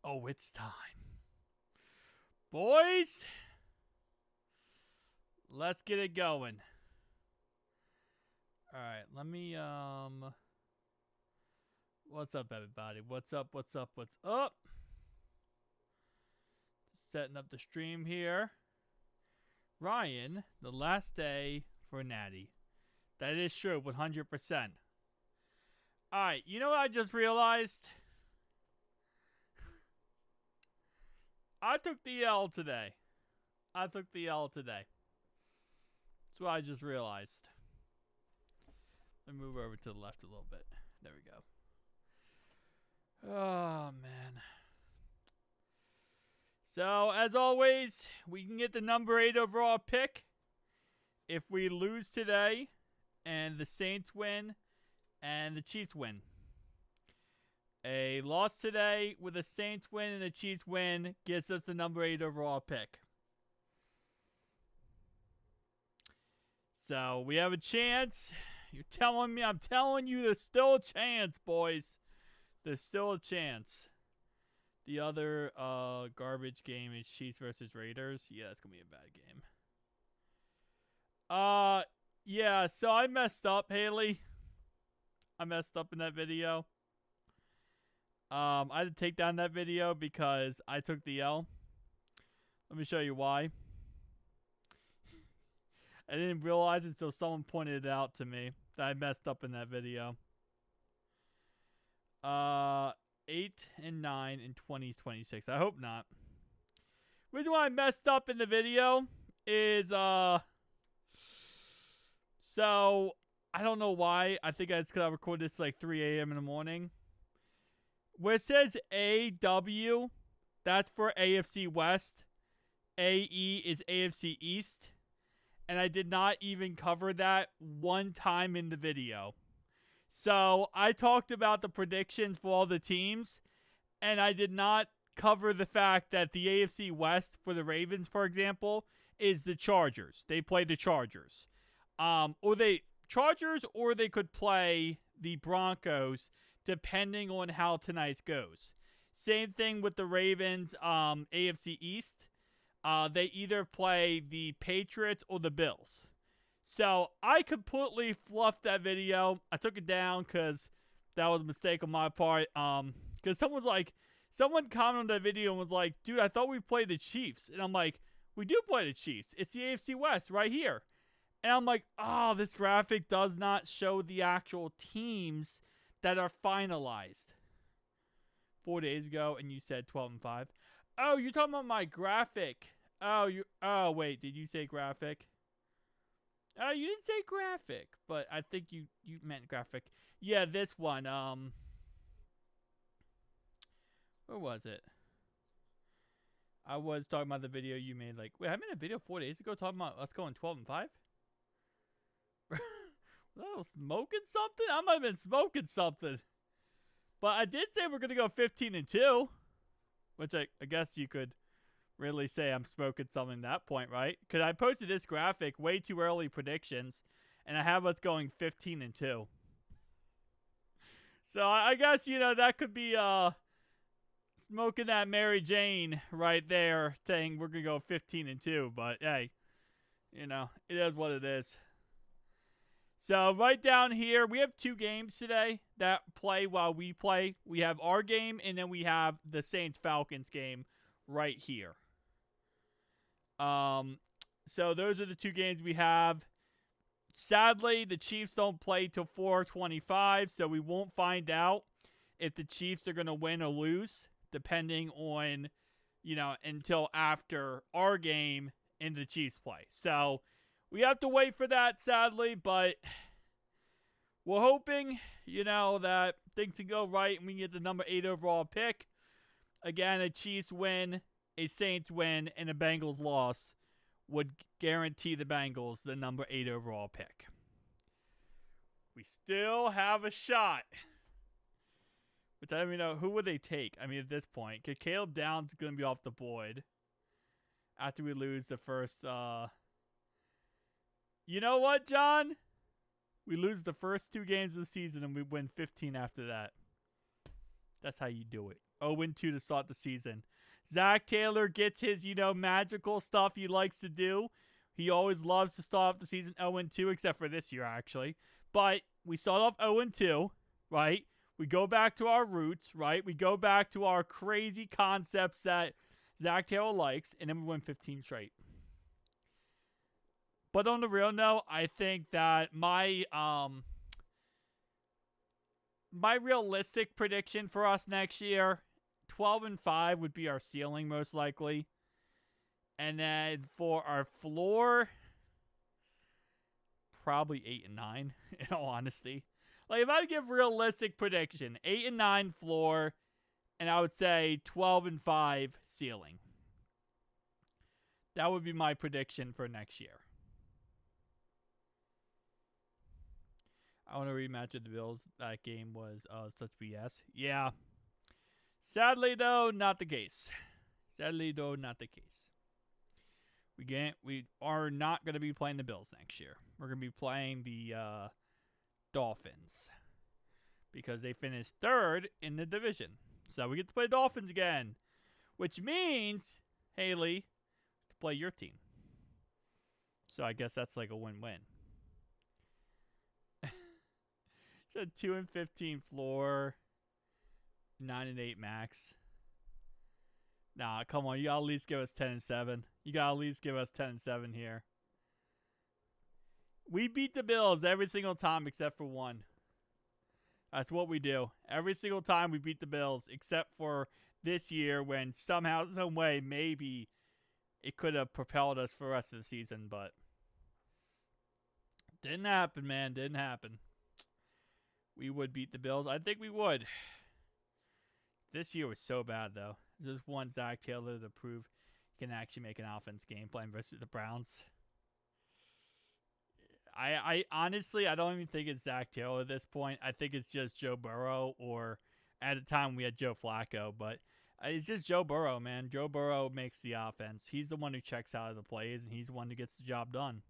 Oh, it's time. Boys, let's get it going. All right, let me, what's up, everybody? What's up, what's up, what's up? Setting up the stream here. Ryan, the last day for Natty. That is true, 100%. All right, you know what I just realized? I took the L today. That's what I just realized. Let me move over to the left a little bit. There we go. Oh, man. So, as always, we can get the number 8 overall pick if we lose today and the Saints win and the Chiefs win. A loss today with a Saints win and a Chiefs win gives us the number 8 overall pick. So, we have a chance. You're telling me, I'm telling you, there's still a chance, boys. There's still a chance. The other garbage game is Chiefs versus Raiders. Yeah, that's going to be a bad game. Yeah, so I messed up, Haley. I messed up in that video. I had to take down that video because I took the L. Let me show you why. I didn't realize it until someone pointed it out to me that I messed up in that video. 8 and 9 in 2026. I hope not. Reason why I messed up in the video is so I don't know why. I think it's because I recorded this like 3 a.m. in the morning. Where it says AW, that's for AFC West. AE is AFC East. And I did not even cover that one time in the video. So I talked about the predictions for all the teams, and I did not cover the fact that the AFC West for the Ravens, for example, is the Chargers. They play the Chargers. Or they could play the Broncos, depending on how tonight's goes. Same thing with the Ravens, AFC East. They either play the Patriots or the Bills. So I completely fluffed that video. I took it down because that was a mistake on my part. Because someone commented on that video and was like, dude, I thought we played the Chiefs. And I'm like, we do play the Chiefs. It's the AFC West right here. And I'm like, oh, this graphic does not show the actual teams that are finalized. 4 days ago, and you said 12-5. Oh, you're talking about my graphic. Oh, wait, did you say graphic? Oh, you didn't say graphic, but I think you meant graphic. Yeah, this one. Where was it? I was talking about the video you made. Like, wait, I made a video 4 days ago talking about us going 12-5. Was I smoking something? I might have been smoking something. But I did say we're gonna go 15-2, which I guess you could really say I'm smoking something at that point, right? Because I posted this graphic, way too early predictions, and I have us going 15-2. So I guess, that could be smoking that Mary Jane right there, saying we're going to go 15-2. But, hey, it is what it is. So right down here, we have 2 games today that play while we play. We have our game, and then we have the Saints-Falcons game right here. So those are the 2 games we have. Sadly, the Chiefs don't play till 4:25, so we won't find out if the Chiefs are going to win or lose, depending on, until after our game and the Chiefs play. So we have to wait for that, sadly, but we're hoping, that things can go right and we can get the number 8 overall pick. Again, a Chiefs win, a Saints win, and a Bengals loss would guarantee the Bengals the number 8 overall pick. We still have a shot. Which I don't even know, who would they take? I mean, at this point, because Caleb Downs is going to be off the board after we lose the first. You know what, John? We lose the first 2 games of the season and we win 15 after that. That's how you do it. 0-2 to start the season. Zach Taylor gets his, magical stuff he likes to do. He always loves to start off the season 0-2, except for this year, actually. But we start off 0-2, right? We go back to our roots, right? We go back to our crazy concepts that Zach Taylor likes, and then we win 15 straight. But on the real note, I think that my realistic prediction for us next year, 12-5 would be our ceiling most likely. And then for our floor, probably 8-9, in all honesty. Like, if I had to give realistic prediction, 8-9 floor, and I would say 12-5 ceiling. That would be my prediction for next year. I want to rematch with the Bills. That game was such BS. Yeah. Sadly, though, not the case. We are not going to be playing the Bills next year. We're going to be playing the Dolphins because they finished third in the division. So we get to play Dolphins again, which means, Haley, to play your team. So I guess that's like a win-win. It's a 2-15 floor, 9-8 max. Nah, come on. You gotta at least give us 10-7. You gotta at least give us 10-7 here. We beat the Bills every single time except for one. That's what we do. Every single time we beat the Bills except for this year when somehow, some way, maybe it could have propelled us for the rest of the season, but didn't happen, man. Didn't happen. We would beat the Bills. I think we would. This year was so bad, though. This one Zach Taylor to prove he can actually make an offense game plan versus the Browns. I honestly, I don't even think it's Zach Taylor at this point. I think it's just Joe Burrow, or at the time we had Joe Flacco, but it's just Joe Burrow, man. Joe Burrow makes the offense. He's the one who checks out of the plays, and he's the one who gets the job done.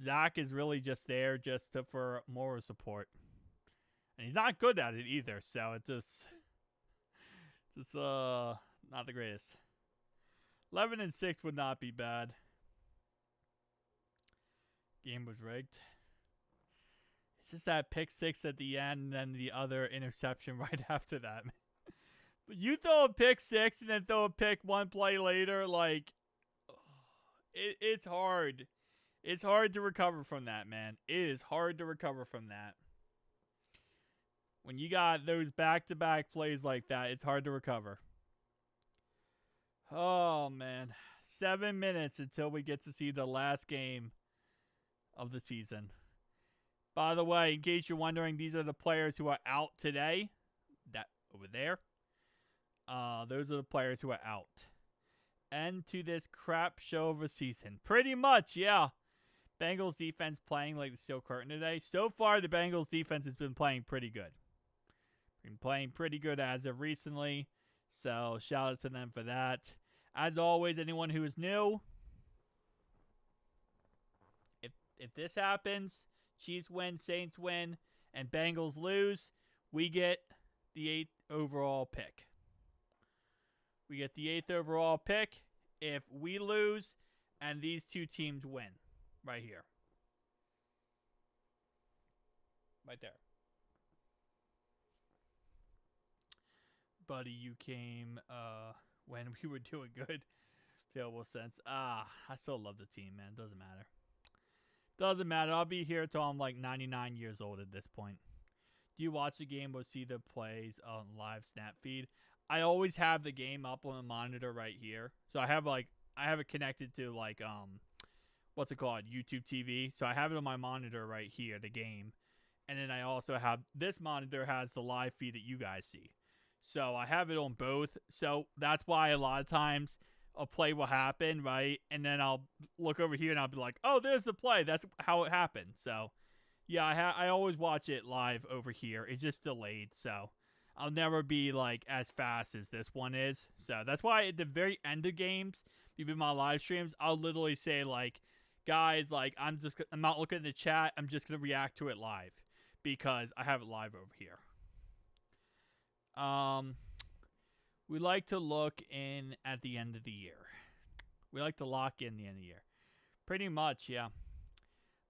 Zach is really just there for moral support. And he's not good at it either, so it's just not the greatest. 11-6 would not be bad. Game was rigged. It's just that pick six at the end and then the other interception right after that. You throw a pick six and then throw a pick one play later, like, it's hard. It's hard to recover from that, man. It is hard to recover from that. When you got those back-to-back plays like that, it's hard to recover. Oh, man. 7 minutes until we get to see the last game of the season. By the way, in case you're wondering, these are the players who are out today. That over there. Those are the players who are out. End to this crap show of a season. Pretty much, yeah. Bengals defense playing like the steel curtain today. So far, the Bengals defense has been playing pretty good. Been playing pretty good as of recently. So, shout out to them for that. As always, anyone who is new, if this happens, Chiefs win, Saints win, and Bengals lose, we get the 8th overall pick. We get the 8th overall pick if we lose and these two teams win. Right here. Right there. Buddy, you came when we were doing good. Terrible sense. I still love the team, man. Doesn't matter. Doesn't matter. I'll be here till I'm like 99 years old at this point. Do you watch the game or see the plays on live snap feed? I always have the game up on the monitor right here. So I have it connected to like what's it called? YouTube TV. So I have it on my monitor right here, the game. And then I also have this monitor has the live feed that you guys see. So I have it on both. So that's why a lot of times a play will happen, right? And then I'll look over here and I'll be like, oh, there's the play. That's how it happened. So yeah, I always watch it live over here. It's just delayed. So I'll never be like as fast as this one is. So that's why at the very end of games, even my live streams, I'll literally say like, guys, like I'm not looking at the chat. I'm just going to react to it live because I have it live over here. We like to look in at the end of the year. We like to lock in the end of the year. Pretty much, yeah.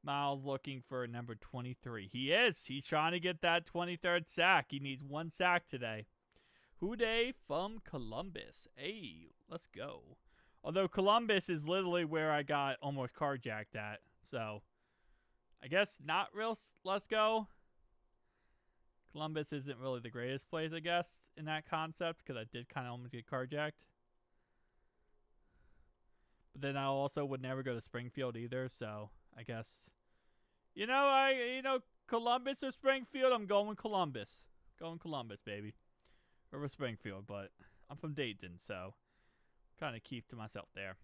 Miles looking for number 23. He is. He's trying to get that 23rd sack. He needs 1 sack today. Houday from Columbus. Hey, let's go. Although Columbus is literally where I got almost carjacked at. So, I guess not real. Let's go. Columbus isn't really the greatest place, I guess, in that concept. Because I did kind of almost get carjacked. But then I also would never go to Springfield either. So, I guess. Columbus or Springfield, I'm going Columbus. Going Columbus, baby. Over Springfield, but I'm from Dayton, so kind of keep to myself there.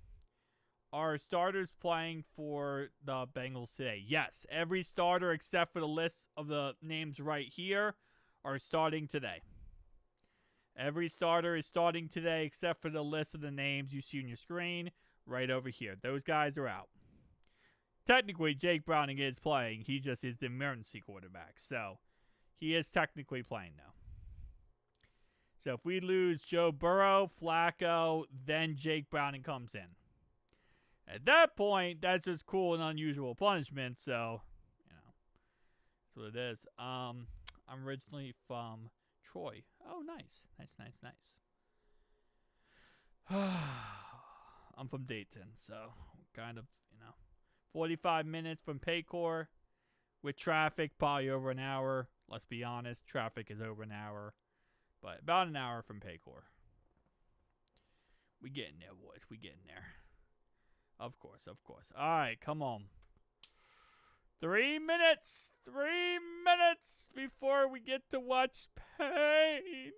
Are starters playing for the Bengals today? Yes, every starter except for the list of the names right here are starting today. Every starter is starting today except for the list of the names you see on your screen right over here. Those guys are out. Technically, Jake Browning is playing. He just is the emergency quarterback. So, he is technically playing now. So, if we lose Joe Burrow, Flacco, then Jake Browning comes in. At that point, that's just cool and unusual punishment. So, that's what it is. I'm originally from Troy. Oh, nice. Nice. I'm from Dayton, so kind of, 45 minutes from Paycor. With traffic, probably over an hour. Let's be honest, traffic is over an hour. But about an hour from Paycor. We getting there, boys. We getting there. Of course. All right, come on. 3 minutes. 3 minutes before we get to watch Pain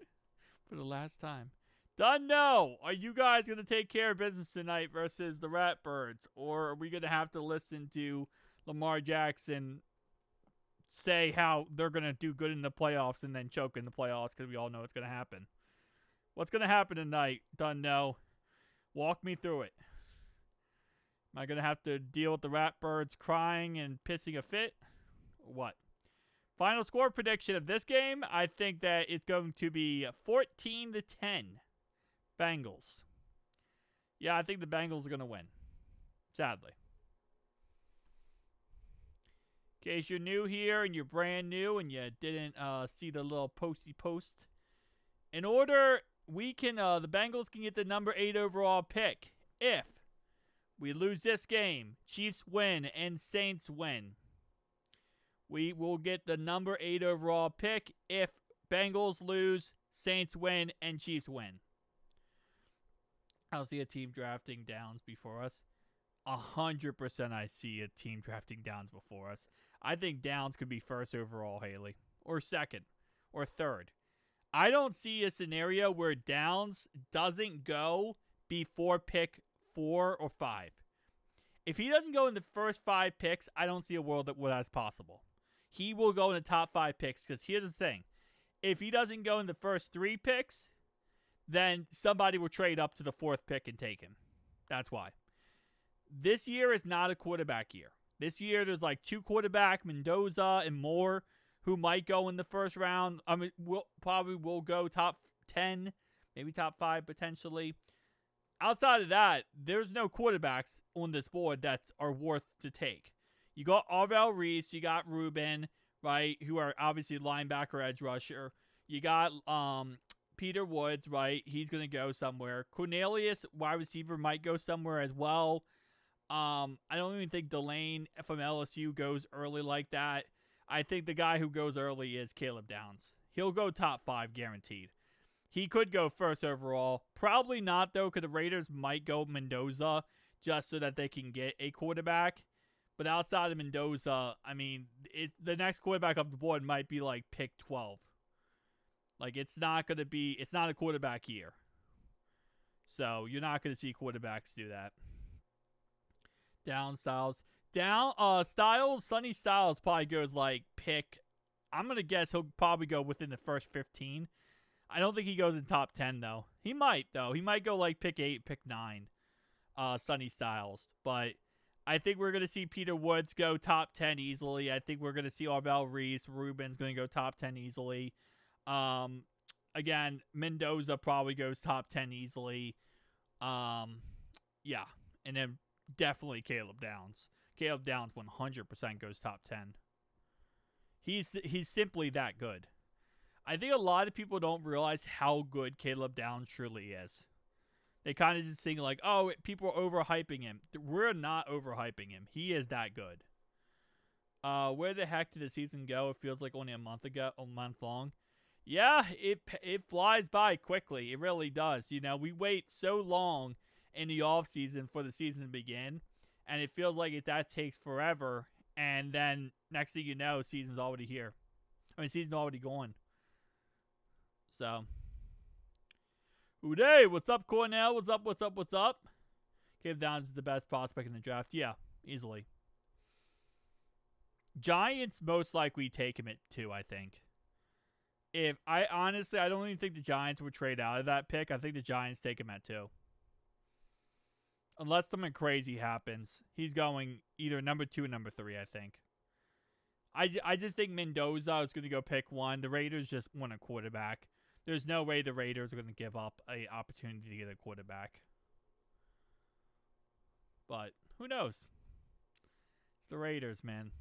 for the last time. Done. No. Are you guys going to take care of business tonight versus the Ratbirds? Or are we going to have to listen to Lamar Jackson say how they're going to do good in the playoffs and then choke in the playoffs because we all know it's going to happen? What's going to happen tonight? Done. No. Walk me through it. Am I going to have to deal with the Ratbirds crying and pissing a fit? Or what? Final score prediction of this game, I think that it's going to be 14-10. Bengals. Yeah, I think the Bengals are going to win. Sadly. In case you're new here and you're brand new and you didn't see the little posty post. In order, we can the Bengals can get the number 8 overall pick if we lose this game, Chiefs win, and Saints win. We will get the number 8 overall pick if Bengals lose, Saints win, and Chiefs win. I'll see a team drafting Downs before us. 100% I see a team drafting Downs before us. I think Downs could be first overall, Haley. Or second. Or third. I don't see a scenario where Downs doesn't go before pick 4 or 5. If he doesn't go in the first 5 picks, I don't see a world where that's possible. He will go in the top 5 picks because here's the thing. If he doesn't go in the first 3 picks, then somebody will trade up to the 4th pick and take him. That's why. This year is not a quarterback year. This year there's like 2 quarterback, Mendoza and Moore, who might go in the first round. I mean, will go top 10, maybe top 5 potentially. Outside of that, there's no quarterbacks on this board that are worth to take. You got Arvell Reese, you got Ruben, right, who are obviously linebacker, edge rusher. You got Peter Woods, right, he's going to go somewhere. Cornelius, wide receiver, might go somewhere as well. I don't even think Delane from LSU goes early like that. I think the guy who goes early is Caleb Downs. He'll go top 5 guaranteed. He could go first overall. Probably not, though, because the Raiders might go Mendoza just so that they can get a quarterback. But outside of Mendoza, I mean, the next quarterback off the board might be like pick 12. Like, it's not a quarterback year. So, you're not going to see quarterbacks do that. Sonny Styles probably goes like pick. I'm going to guess he'll probably go within the first 15. I don't think he goes in top 10, though. He might, though. He might go like pick 8, pick 9, Sonny Styles. But I think we're going to see Peter Woods go top 10 easily. I think we're going to see Arvell Reese. Ruben's going to go top 10 easily. Again, again, Mendoza probably goes top 10 easily. Yeah, and then definitely Caleb Downs. Caleb Downs 100% goes top 10. He's simply that good. I think a lot of people don't realize how good Caleb Downs truly is. They kind of just think like, oh, people are overhyping him. We're not overhyping him. He is that good. Where the heck did the season go? It feels like only a month long. Yeah, it flies by quickly. It really does. You know, we wait so long in the off season for the season to begin, and it feels like that takes forever. And then next thing you know, season's already here. Season's already gone. So, Uday, what's up, Cornell? What's up? What's up? What's up? Caleb Downs is the best prospect in the draft. Yeah, easily. Giants most likely take him at 2, I think. I don't even think the Giants would trade out of that pick. I think the Giants take him at 2. Unless something crazy happens. He's going either number 2 or number 3, I think. I just think Mendoza is going to go pick 1. The Raiders just want a quarterback. There's no way the Raiders are going to give up an opportunity to get a quarterback. But who knows? It's the Raiders, man.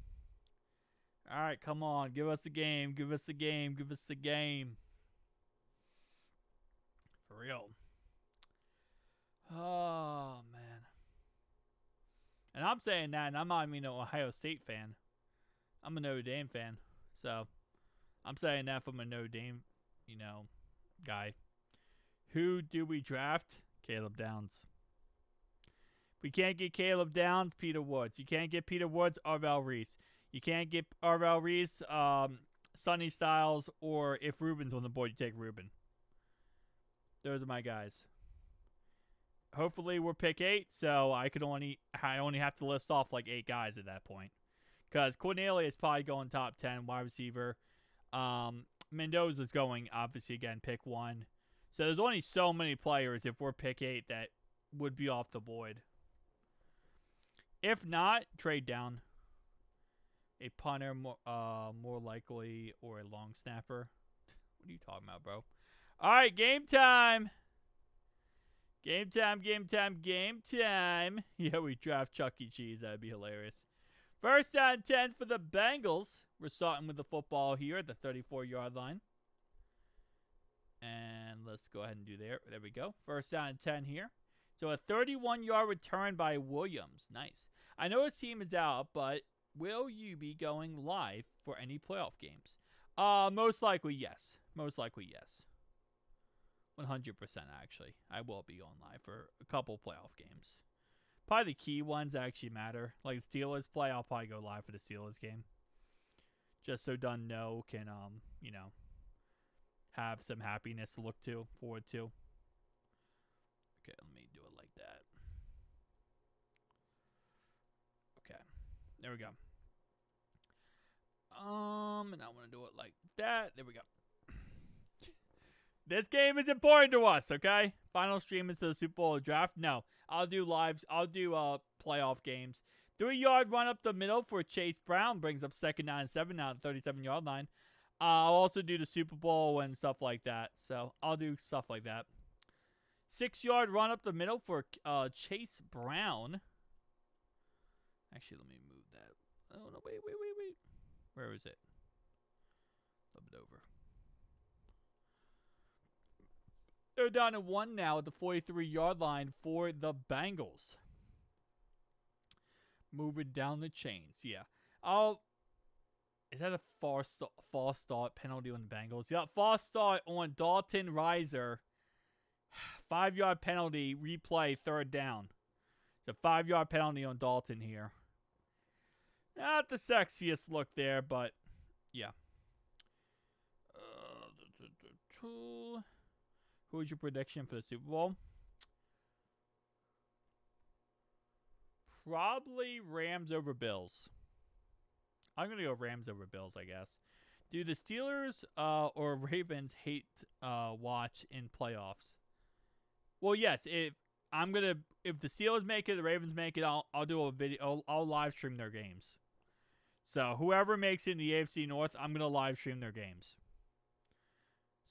All right, come on. Give us a game. Give us a game. Give us a game. For real. Oh, man. And I'm saying that, and I'm not even an Ohio State fan. I'm a Notre Dame fan. So, I'm saying that from a Notre Dame, guy. Who do we draft? Caleb Downs. If we can't get Caleb Downs, Peter Woods. You can't get Peter Woods, Arvell Reese. You can't get Arvell Reese, Sonny Styles, or if Ruben's on the board, you take Ruben. Those are my guys. Hopefully we're pick 8, so I only have to list off like 8 guys at that point. Because Cornelius is probably going top 10, wide receiver. Mendoza's going, obviously, again, pick 1. So there's only so many players, if we're pick 8, that would be off the board. If not, trade down. A punter, more likely, or a long snapper. What are you talking about, bro? All right, game time. Game time, game time, game time. Yeah, we draft Chuck E. Cheese. That'd be hilarious. First down 10 for the Bengals. We're starting with the football here at the 34-yard line. And let's go ahead and do there. There we go. First down 10 here. So a 31-yard return by Williams. Nice. I know his team is out, but will you be going live for any playoff games? Most likely, yes. Most likely, yes. 100% actually. I will be going live for a couple playoff games. Probably the key ones that actually matter. Like the Steelers play, I'll probably go live for the Steelers game. Just so Dunno can, have some happiness to look forward to. Okay, let me do it like that. Okay, there we go. And I want to do it like that. There we go. This game is important to us, okay? Final stream is the Super Bowl draft. No, I'll do lives. I'll do playoff games. 3-yard run up the middle for Chase Brown brings up second 9 and 7 now at the 37-yard line. I'll also do the Super Bowl and stuff like that. So I'll do stuff like that. 6-yard run up the middle for Chase Brown. Actually, let me move that. Oh, no, wait. Where is it? Flip it over. They're down to 1 now at the 43-yard line for the Bengals. Moving down the chains, yeah. Is that a false start penalty on the Bengals? Yeah, false start on Dalton Reiser. 5-yard penalty, replay, 3rd down. It's a 5-yard penalty on Dalton here. Not the sexiest look there, but yeah. Who's your prediction for the Super Bowl? Probably Rams over Bills. I'm going to go Rams over Bills, I guess. Do the Steelers or Ravens hate watch in playoffs? Well, yes. If the Steelers make it, the Ravens make it, I'll do a video. I'll live stream their games. So whoever makes it in the AFC North, I'm going to live stream their games.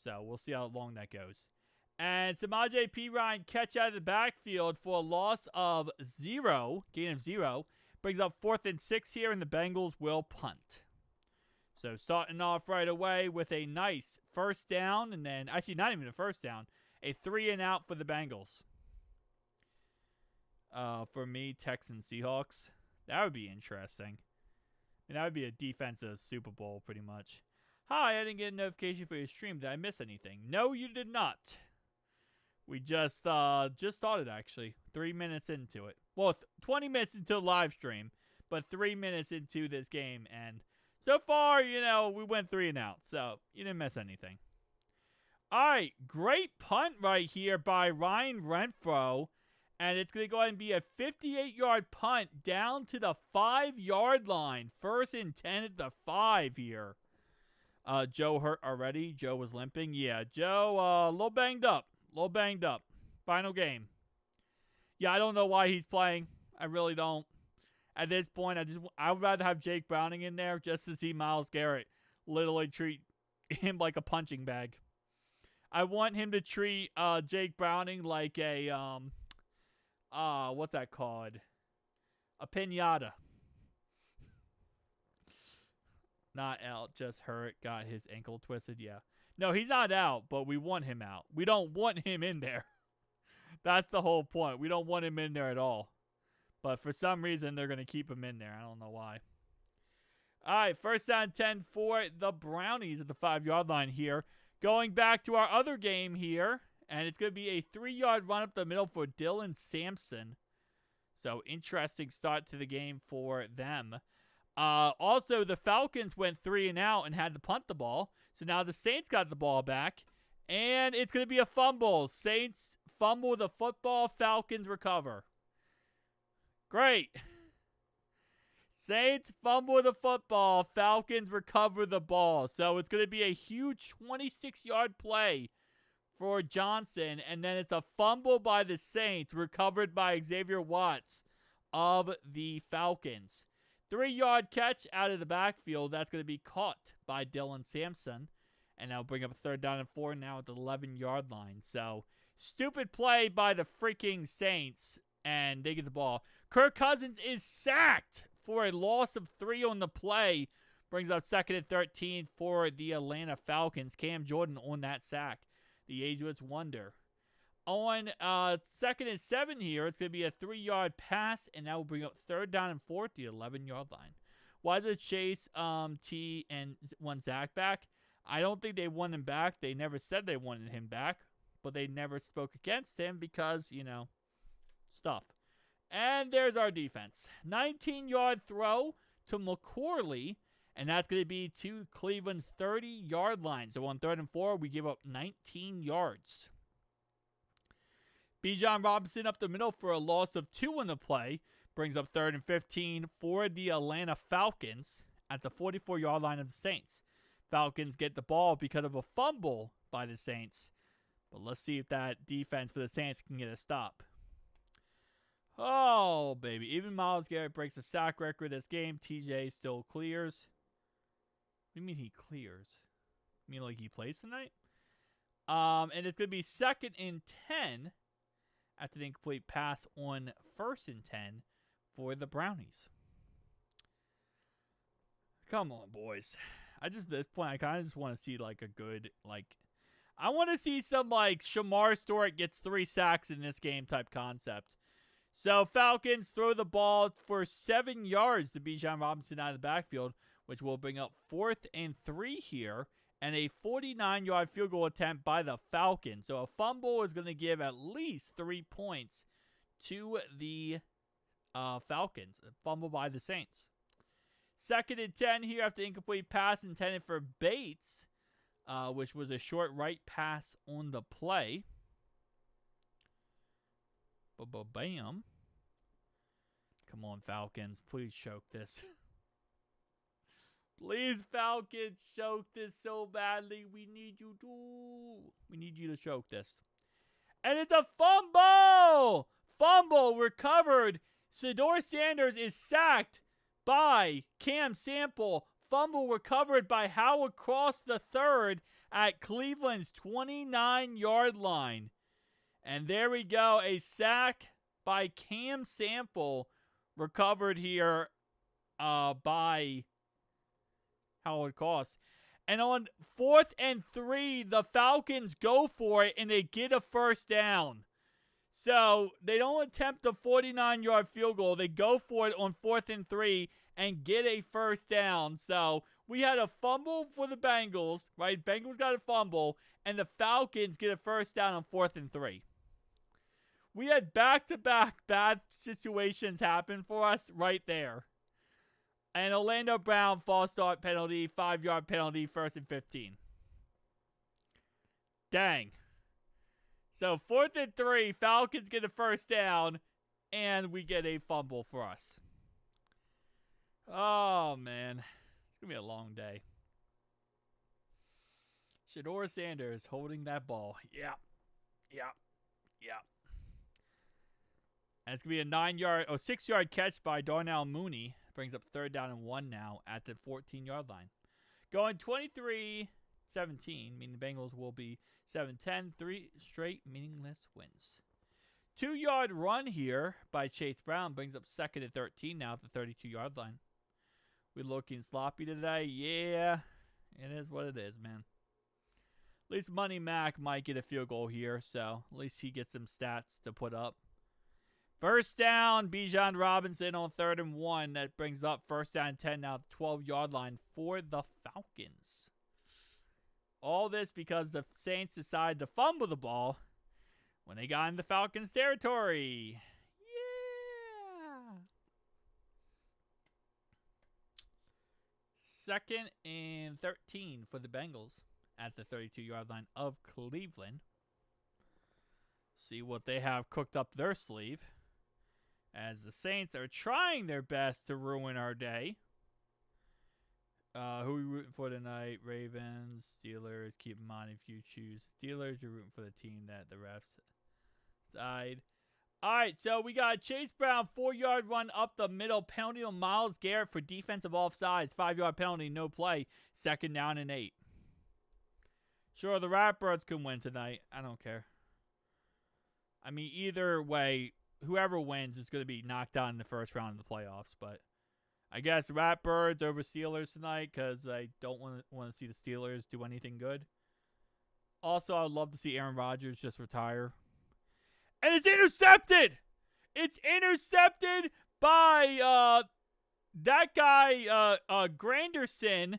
So we'll see how long that goes. And Samaje Perine catch out of the backfield for a loss of 0, gain of 0. Brings up 4th and 6 here, and the Bengals will punt. So starting off right away with a nice first down, and then, actually not even a first down, a 3 and out for the Bengals. For me, Texans Seahawks. That would be interesting. And that would be a defensive Super Bowl, pretty much. Hi, I didn't get a notification for your stream. Did I miss anything? No, you did not. We just started, actually. 3 minutes into it. Well, 20 minutes into the live stream, but 3 minutes into this game. And so far, you know, we went 3 and out. So, you didn't miss anything. All right, great punt right here by Ryan Renfro. And it's going to go ahead and be a 58-yard punt down to the 5-yard line. 1st and 10 at the 5 here. Joe hurt already. Joe was limping. Yeah, Joe, a little banged up. Final game. Yeah, I don't know why he's playing. I really don't. At this point, I would rather have Jake Browning in there just to see Myles Garrett literally treat him like a punching bag. I want him to treat Jake Browning like a what's that called? A piñata. Not out, just hurt, got his ankle twisted, yeah. No, he's not out, but we want him out. We don't want him in there. That's the whole point. We don't want him in there at all. But for some reason, they're going to keep him in there. I don't know why. All right, 1st down 10 for the Brownies at the 5-yard line here. Going back to our other game here. And it's going to be a 3-yard run up the middle for Dylan Sampson. So, interesting start to the game for them. Also, the Falcons went 3 and out and had to punt the ball. So, now the Saints got the ball back. And it's going to be a fumble. Saints fumble the football. Falcons recover. Great. Saints fumble the football. Falcons recover the ball. So, it's going to be a huge 26-yard play for Johnson, and then it's a fumble by the Saints, recovered by Xavier Watts of the Falcons. 3-yard catch out of the backfield. That's going to be caught by Dylan Sampson, and that'll bring up a 3rd down and 4 now at the 11-yard line. So, stupid play by the freaking Saints, and they get the ball. Kirk Cousins is sacked for a loss of 3 on the play. Brings up 2nd and 13 for the Atlanta Falcons. Cam Jordan on that sack. The ageless wonder. On 2nd and 7 here, it's going to be a 3-yard pass, and that will bring up 3rd down and 4 at the 11-yard line. Why did Chase T and want Zach back? I don't think they want him back. They never said they wanted him back, but they never spoke against him because, you know, stuff. And there's our defense. 19-yard throw to McCorley. And that's going to be to Cleveland's 30-yard line. So on 3rd and 4, we give up 19 yards. Bijan Robinson up the middle for a loss of 2 on the play. Brings up 3rd and 15 for the Atlanta Falcons at the 44-yard line of the Saints. Falcons get the ball because of a fumble by the Saints. But let's see if that defense for the Saints can get a stop. Oh, baby. Even Myles Garrett breaks the sack record this game. TJ still clears. What do you mean he clears? You mean like he plays tonight? And it's going to be 2nd and 10 after the incomplete pass on 1st and 10 for the Brownies. Come on, boys. At this point, I kind of just want to see like a good, I want to see some like Shamar Stewart gets 3 sacks in this game type concept. So Falcons throw the ball for 7 yards to Bijan Robinson out of the backfield, which will bring up 4th and 3 here, and a 49-yard field goal attempt by the Falcons. So a fumble is going to give at least 3 points to the Falcons. A fumble by the Saints. 2nd and 10 here after the incomplete pass intended for Bates, which was a short right pass on the play. Bam. Come on, Falcons. Please choke this. Please, Falcons, choke this so badly. We need you to. We need you to choke this. And it's a fumble! Fumble recovered. Shedeur Sanders is sacked by Cam Sample fumble recovered by Howard Cross III at Cleveland's 29-yard line. And there we go. A sack by Cam Sample recovered here by Howard Cross. And on 4th and 3, the Falcons go for it and they get a first down. So they don't attempt a 49-yard field goal. They go for it on 4th and 3 and get a first down. So we had a fumble for the Bengals, right? Bengals got a fumble, and the Falcons get a first down on 4th and 3. We had back-to-back bad situations happen for us right there. And Orlando Brown, false start penalty, 5-yard penalty, 1st and 15. Dang. So 4th and 3, Falcons get a first down, and we get a fumble for us. Oh, man. It's going to be a long day. Shedeur Sanders holding that ball. Yeah. And it's going to be a 6-yard catch by Darnell Mooney. Brings up 3rd down and 1 now at the 14-yard line. Going 23-17, meaning the Bengals will be 7-10, 3 straight meaningless wins. 2-yard run here by Chase Brown brings up 2nd and 13 now at the 32-yard line. We're looking sloppy today. Yeah, it is what it is, man. At least Money Mac might get a field goal here, so at least he gets some stats to put up. First down, Bijan Robinson on 3rd and 1. That brings up 1st down and 10 now at the 12-yard line for the Falcons. All this because the Saints decided to fumble the ball when they got into Falcons territory. Yeah! 2nd and 13 for the Bengals at the 32-yard line of Cleveland. See what they have cooked up their sleeve, as the Saints are trying their best to ruin our day. Who are we rooting for tonight? Ravens, Steelers. Keep in mind, if you choose Steelers, you're rooting for the team that the refs side. All right, so we got Chase Brown, 4-yard run up the middle. Penalty on Myles Garrett for defensive offsides. 5-yard penalty, no play. 2nd down and 8. Sure, the Ratbirds can win tonight. I don't care. I mean, either way, whoever wins is going to be knocked out in the first round of the playoffs. But I guess Ratbirds over Steelers tonight because I don't want to see the Steelers do anything good. Also, I'd love to see Aaron Rodgers just retire. And it's intercepted! It's intercepted by that guy, Granderson.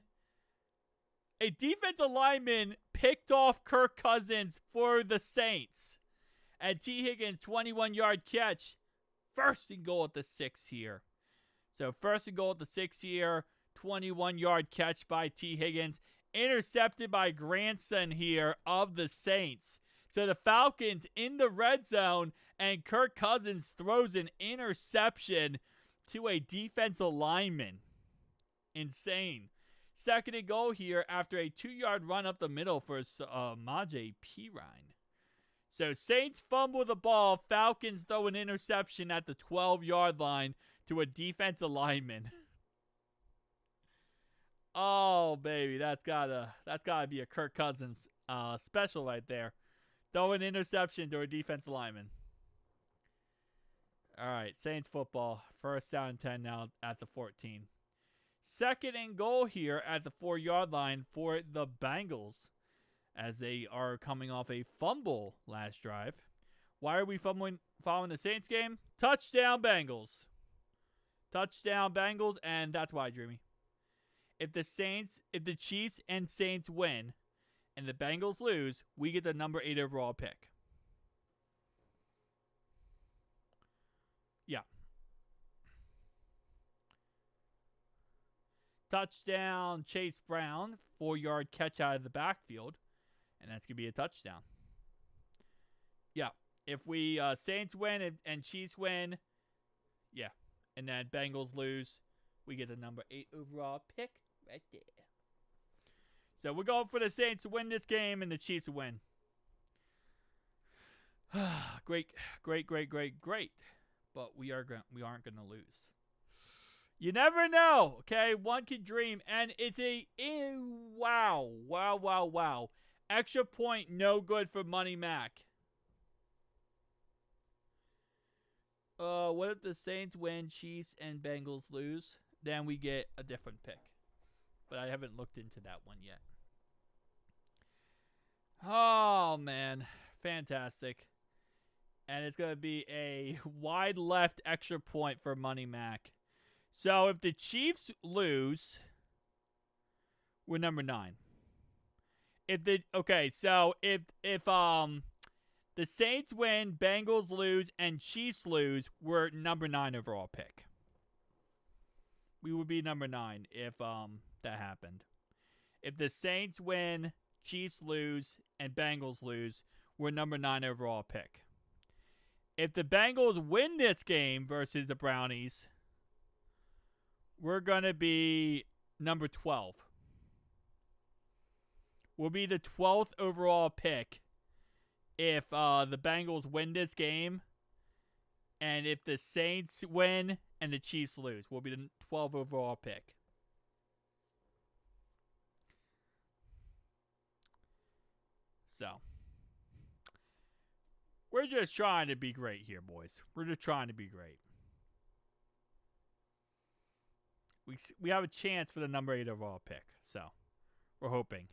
A defensive lineman picked off Kirk Cousins for the Saints. And T. Higgins, 21-yard catch. 1st and goal at the 6 here. So 1st and goal at the 6 here. 21-yard catch by T. Higgins. Intercepted by Grandson here of the Saints. So the Falcons in the red zone. And Kirk Cousins throws an interception to a defensive lineman. Insane. 2nd and goal here after a 2-yard run up the middle for Samaje Perine. So Saints fumble the ball. Falcons throw an interception at the 12-yard line to a defensive lineman. Oh, baby, that's gotta be a Kirk Cousins special right there. Throw an interception to a defensive lineman. All right, Saints football. 1st down and 10 now at the 14. 2nd and goal here at the 4-yard line for the Bengals, as they are coming off a fumble last drive. Why are we following the Saints game? Touchdown Bengals. Touchdown Bengals, and that's why, Dreamy. If the Chiefs and Saints win and the Bengals lose, we get the number 8 overall pick. Yeah. Touchdown Chase Brown, 4-yard catch out of the backfield. And that's going to be a touchdown. Yeah. If we Saints win and Chiefs win, yeah. And then Bengals lose, we get the number 8 overall pick right there. So we're going for the Saints to win this game and the Chiefs to win. Great. But we aren't going to lose. You never know, okay? One can dream, and it's wow, wow, wow, wow. Extra point, no good for Money Mac. What if the Saints win, Chiefs and Bengals lose? Then we get a different pick. But I haven't looked into that one yet. Oh, man. Fantastic. And it's going to be a wide left extra point for Money Mac. So if the Chiefs lose, we're number 9. If the Saints win, Bengals lose, and Chiefs lose, we're number 9 overall pick. We would be number 9 if that happened. If the Saints win, Chiefs lose, and Bengals lose, we're number 9 overall pick. If the Bengals win this game versus the Brownies, we're going to be number 12. We'll be the 12th overall pick if the Bengals win this game. And if the Saints win and the Chiefs lose, we'll be the 12th overall pick. So, we're just trying to be great here, boys. We're just trying to be great. We have a chance for the number 8 overall pick, so we're hoping.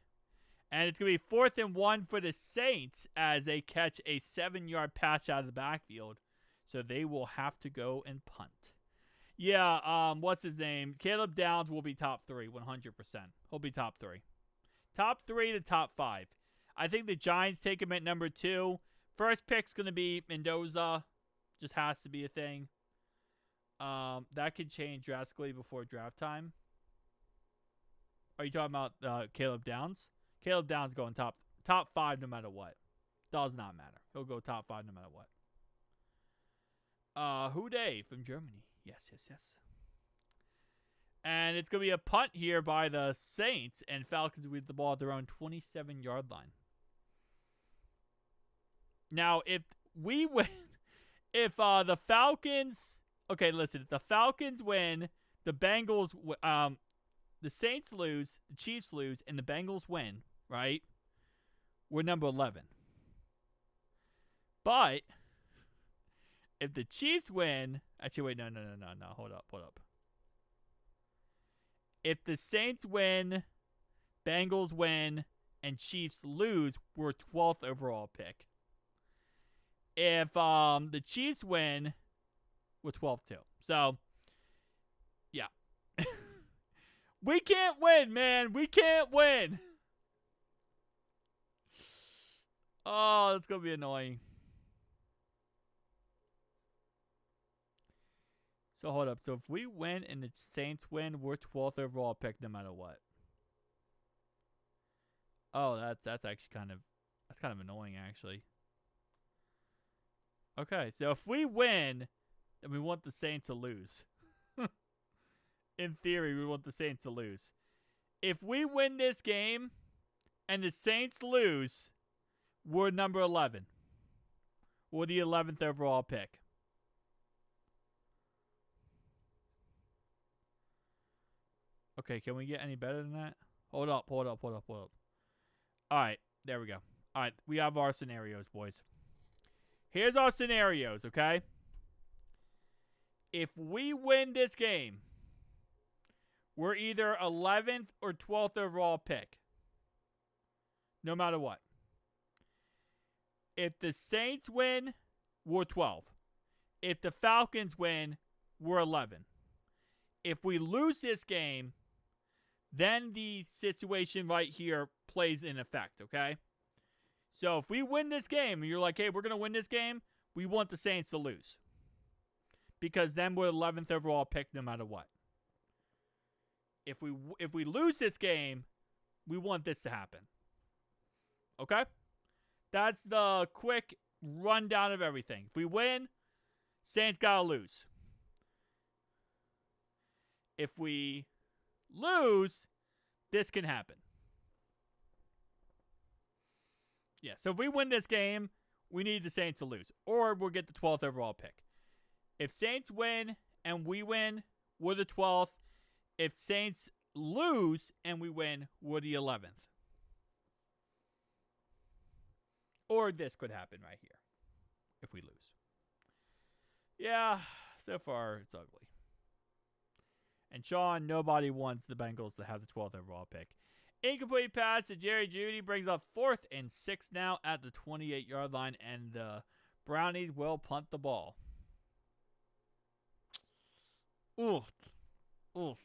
And it's going to be 4th and 1 for the Saints as they catch a 7-yard pass out of the backfield. So they will have to go and punt. Yeah, what's his name? Caleb Downs will be top 3, 100%. He'll be top 3. Top 3 to top 5. I think the Giants take him at number 2. First pick's going to be Mendoza. Just has to be a thing. That could change drastically before draft time. Are you talking about Caleb Downs? Caleb Downs going top 5 no matter what. Does not matter. He'll go top 5 no matter what. Houday from Germany. Yes. And it's going to be a punt here by the Saints, and Falcons with the ball at their own 27-yard line. Now, if we win, if the Falcons, okay, listen, if the Falcons win, the Bengals, the Saints lose, the Chiefs lose, and the Bengals win, right? We're number 11. But if the Chiefs win, actually, wait, no, hold up. If the Saints win, Bengals win, and Chiefs lose, we're 12th overall pick. If the Chiefs win, we're 12th too. So, yeah. We can't win, man. We can't win. Oh, that's going to be annoying. So, hold up. So, if we win and the Saints win, we're 12th overall pick no matter what. Oh, that's actually kind of annoying, actually. Okay, so if we win, then we want the Saints to lose. In theory, we want the Saints to lose. If we win this game and the Saints lose, we're number 11. We're the 11th overall pick. Okay, can we get any better than that? Hold up. All right, there we go. All right, we have our scenarios, boys. Here's our scenarios, okay? If we win this game, we're either 11th or 12th overall pick. No matter what. If the Saints win, we're 12. If the Falcons win, we're 11. If we lose this game, then the situation right here plays in effect, okay? So if we win this game, and you're like, hey, we're going to win this game, we want the Saints to lose. Because then we're 11th overall pick no matter what. If we lose this game, we want this to happen. Okay? That's the quick rundown of everything. If we win, Saints got to lose. If we lose, this can happen. Yeah, so if we win this game, we need the Saints to lose. Or we'll get the 12th overall pick. If Saints win and we win, we're the 12th. If Saints lose and we win, we're the 11th. Or this could happen right here if we lose. Yeah, so far it's ugly. And Sean, nobody wants the Bengals to have the 12th overall pick. Incomplete pass to Jerry Jeudy brings up 4th and 6 now at the 28-yard line, and the Brownies will punt the ball. Oof. Oof.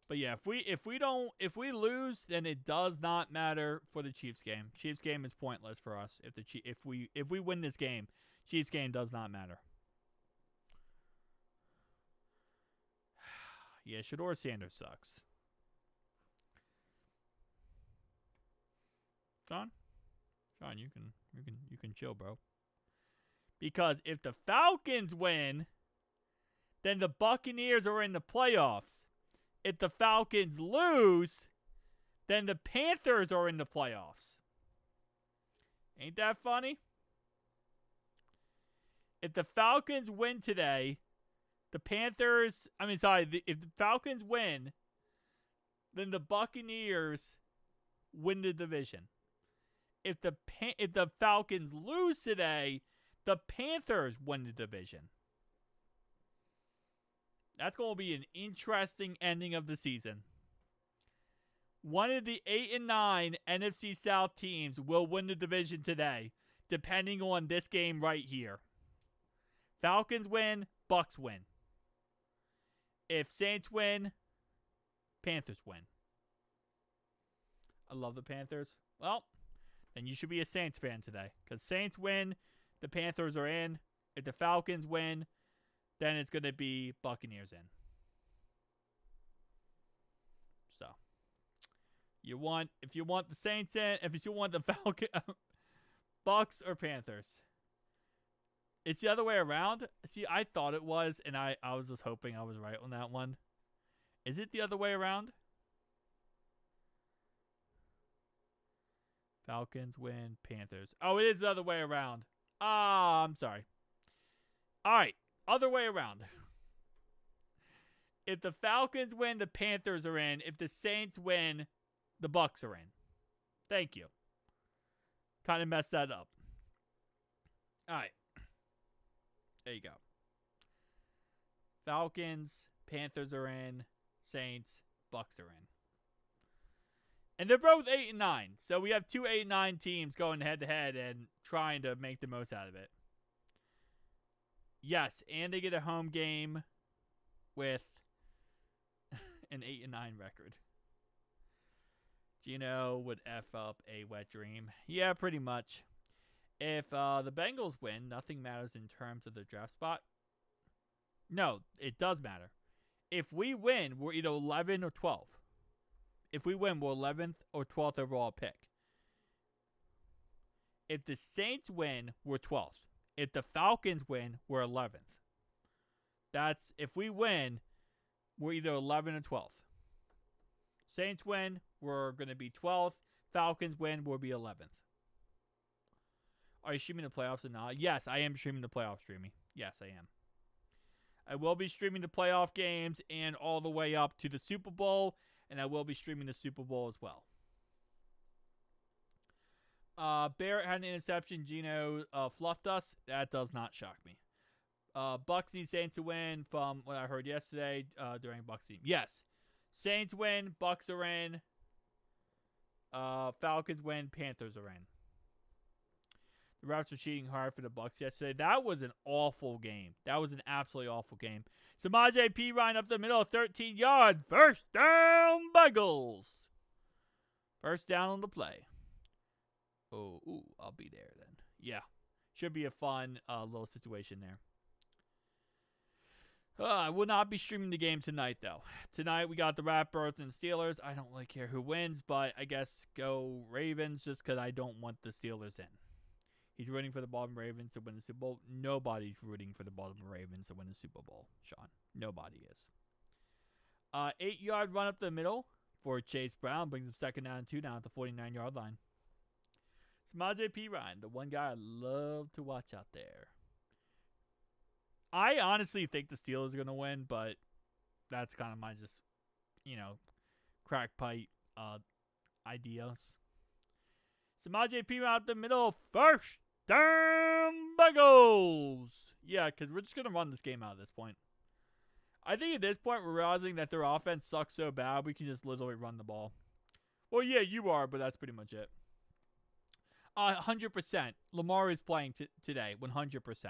But yeah, if we lose, then it does not matter for the Chiefs game. Chiefs game is pointless for us. If we win this game, Chiefs game does not matter. Yeah, Shedeur Sanders sucks. Sean, you can chill, bro. Because if the Falcons win, then the Buccaneers are in the playoffs. If the Falcons lose, then the Panthers are in the playoffs. Ain't that funny? If the Falcons win today, if the Falcons win, then the Buccaneers win the division. If the Falcons lose today, the Panthers win the division. That's going to be an interesting ending of the season. One of the 8 and 9 NFC South teams will win the division today, depending on this game right here. Falcons win, Bucks win. If Saints win, Panthers win. I love the Panthers. Well, then you should be a Saints fan today. Because Saints win, the Panthers are in. If the Falcons win, then it's going to be Buccaneers in. So, if you want the Saints in, if you want the Bucks or Panthers. It's the other way around. See, I thought it was, and I was just hoping I was right on that one. Is it the other way around? Falcons win, Panthers. Oh, it is the other way around. I'm sorry. All right, other way around. If the Falcons win, the Panthers are in. If the Saints win, the Bucks are in. Thank you. Kind of messed that up. All right. There you go. Falcons, Panthers are in. Saints, Bucks are in. And they're both 8 and 9. So we have 2 8 and 9 teams going head to head and trying to make the most out of it. Yes, and they get a home game with an 8 and 9 record. Gino would F up a wet dream. Yeah, pretty much. If the Bengals win, nothing matters in terms of their draft spot. No, it does matter. If we win, we're either 11 or 12. If we win, we're 11th or 12th overall pick. If the Saints win, we're 12th. If the Falcons win, we're 11th. That's if we win, we're either 11 or 12th. Saints win, we're going to be 12th. Falcons win, we'll be 11th. Are you streaming the playoffs or not? Yes, I am streaming the playoff streaming. Yes, I am. I will be streaming the playoff games and all the way up to the Super Bowl, and I will be streaming the Super Bowl as well. Barrett had an interception. Gino fluffed us. That does not shock me. Bucks need Saints to win from what I heard yesterday during Bucks team. Yes. Saints win. Bucks are in. Falcons win. Panthers are in. The refs were cheating hard for the Bucks yesterday. That was an awful game. That was an absolutely awful game. Samaje Perine up the middle, 13-yard. First down, Bengals. First down on the play. Oh, ooh, I'll be there then. Yeah. Should be a fun little situation there. I will not be streaming the game tonight, though. Tonight, we got the Raptors and Steelers. I don't really care who wins, but I guess go Ravens just because I don't want the Steelers in. He's rooting for the Baltimore Ravens to win the Super Bowl. Nobody's rooting for the Baltimore Ravens to win the Super Bowl, Sean. Nobody is. 8-yard run up the middle for Chase Brown. Brings him second down and 2 down at the 49-yard line. Samaje Perine, the one guy I love to watch out there. I honestly think the Steelers are going to win, but that's kind of my just, crack pipe ideas. Samaje P out the middle. First down Bengals. Yeah, because we're just going to run this game out at this point. I think at this point we're realizing that their offense sucks so bad we can just literally run the ball. Well, yeah, you are, but that's pretty much it. 100%. Lamar is playing today. 100%.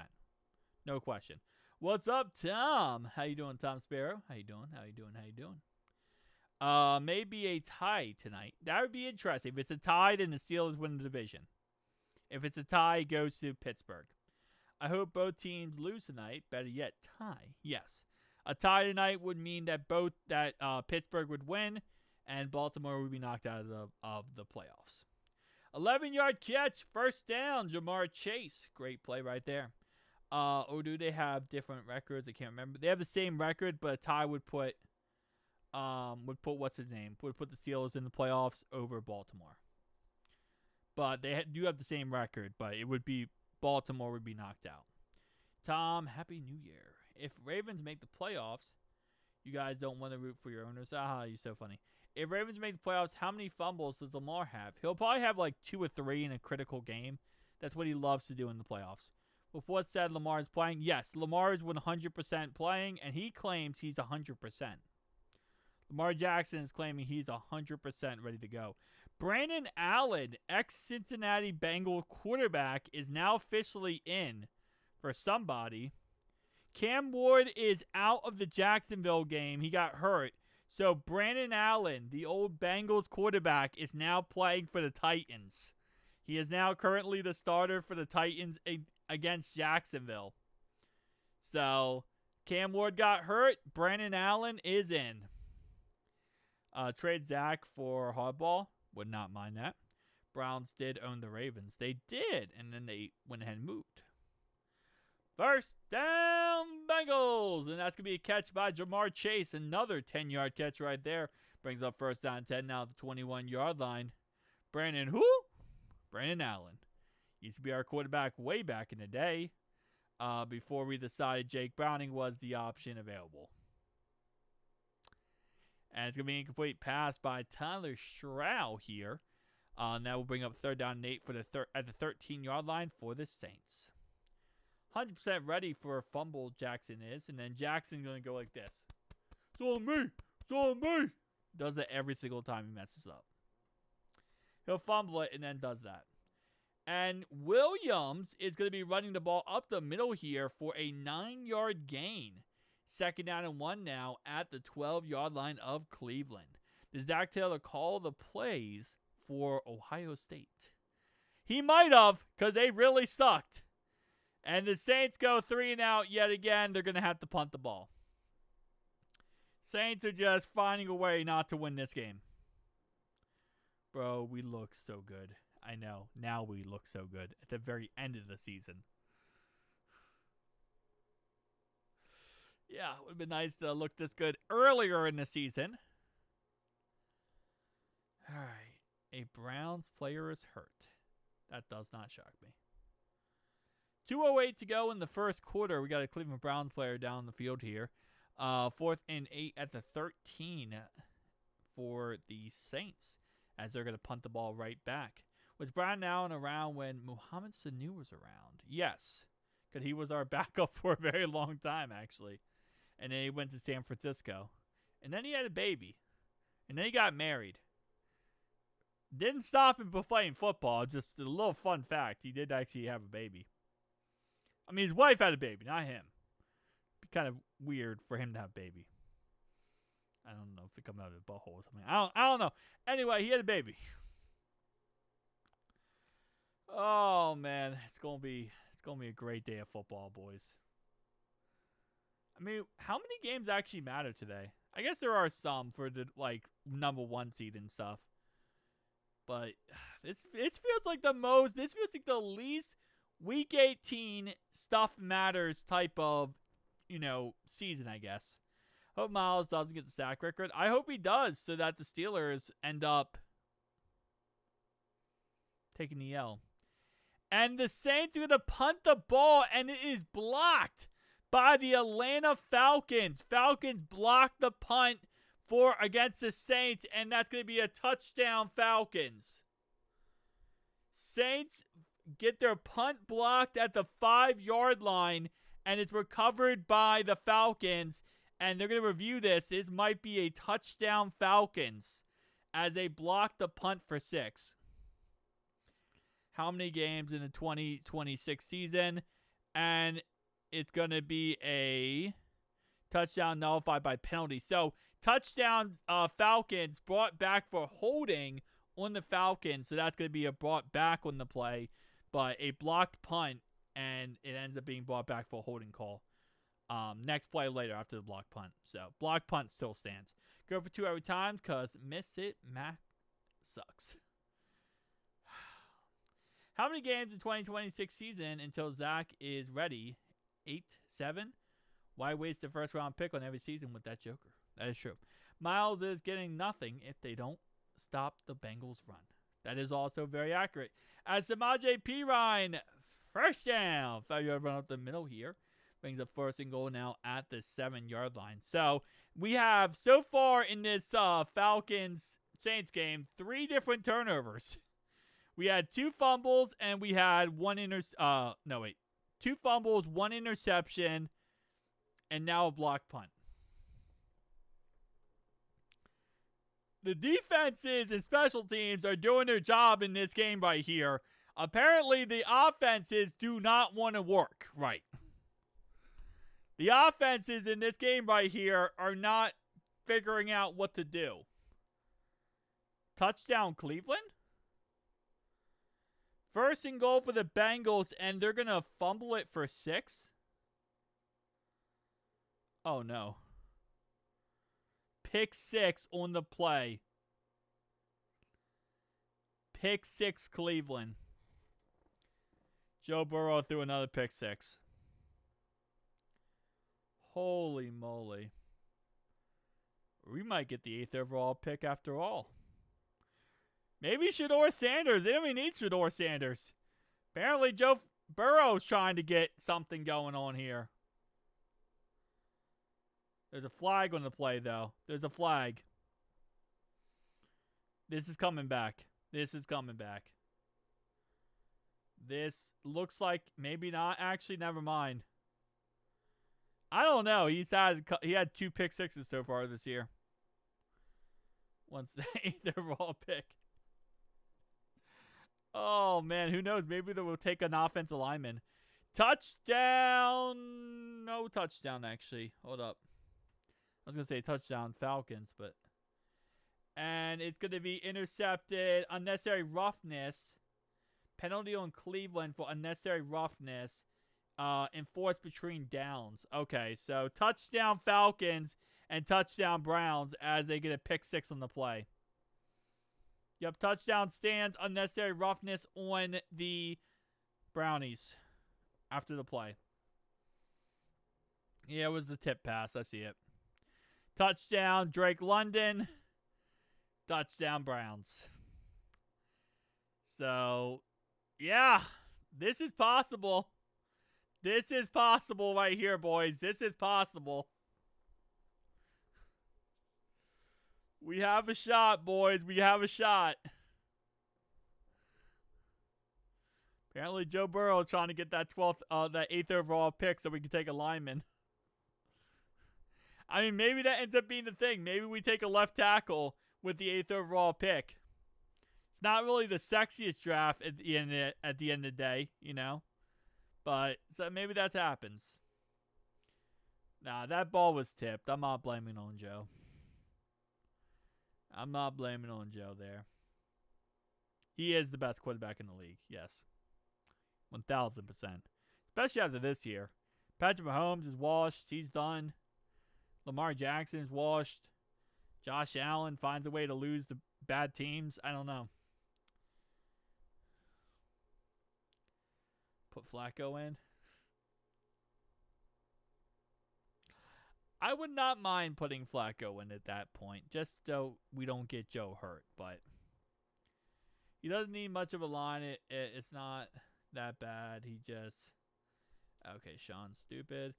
No question. What's up, Tom? How you doing, Tom Sparrow? How you doing? Maybe a tie tonight. That would be interesting. If it's a tie, then the Steelers win the division. If it's a tie, it goes to Pittsburgh. I hope both teams lose tonight. Better yet, tie. Yes. A tie tonight would mean that Pittsburgh would win and Baltimore would be knocked out of the playoffs. 11-yard catch, first down, Jamar Chase. Great play right there. Or do they have different records? I can't remember. They have the same record, but a tie would put what's his name? Would put the Steelers in the playoffs over Baltimore. But they do have the same record, but it would be Baltimore would be knocked out. Tom, Happy New Year. If Ravens make the playoffs, you guys don't want to root for your owners. You're so funny. If Ravens make the playoffs, how many fumbles does Lamar have? He'll probably have like 2 or 3 in a critical game. That's what he loves to do in the playoffs. With what said, Lamar is playing. Yes, Lamar is 100% playing, and he claims he's 100%. Lamar Jackson is claiming he's 100% ready to go. Brandon Allen, ex-Cincinnati Bengal quarterback, is now officially in for somebody. Cam Ward is out of the Jacksonville game. He got hurt. So Brandon Allen, the old Bengals quarterback, is now playing for the Titans. He is now currently the starter for the Titans against Jacksonville. So Cam Ward got hurt. Brandon Allen is in. Trade Zach for Hardball. Would not mind that. Browns did own the Ravens. They did. And then they went ahead and moved. First down, Bengals. And that's going to be a catch by Jamar Chase. Another 10-yard catch right there. Brings up first down 10 now at the 21-yard line. Brandon Allen. Used to be our quarterback way back in the day. Before we decided Jake Browning was the option available. And it's going to be an incomplete pass by Tyler Stroud here. And that will bring up third down and 8 at the 13-yard line for the Saints. 100% ready for a fumble, Jackson is. And then Jackson's going to go like this. It's on me. Does that every single time he messes up. He'll fumble it and then does that. And Williams is going to be running the ball up the middle here for a 9-yard gain. Second down and 1 now at the 12-yard line of Cleveland. Does Zach Taylor call the plays for Ohio State? He might have, because they really sucked. And the Saints go 3 and out yet again. They're going to have to punt the ball. Saints are just finding a way not to win this game. Bro, we look so good. I know. Now we look so good at the very end of the season. Yeah, it would have been nice to look this good earlier in the season. All right. A Browns player is hurt. That does not shock me. 2:08 to go in the first quarter. We got a Cleveland Browns player down the field here. 4th and 8 at the 13 for the Saints as they're going to punt the ball right back. Was Brandon Allen around when Mohamed Sanu was around? Yes, because he was our backup for a very long time, actually. And then he went to San Francisco. And then he had a baby. And then he got married. Didn't stop him from playing football. Just a little fun fact. He did actually have a baby. I mean, his wife had a baby, not him. It'd be kind of weird for him to have a baby. I don't know if it comes out of his butthole or something. I don't know. Anyway, he had a baby. Oh man, it's gonna be a great day of football, boys. I mean, how many games actually matter today? I guess there are some for the number 1 seed and stuff. But it feels like the most. This feels like the least Week 18 stuff matters type of, season, I guess. Hope Miles doesn't get the sack record. I hope he does so that the Steelers end up taking the L. And the Saints are going to punt the ball, and it is blocked by the Atlanta Falcons. Falcons blocked the punt against the Saints, and that's going to be a touchdown, Falcons. Saints get their punt blocked at the 5-yard line, and it's recovered by the Falcons, and they're going to review this. This might be a touchdown, Falcons, as they block the punt for 6. How many games in the 2026 season? And it's going to be a touchdown nullified by penalty. So, touchdown Falcons brought back for holding on the Falcons. So, that's going to be a brought back on the play. But a blocked punt, and it ends up being brought back for a holding call. Next play later after the blocked punt. So, blocked punt still stands. Go for 2 every time because miss it, Mac sucks. How many games in 2026 season until Zach is ready? 8, 7? Why waste the first round pick on every season with that joker? That is true. Miles is getting nothing if they don't stop the Bengals run. That is also very accurate. As Samaje Perine, first down. 5-yard run up the middle here. Brings up 1st and goal now at the 7-yard line. So we have so far in this Falcons-Saints game 3 different turnovers. We had 2 fumbles and we had 2 fumbles, 1 interception, and now a blocked punt. The defenses and special teams are doing their job in this game right here. Apparently, the offenses do not want to work right. The offenses in this game right here are not figuring out what to do. Touchdown, Cleveland? 1st and goal for the Bengals, and they're going to fumble it for 6? Oh, no. Pick 6 on the play. Pick 6, Cleveland. Joe Burrow threw another pick 6. Holy moly. We might get the 8th overall pick after all. Maybe Shedeur Sanders. They don't even need Shedeur Sanders. Apparently Joe Burrow's trying to get something going on here. There's a flag on the play, though. There's a flag. This is coming back. This is coming back. This looks like maybe not. Actually, never mind. I don't know. He had 2 pick 6s so far this year. Once the 8th overall pick. Oh, man. Who knows? Maybe they will take an offensive lineman. Touchdown. No touchdown, actually. Hold up. I was going to say touchdown Falcons, but. And it's going to be intercepted. Unnecessary roughness. Penalty on Cleveland for unnecessary roughness. Enforced between downs. Okay, so touchdown Falcons and touchdown Browns as they get a pick 6 on the play. Yep, touchdown stands. Unnecessary roughness on the Brownies after the play. Yeah, it was the tip pass. I see it. Touchdown Drake London. Touchdown Browns. So, yeah, this is possible. This is possible right here, boys. This is possible. We have a shot, boys. We have a shot. Apparently, Joe Burrow is trying to get that 8th overall pick so we can take a lineman. I mean, maybe that ends up being the thing. Maybe we take a left tackle with the 8th overall pick. It's not really the sexiest draft at the end of the day, you know. But so maybe that happens. Nah, that ball was tipped. I'm not blaming on Joe. I'm not blaming on Joe there. He is the best quarterback in the league. Yes. 1,000%. Especially after this year. Patrick Mahomes is washed. He's done. Lamar Jackson is washed. Josh Allen finds a way to lose the bad teams. I don't know. Put Flacco in. I would not mind putting Flacco in at that point, just so we don't get Joe hurt. But he doesn't need much of a line. It's not that bad. He just... Okay, Sean's stupid.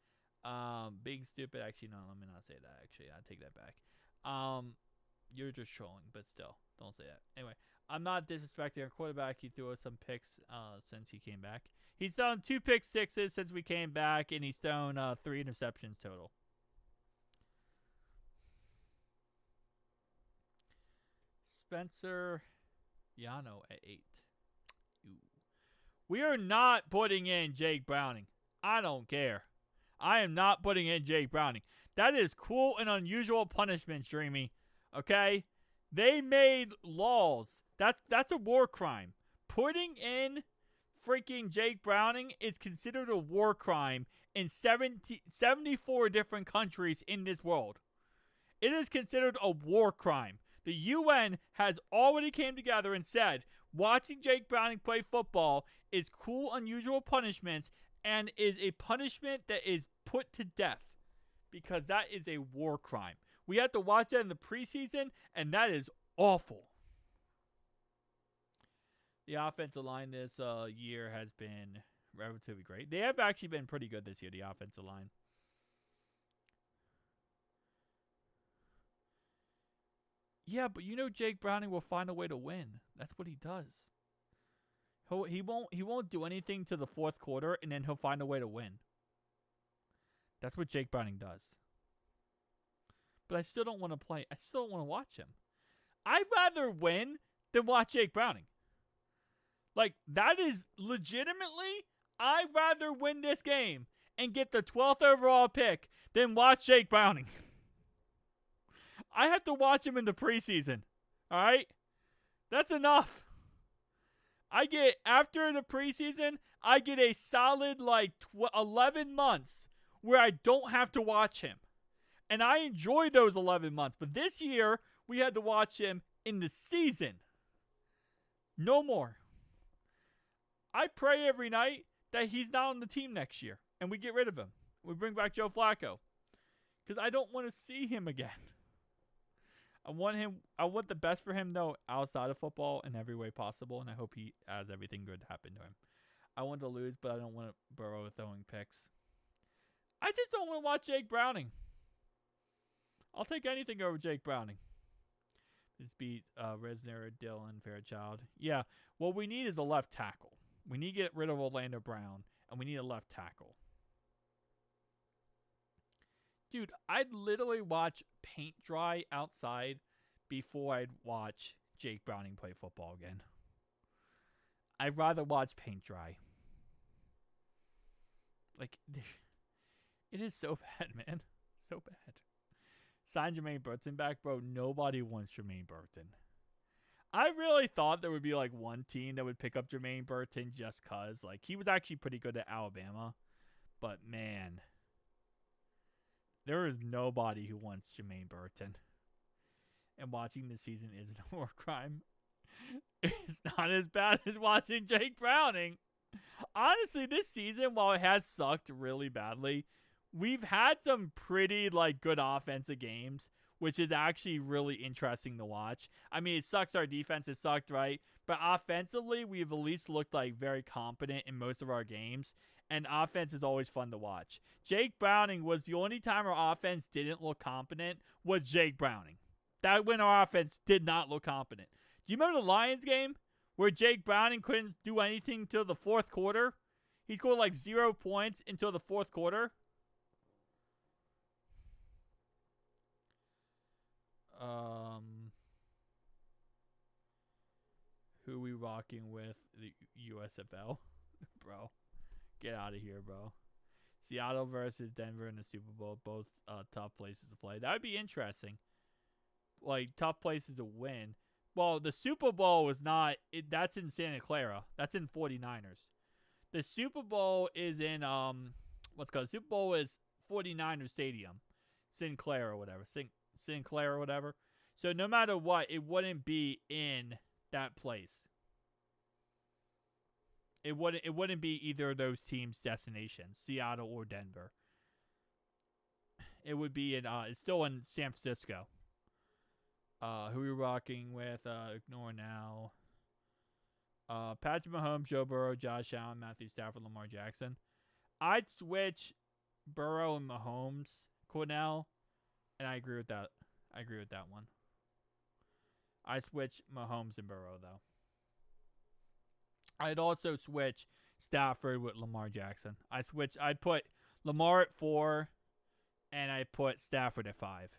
Being stupid. Actually, no. Let me not say that. Actually, I take that back. You're just trolling, but still, don't say that. Anyway, I'm not disrespecting our quarterback. He threw us some picks since he came back. He's thrown 2 pick sixes since we came back, and he's thrown 3 interceptions total. Spencer Yano at 8. Ooh. We are not putting in Jake Browning. I don't care. I am not putting in Jake Browning. That is cruel and unusual punishment, Streamy. Okay? They made laws. That's a war crime. Putting in freaking Jake Browning is considered a war crime in 74 different countries in this world. It is considered a war crime. The UN has already came together and said watching Jake Browning play football is cruel, unusual punishments and is a punishment that is put to death because that is a war crime. We had to watch that in the preseason, and that is awful. The offensive line this year has been relatively great. They have actually been pretty good this year, the offensive line. Yeah, but you know Jake Browning will find a way to win. That's what he does. He won't do anything to the fourth quarter, and then he'll find a way to win. That's what Jake Browning does. But I still don't want to play. I still don't want to watch him. I'd rather win than watch Jake Browning. Like, that is legitimately, I'd rather win this game and get the 12th overall pick than watch Jake Browning. I have to watch him in the preseason. All right? That's enough. After the preseason, I get a solid, 11 months where I don't have to watch him. And I enjoy those 11 months. But this year, we had to watch him in the season. No more. I pray every night that he's not on the team next year. And we get rid of him. We bring back Joe Flacco. Because I don't want to see him again. I want the best for him, though, outside of football in every way possible. And I hope he has everything good happen to him. I want to lose, but I don't want Burrow throwing picks. I just don't want to watch Jake Browning. I'll take anything over Jake Browning. This beat Resner, Dillon, Fairchild. Yeah, what we need is a left tackle. We need to get rid of Orlando Brown, and we need a left tackle. Dude, I'd literally watch paint dry outside before I'd watch Jake Browning play football again. I'd rather watch paint dry. Like, it is so bad, man. So bad. Sign Jermaine Burton back, bro. Nobody wants Jermaine Burton. I really thought there would be one team that would pick up Jermaine Burton just cause he was actually pretty good at Alabama. But man, there is nobody who wants Jermaine Burton. And watching this season isn't a war crime. It's not as bad as watching Jake Browning. Honestly, this season, while it has sucked really badly, we've had some pretty good offensive games, which is actually really interesting to watch. I mean, it sucks our defense has sucked, right? But offensively, we've at least looked very competent in most of our games. And offense is always fun to watch. Jake Browning was the only time our offense didn't look competent was Jake Browning. That when our offense did not look competent. Do you remember the Lions game where Jake Browning couldn't do anything until the fourth quarter? He scored 0 points until the fourth quarter. Who we rocking with? The USFL? Bro. Get out of here, bro. Seattle versus Denver in the Super Bowl. Both tough places to play. That would be interesting. Tough places to win. Well, the Super Bowl was not... that's in Santa Clara. That's in 49ers. The Super Bowl is in... what's called? Super Bowl is 49ers Stadium. Sinclair or whatever. Sinclair or whatever. So no matter what, it wouldn't be in that place. It wouldn't be either of those teams' destinations, Seattle or Denver. It would be in it's still in San Francisco. Who we rocking with? Ignore now. Patrick Mahomes, Joe Burrow, Josh Allen, Matthew Stafford, Lamar Jackson. I'd switch Burrow and Mahomes, Cornell, and I agree with that. I agree with that one. I switch Mahomes and Burrow though. I'd also switch Stafford with Lamar Jackson. I'd put Lamar at 4, and I put Stafford at 5.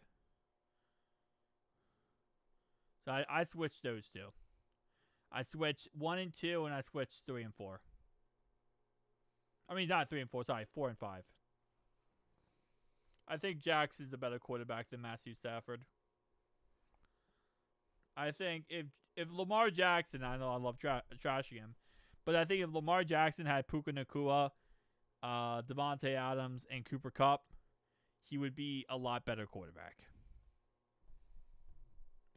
So I switched those two. I switched 1 and 2, and I switched 3 and 4. I mean, not 3 and 4. Sorry, 4 and 5. I think Jackson's a better quarterback than Matthew Stafford. I think if Lamar Jackson, I know I love trashing him, but I think if Lamar Jackson had Puka Nacua, Devontae Adams, and Cooper Kupp, he would be a lot better quarterback.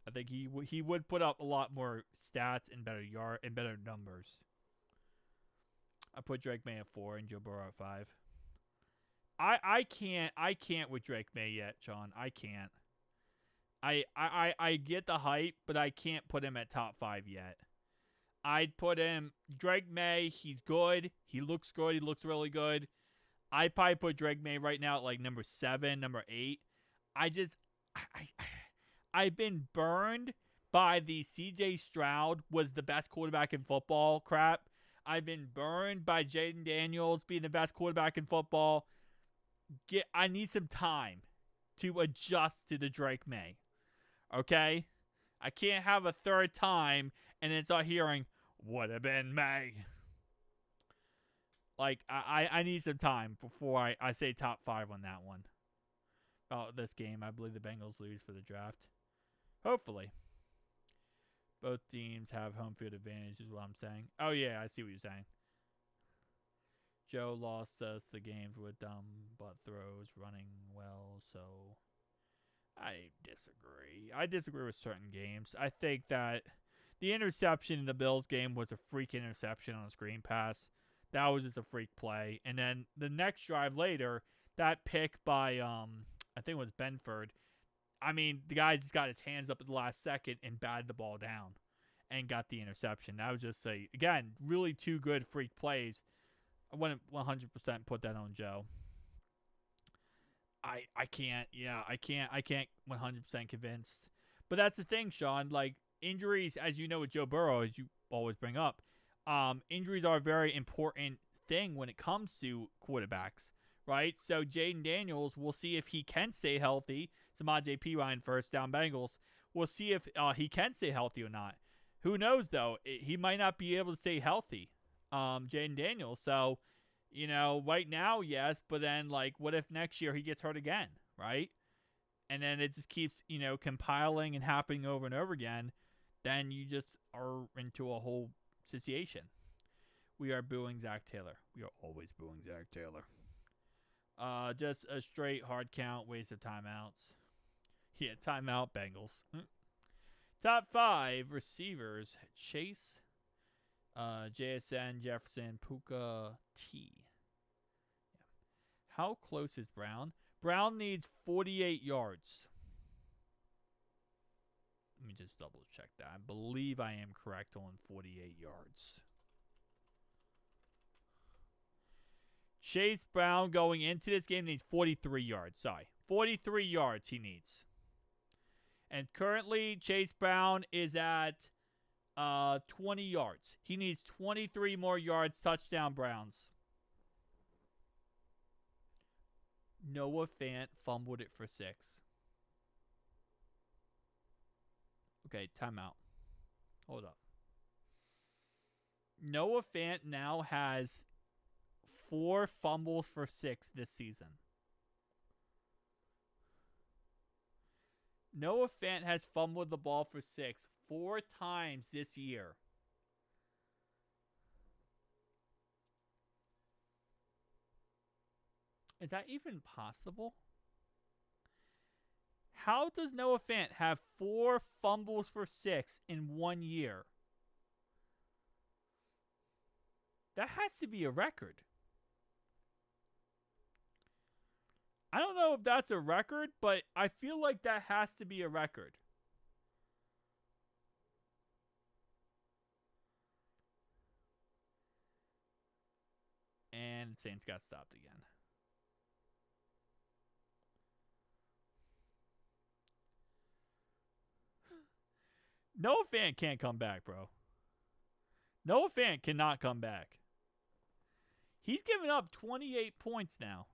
I think he would put up a lot more stats and better numbers. I put Drake May at 4 and Joe Burrow at 5. I can't with Drake May yet, Sean. I can't. I get the hype, but I can't put him at top 5 yet. I'd put him Drake May. He's good. He looks good. He looks really good. I'd probably put Drake May right now at like number 7, number 8. I've been burned by the C.J. Stroud was the best quarterback in football crap. I've been burned by Jaden Daniels being the best quarterback in football. I need some time to adjust to the Drake May. Okay? I can't have a third time and then start hearing, would have been May. Like, I need some time before I say top 5 on that one. Oh, this game, I believe the Bengals lose for the draft. Hopefully. Both teams have home field advantage is what I'm saying. Oh, yeah, I see what you're saying. Joe lost us the games with dumb butt throws running well, so I disagree. I disagree with certain games. I think that the interception in the Bills game was a freak interception on a screen pass. That was just a freak play. And then the next drive later, that pick by, I think it was Benford. I mean, the guy just got his hands up at the last second and batted the ball down and got the interception. That was just again, really 2 good freak plays. I wouldn't 100% put that on Joe. I can't 100% convinced. But that's the thing, Sean. Like, injuries, as you know with Joe Burrow, as you always bring up, injuries are a very important thing when it comes to quarterbacks, right? So Jaden Daniels, we'll see if he can stay healthy. Samaje Perine, first down Bengals. We'll see if he can stay healthy or not. Who knows, though? He might not be able to stay healthy, Jaden Daniels. So, right now, yes, but then, like, what if next year he gets hurt again, right? And then it just keeps, compiling and happening over and over again. Then you just are into a whole situation. We are booing Zach Taylor. We are always booing Zach Taylor. Just a straight hard count, waste of timeouts. Yeah, timeout, Bengals. Top 5 receivers: Chase, JSN, Jefferson, Puka, T. Yeah. How close is Brown? Brown needs 48 yards. Let me just double check that. I believe I am correct on 48 yards. Chase Brown going into this game needs 43 yards. Sorry. 43 yards he needs. And currently, Chase Brown is at 20 yards. He needs 23 more yards. Touchdown, Browns. Noah Fant fumbled it for 6. Okay, timeout. Hold up. Noah Fant now has 4 fumbles for 6 this season. Noah Fant has fumbled the ball for 6 4 times this year. Is that even possible? How does Noah Fant have 4 fumbles for 6 in 1 year? That has to be a record. I don't know if that's a record, but I feel like that has to be a record. And Saints got stopped again. Noah Fant can't come back, bro. Noah Fant cannot come back. He's given up 28 points now.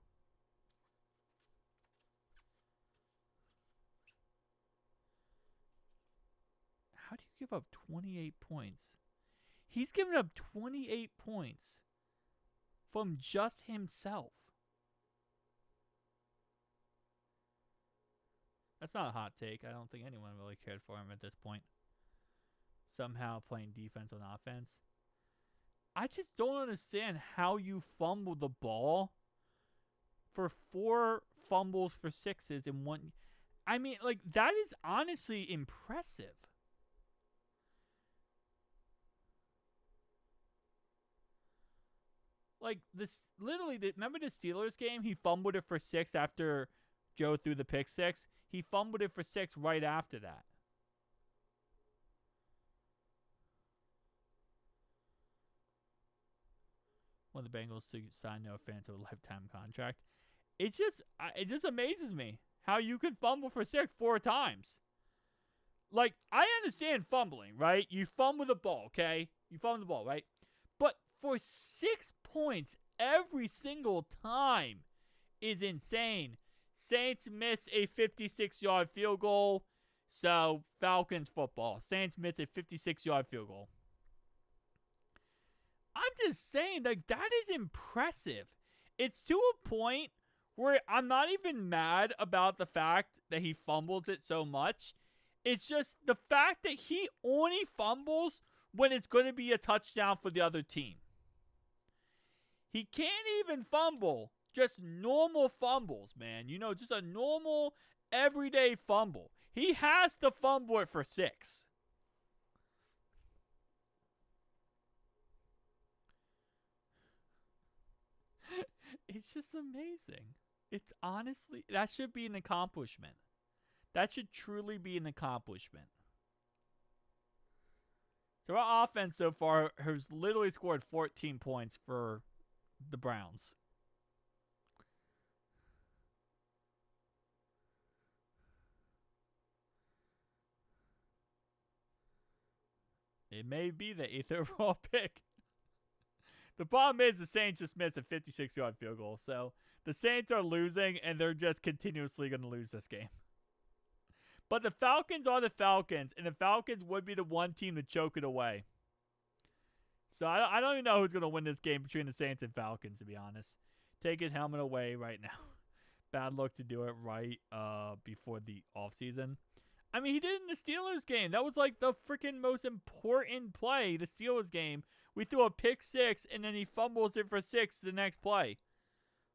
How do you give up 28 points? He's given up 28 points from just himself. That's not a hot take. I don't think anyone really cared for him at this point. Somehow playing defense on offense. I just don't understand how you fumble the ball for 4 fumbles for 6s in one. I mean, like, that is honestly impressive. Like, this, literally, remember the Steelers game? He fumbled it for 6 after Joe threw the pick 6. He fumbled it for 6 right after that. When the Bengals signed Noah Fant to a lifetime contract. It just amazes me how you can fumble for 6 4 times. Like, I understand fumbling, right? You fumble the ball, okay? You fumble the ball, right? But for 6 points every single time is insane. Saints miss a 56-yard field goal. So, Falcons football. Saints miss a 56-yard field goal. I'm just saying, like, that is impressive. It's to a point where I'm not even mad about the fact that he fumbles it so much. It's just the fact that he only fumbles when it's going to be a touchdown for the other team. He can't even fumble just normal fumbles, man. You know, just a normal, everyday fumble. He has to fumble it for 6. It's just amazing. It's honestly, that should be an accomplishment. That should truly be an accomplishment. So our offense so far has literally scored 14 points for the Browns. It may be the 8th overall pick. The problem is the Saints just missed a 56-yard field goal. So the Saints are losing, and they're just continuously going to lose this game. But the Falcons are the Falcons, and the Falcons would be the one team to choke it away. So I don't even know who's going to win this game between the Saints and Falcons, to be honest. Take his helmet away right now. Bad luck to do it right before the offseason. I mean, he did it in the Steelers game. That was like the freaking most important play, the Steelers game. We threw a pick 6, and then he fumbles it for 6 the next play.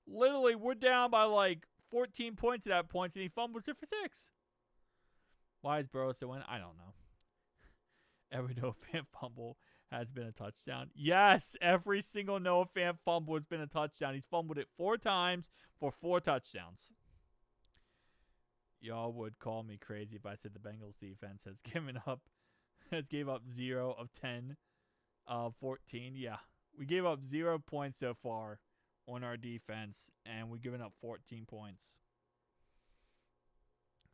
Literally, we're down by like 14 points at that point, and he fumbles it for 6. Why is Burrow still winning? I don't know. Every Noah Fant fumble has been a touchdown. Yes, every single Noah Fant fumble has been a touchdown. He's fumbled it 4 times for 4 touchdowns. Y'all would call me crazy if I said the Bengals defense has gave up 0 of 10, 14. Yeah, we gave up 0 points so far on our defense, and we've given up 14 points.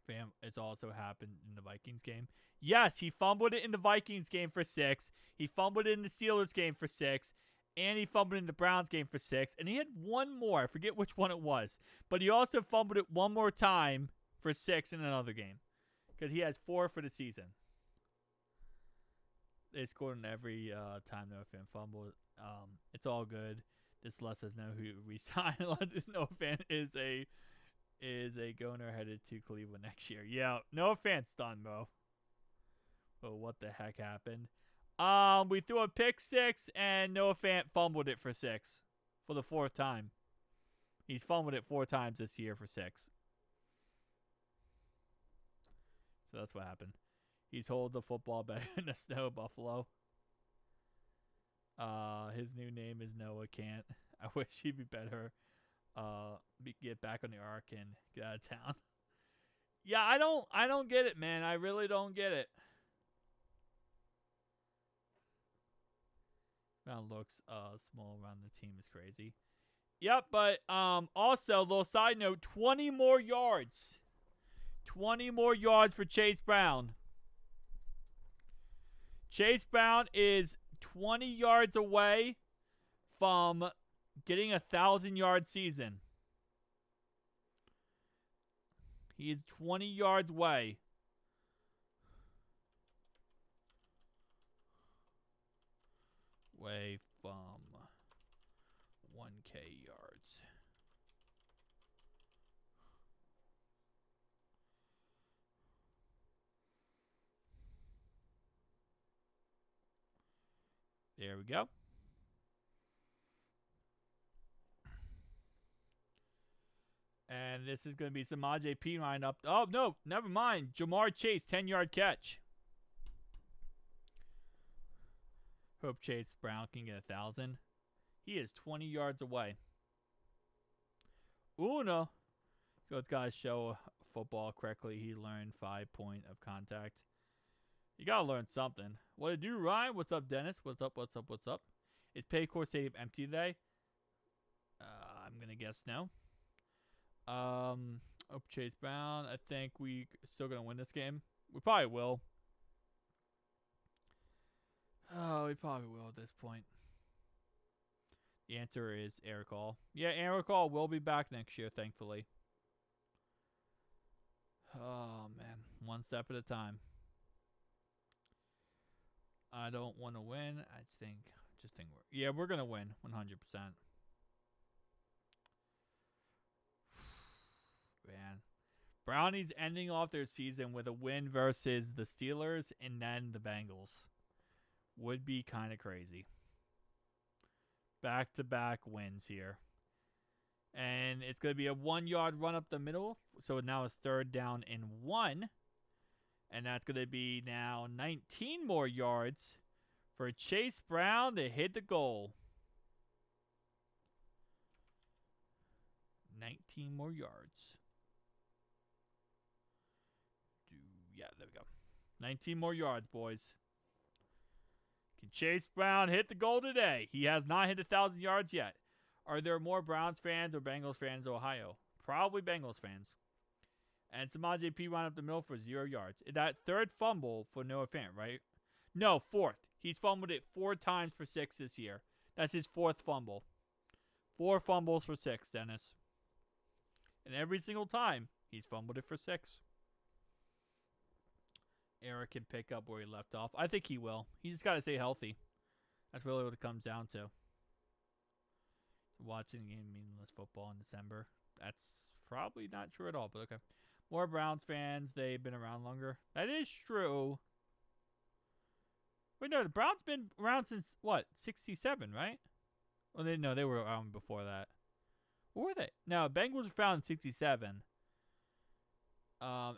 Fam, it's also happened in the Vikings game. Yes, he fumbled it in the Vikings game for 6. He fumbled it in the Steelers game for 6. And he fumbled it in the Browns game for 6. And he had one more. I forget which one it was. But he also fumbled it one more time for 6 in another game. Because he has 4 for the season. They scored in every time Noah Fant fumbled. It's all good. This lets us know who we signed. Noah Fant is a goner headed to Cleveland next year. Yeah, Noah Fant's done, bro. Oh, what the heck happened? We threw a pick 6, and Noah Fant fumbled it for 6 for the 4th time. He's fumbled it 4 times this year for 6. So that's what happened. He's holding the football better in the snow, Buffalo. His new name is Noah Can't. I wish he'd be better. Get back on the ark and get out of town. Yeah, I don't get it, man. I really don't get it. Round looks small around the team is crazy. Yep, but also, little side note, 20 more yards. 20 more yards for Chase Brown. Chase Brown is 20 yards away from getting a 1,000-yard season. He is 20 yards away. Away from 1K yards. There we go. And this is going to be some AJP lineup. Oh, no, never mind. Jamar Chase, 10-yard catch. Hope Chase Brown can get 1,000. He is 20 yards away. Una. Coach got to show football correctly. He learned 5-point of contact. You got to learn something. What to do, Ryan? What's up, Dennis? What's up, what's up, what's up? Is Paycor Stadium empty today? I'm going to guess no. Chase Brown. I think we still going to win this game. We probably will. Oh, we probably will at this point. The answer is Eric Hall. Yeah, Eric Hall will be back next year, thankfully. Oh, man. One step at a time. I don't want to win. I just think we're going to win 100%. Man. Brownies ending off their season with a win versus the Steelers and then the Bengals. Would be kind of crazy. Back-to-back wins here. And it's going to be a 1-yard run up the middle. So now it's 3rd down and 1. And that's going to be now 19 more yards for Chase Brown to hit the goal. 19 more yards. Yeah, there we go. 19 more yards, boys. Can Chase Brown hit the goal today? He has not hit 1,000 yards yet. Are there more Browns fans or Bengals fans in Ohio? Probably Bengals fans. And Samaj JP ran up the middle for 0 yards. That 3rd fumble for Noah Fant, right? No, 4th. He's fumbled it 4 times for 6 this year. That's his 4th fumble. 4 fumbles for 6, Dennis. And every single time, he's fumbled it for 6. Eric can pick up where he left off. I think he will. He just got to stay healthy. That's really what it comes down to. Watching the game meaningless football in December. That's probably not true at all, but okay. More Browns fans. They've been around longer. That is true. Wait, no, the Browns been around since, what, 67, right? Well, they were around before that. Or were they? No, Bengals were founded in 67.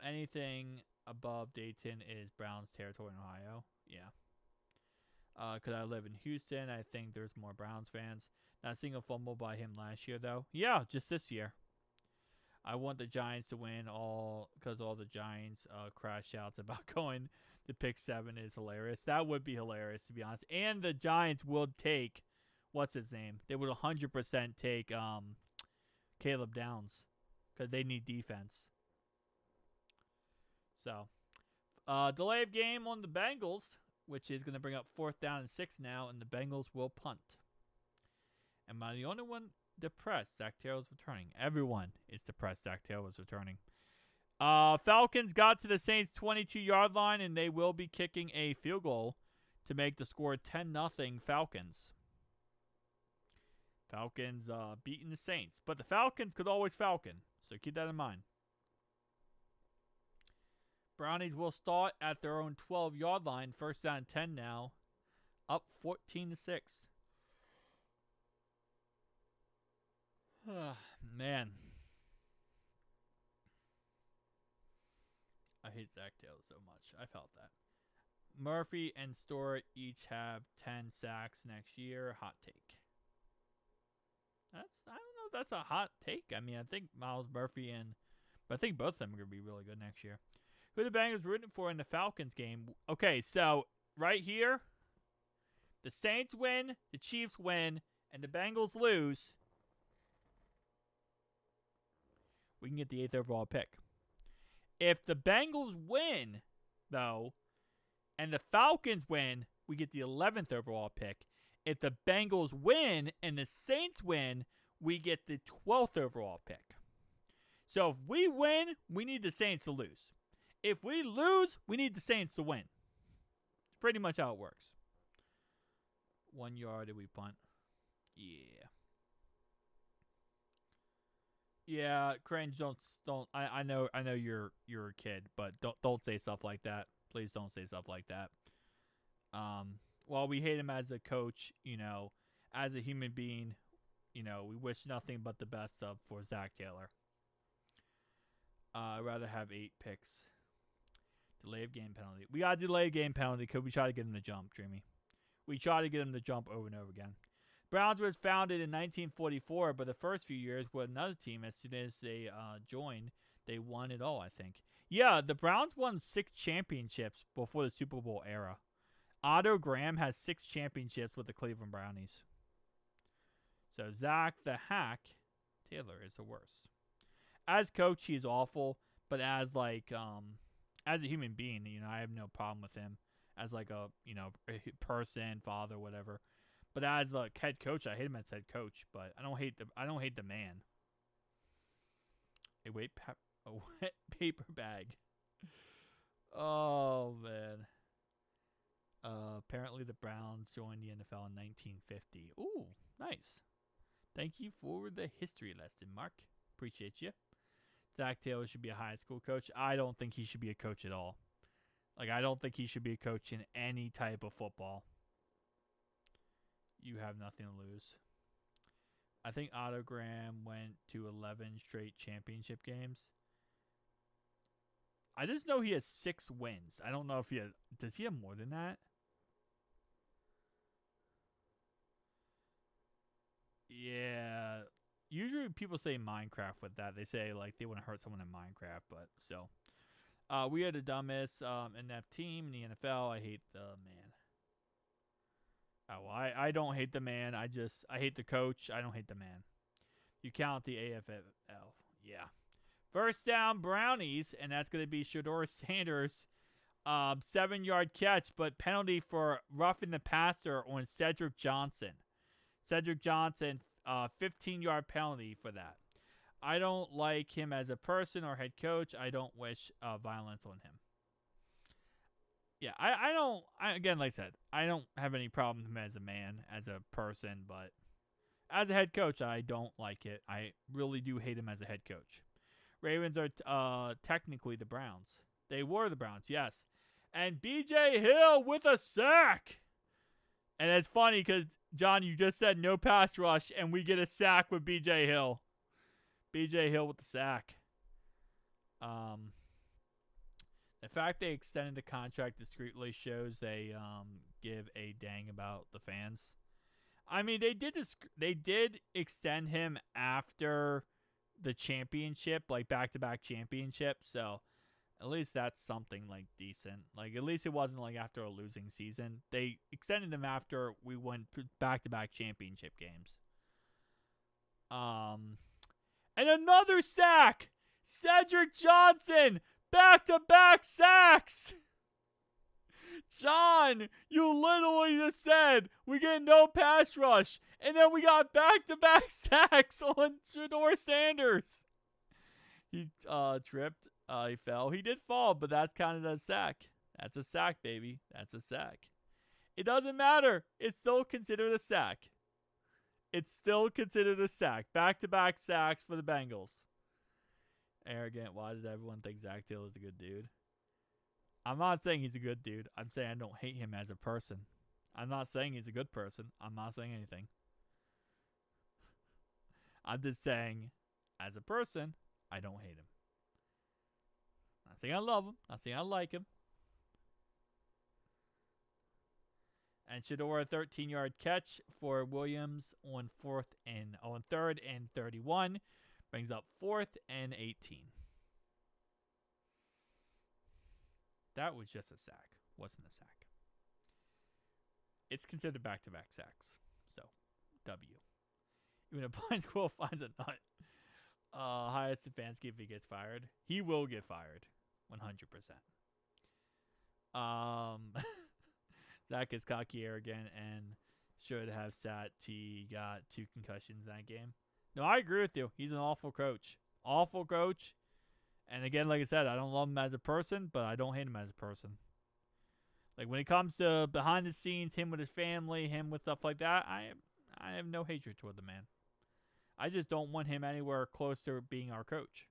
Anything above Dayton is Browns territory in Ohio. Yeah. Because I live in Houston. I think there's more Browns fans. Not seeing a fumble by him last year, though. Yeah, just this year. I want the Giants to win because all the Giants crash shouts about going to pick 7 is hilarious. That would be hilarious, to be honest. And the Giants will take, what's his name? They would 100% take Caleb Downs because they need defense. So, delay of game on the Bengals, which is going to bring up 4th down and 6 now, and the Bengals will punt. Am I the only one depressed Zach Taylor's returning? Everyone is depressed Zach Taylor's returning. Falcons got to the Saints' 22-yard line, and they will be kicking a field goal to make the score 10-0 Falcons. Falcons beating the Saints. But the Falcons could always Falcon, so keep that in mind. Brownies will start at their own 12-yard line. 1st down and 10 now. Up 14-6. Man. I hate Zach Taylor so much. I felt that. Murphy and Stewart each have 10 sacks next year. Hot take. I don't know if that's a hot take. I mean, I think Miles Murphy but I think both of them are going to be really good next year. Who are the Bengals rooting for in the Falcons game? Okay, so right here, the Saints win, the Chiefs win, and the Bengals lose. We can get the 8th overall pick. If the Bengals win, though, and the Falcons win, we get the 11th overall pick. If the Bengals win and the Saints win, we get the 12th overall pick. So if we win, we need the Saints to lose. If we lose, we need the Saints to win. It's pretty much how it works. 1 yard did we punt? Yeah. Yeah, Cringe, don't. I know you're a kid, but don't say stuff like that. Please don't say stuff like that. While we hate him as a coach, as a human being, we wish nothing but the best for Zach Taylor. I'd rather have 8 picks. Delay of game penalty. We got to delay game penalty because we try to get him to jump, Dreamy. We try to get him to jump over and over again. Browns was founded in 1944, but the first few years with another team, as soon as they joined, they won it all, I think. Yeah, the Browns won 6 championships before the Super Bowl era. Otto Graham has 6 championships with the Cleveland Brownies. So Zach the Hack Taylor is the worst. As coach, he's awful, but as a human being, I have no problem with him as a person, father, whatever. But as head coach, I hate him as head coach, but I don't hate the man. A wet paper bag. Oh man. Apparently the Browns joined the NFL in 1950. Ooh, nice. Thank you for the history lesson, Mark. Appreciate you. Zach Taylor should be a high school coach. I don't think he should be a coach at all. I don't think he should be a coach in any type of football. You have nothing to lose. I think Otto Graham went to 11 straight championship games. I just know he has 6 wins. I don't know if he has... Does he have more than that? Yeah. Usually people say Minecraft with that. They say, they want to hurt someone in Minecraft, but still. We are the dumbest NF team in the NFL. I hate the man. Oh, well, I don't hate the man. I hate the coach. I don't hate the man. You count the AFL. Yeah. First down, Brownies, and that's going to be Shedeur Sanders. 7-yard catch, but penalty for roughing the passer on Cedric Johnson. Cedric Johnson, 15-yard penalty for that. I don't like him as a person or head coach. I don't wish violence on him. Yeah, I don't, again, like I said, I don't have any problem with him as a man, as a person, but as a head coach, I don't like it. I really do hate him as a head coach. Ravens are technically the Browns. They were the Browns, yes. And B.J. Hill with a sack. And it's funny because, John, you just said no pass rush, and we get a sack with B.J. Hill. B.J. Hill with the sack. The fact they extended the contract discreetly shows they give a dang about the fans. I mean, they did extend him after the championship, back-to-back championship. So at least that's something decent. At least it wasn't after a losing season. They extended him after we went back-to-back championship games. And another sack, Cedric Johnson. Back-to-back sacks! John, you literally just said we get no pass rush, and then we got back-to-back sacks on Shedeur Sanders. He tripped. He fell. He did fall, but that's counted as a sack. That's a sack, baby. That's a sack. It doesn't matter. It's still considered a sack. It's still considered a sack. Back-to-back sacks for the Bengals. Arrogant. Why did everyone think Zach Taylor is a good dude? I'm not saying he's a good dude. I'm saying I don't hate him as a person. I'm not saying he's a good person. I'm not saying anything. I'm just saying, as a person, I don't hate him. Not saying I love him. Not saying I like him. And Shedeur, a 13-yard catch for Williams on 3rd and 31. Brings up 4th and 18. That was just a sack. Wasn't a sack. It's considered back-to-back sacks. So, W. Even a blind squirrel finds a nut. Highest Stefanski if he gets fired. He will get fired. 100%. Zach is cocky, arrogant, and should have sat. He got 2 concussions that game. No, I agree with you. He's an awful coach. Awful coach. And again, like I said, I don't love him as a person, but I don't hate him as a person. Like when it comes to behind the scenes, him with his family, him with stuff like that, I have no hatred toward the man. I just don't want him anywhere close to being our coach.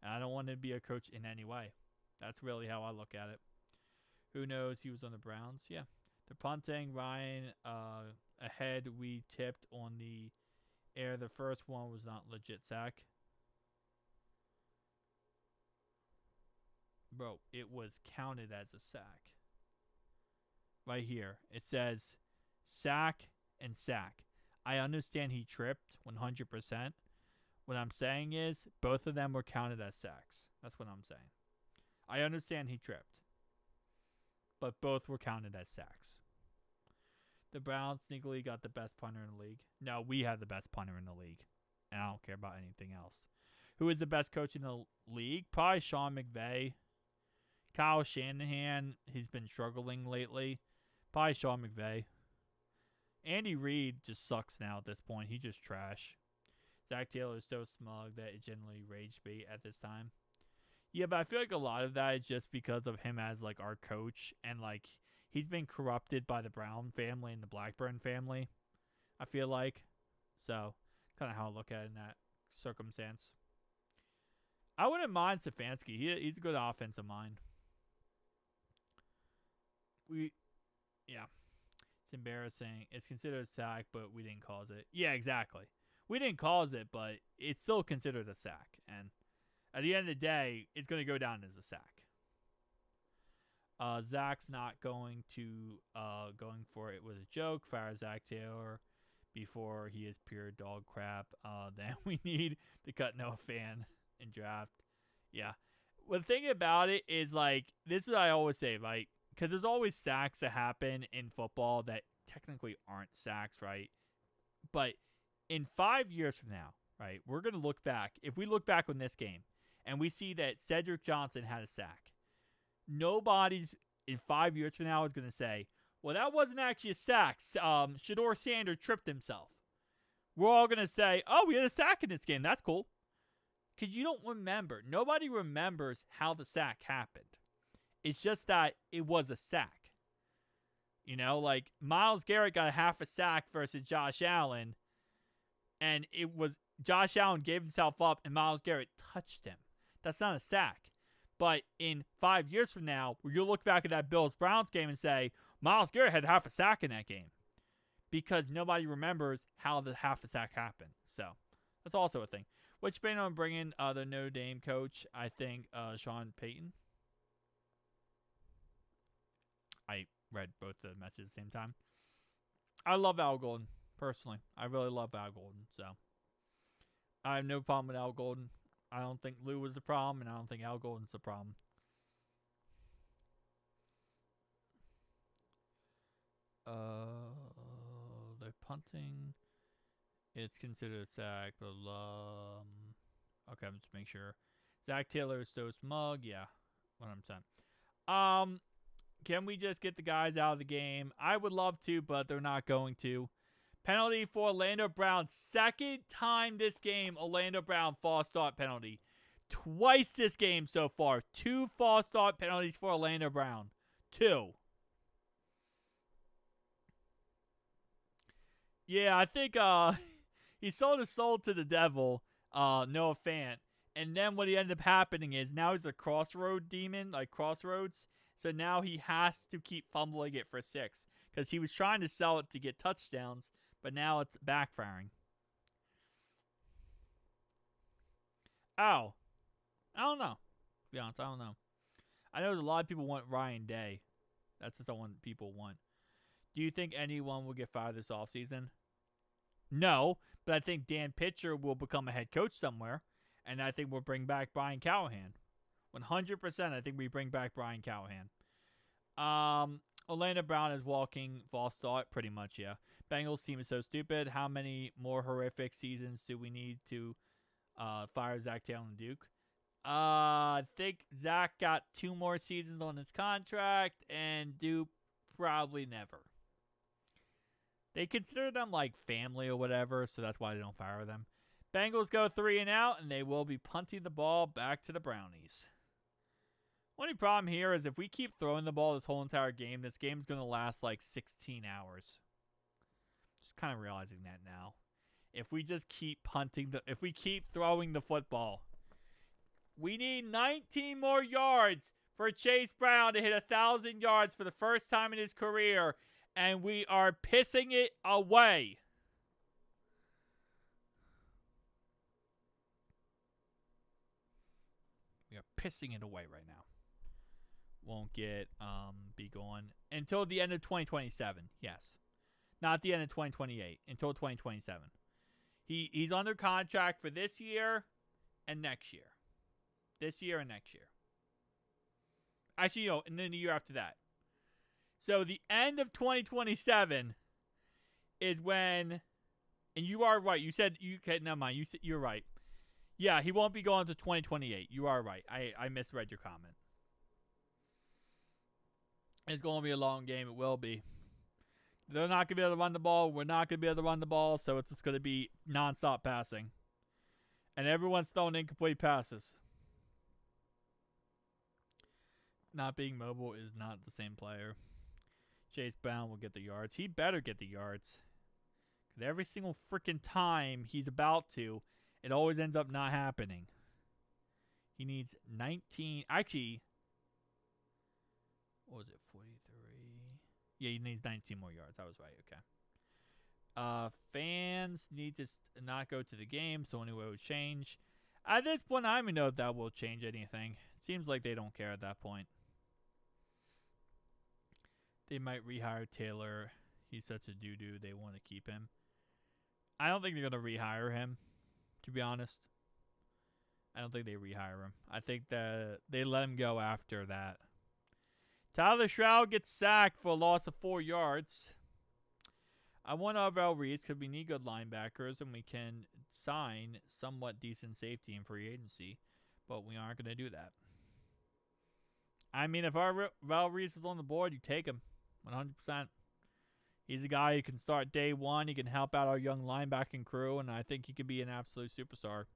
And I don't want him to be a coach in any way. That's really how I look at it. Who knows? He was on the Browns. Yeah. They're punting. Ryan ahead. We tipped on the air. The first one was not legit sack. Bro, it was counted as a sack. Right here. It says sack and sack. I understand he tripped 100%. What I'm saying is both of them were counted as sacks. That's what I'm saying. I understand he tripped, but both were counted as sacks. The Browns sneakily got the best punter in the league. No, we have the best punter in the league, and I don't care about anything else. Who is the best coach in the league? Probably Sean McVay. Kyle Shanahan, he's been struggling lately. Probably Sean McVay. Andy Reid just sucks now at this point. He's just trash. Zach Taylor is so smug that it generally rage bait at this time. Yeah, but I feel like a lot of that is just because of him as like our coach, and like he's been corrupted by the Brown family and the Blackburn family, I feel like. So, kind of how I look at it in that circumstance. I wouldn't mind Stefanski. He's a good offensive mind. Yeah. It's embarrassing. It's considered a sack, but we didn't cause it. Yeah, exactly. We didn't cause it, but it's still considered a sack. And at the end of the day, it's going to go down as a sack. Zach's not going for it with a joke. Fire Zach Taylor before he is pure dog crap. Then we need to cut Noah Fant and draft. Yeah. Well, the thing about it is, like, this is what I always say, like, because there's always sacks that happen in football that technically aren't sacks, right? But in 5 years from now, right, we're going to look back. If we look back on this game and we see that Cedric Johnson had a sack, nobody's in 5 years from now is going to say, well, that wasn't actually a sack. Shedeur Sanders tripped himself. We're all going to say, oh, we had a sack in this game. That's cool. Because you don't remember. Nobody remembers how the sack happened. It's just that it was a sack. You know, like Myles Garrett got a half a sack versus Josh Allen. And it was Josh Allen gave himself up and Myles Garrett touched him. That's not a sack. But in 5 years from now, you'll look back at that Bills-Browns game and say, Myles Garrett had half a sack in that game. Because nobody remembers how the half a sack happened. So, that's also a thing. Which plan on bringing the Notre Dame coach? I think Sean Payton. I read both the messages at the same time. I love Al Golden, personally. I really love Al Golden, so I have no problem with Al Golden. I don't think Lou was the problem, and I don't think Al Golden's the problem. They're punting. It's considered a sack, but okay, I'm just make sure. Zach Taylor is so smug. Yeah, 100%. Can we just get the guys out of the game? I would love to, but they're not going to. Penalty for Orlando Brown. Second time this game, Orlando Brown false start penalty. Twice this game so far. 2 false start penalties for Orlando Brown. 2. Yeah, I think he sold his soul to the devil, Noah Fant. And then what ended up happening is now he's a crossroad demon, like crossroads. So now he has to keep fumbling it for 6. Because he was trying to sell it to get touchdowns, but now it's backfiring. Oh. I don't know. To be honest, I don't know. I know there's a lot of people want Ryan Day. That's just what people want. Do you think anyone will get fired this offseason? No, but I think Dan Pitcher will become a head coach somewhere. And I think we'll bring back Brian Callahan. 100% I think we bring back Brian Callahan. Orlando Brown is walking false start, pretty much, yeah. Bengals team is so stupid. How many more horrific seasons do we need to fire Zach Taylor and Duke? I think Zach got 2 more seasons on his contract, and Duke probably never. They consider them like family or whatever, so that's why they don't fire them. Bengals go 3 and out, and they will be punting the ball back to the Brownies. Only problem here is if we keep throwing the ball this whole entire game, this game's going to last like 16 hours. Just kind of realizing that now. If we just keep if we keep throwing the football. We need 19 more yards for Chase Brown to hit 1,000 yards for the first time in his career, and we are pissing it away. We are pissing it away right now. Won't be going until the end of 2027. Yes. Not the end of 2028. Until 2027. He's under contract for this year and next year. This year and next year. Actually, and then the year after that. So the end of 2027 is when, and you are right. You said never mind. You're right. Yeah, he won't be going to 2028. You are right. I misread your comment. It's going to be a long game. It will be. They're not going to be able to run the ball. We're not going to be able to run the ball. So it's just going to be nonstop passing. And everyone's throwing incomplete passes. Not being mobile is not the same player. Chase Brown will get the yards. He better get the yards. Because every single freaking time he's about to, it always ends up not happening. He needs 19. Actually, what was it? 43. Yeah, he needs 19 more yards. I was right. Okay. Fans need to not go to the game, so anyway, it would change. At this point, I don't even know if that will change anything. Seems like they don't care at that point. They might rehire Taylor. He's such a doo-doo. They want to keep him. I don't think they're going to rehire him, to be honest. I don't think they rehire him. I think that they let him go after that. Tyler Stroud gets sacked for a loss of 4 yards. I want Arvell Reese because we need good linebackers and we can sign somewhat decent safety in free agency, but we aren't going to do that. I mean, if Arvell Reese is on the board, you take him 100%. He's a guy who can start day one. He can help out our young linebacking crew, and I think he could be an absolute superstar.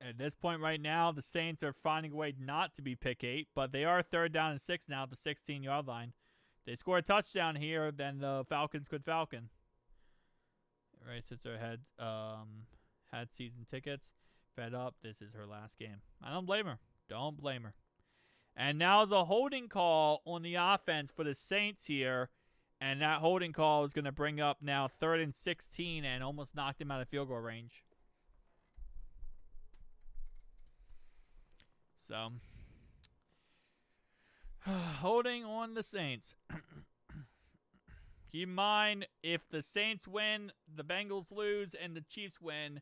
At this point right now, the Saints are finding a way not to be pick 8, but they are 3rd down and 6 now at the 16-yard line. They score a touchdown here, then the Falcons could falcon. Right, sister had season tickets. Fed up. This is her last game. I don't blame her. Don't blame her. And now is a holding call on the offense for the Saints here. And that holding call is going to bring up now 3rd and 16 and almost knocked him out of field goal range. So, holding on the Saints. Keep in mind, if the Saints win, the Bengals lose, and the Chiefs win,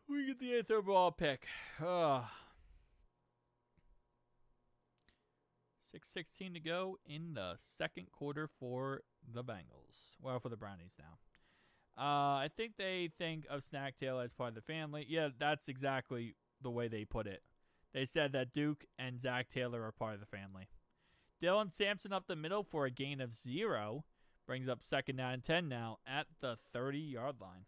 we get the 8th overall pick. 6:16 to go in the second quarter for the Bengals. Well, for the Brownies now. I think they think of Snack Taylor as part of the family. Yeah, that's exactly the way they put it. They said that Duke and Zach Taylor are part of the family. Dylan Sampson up the middle for a gain of 0. Brings up 2nd down and 10 now at the 30-yard line.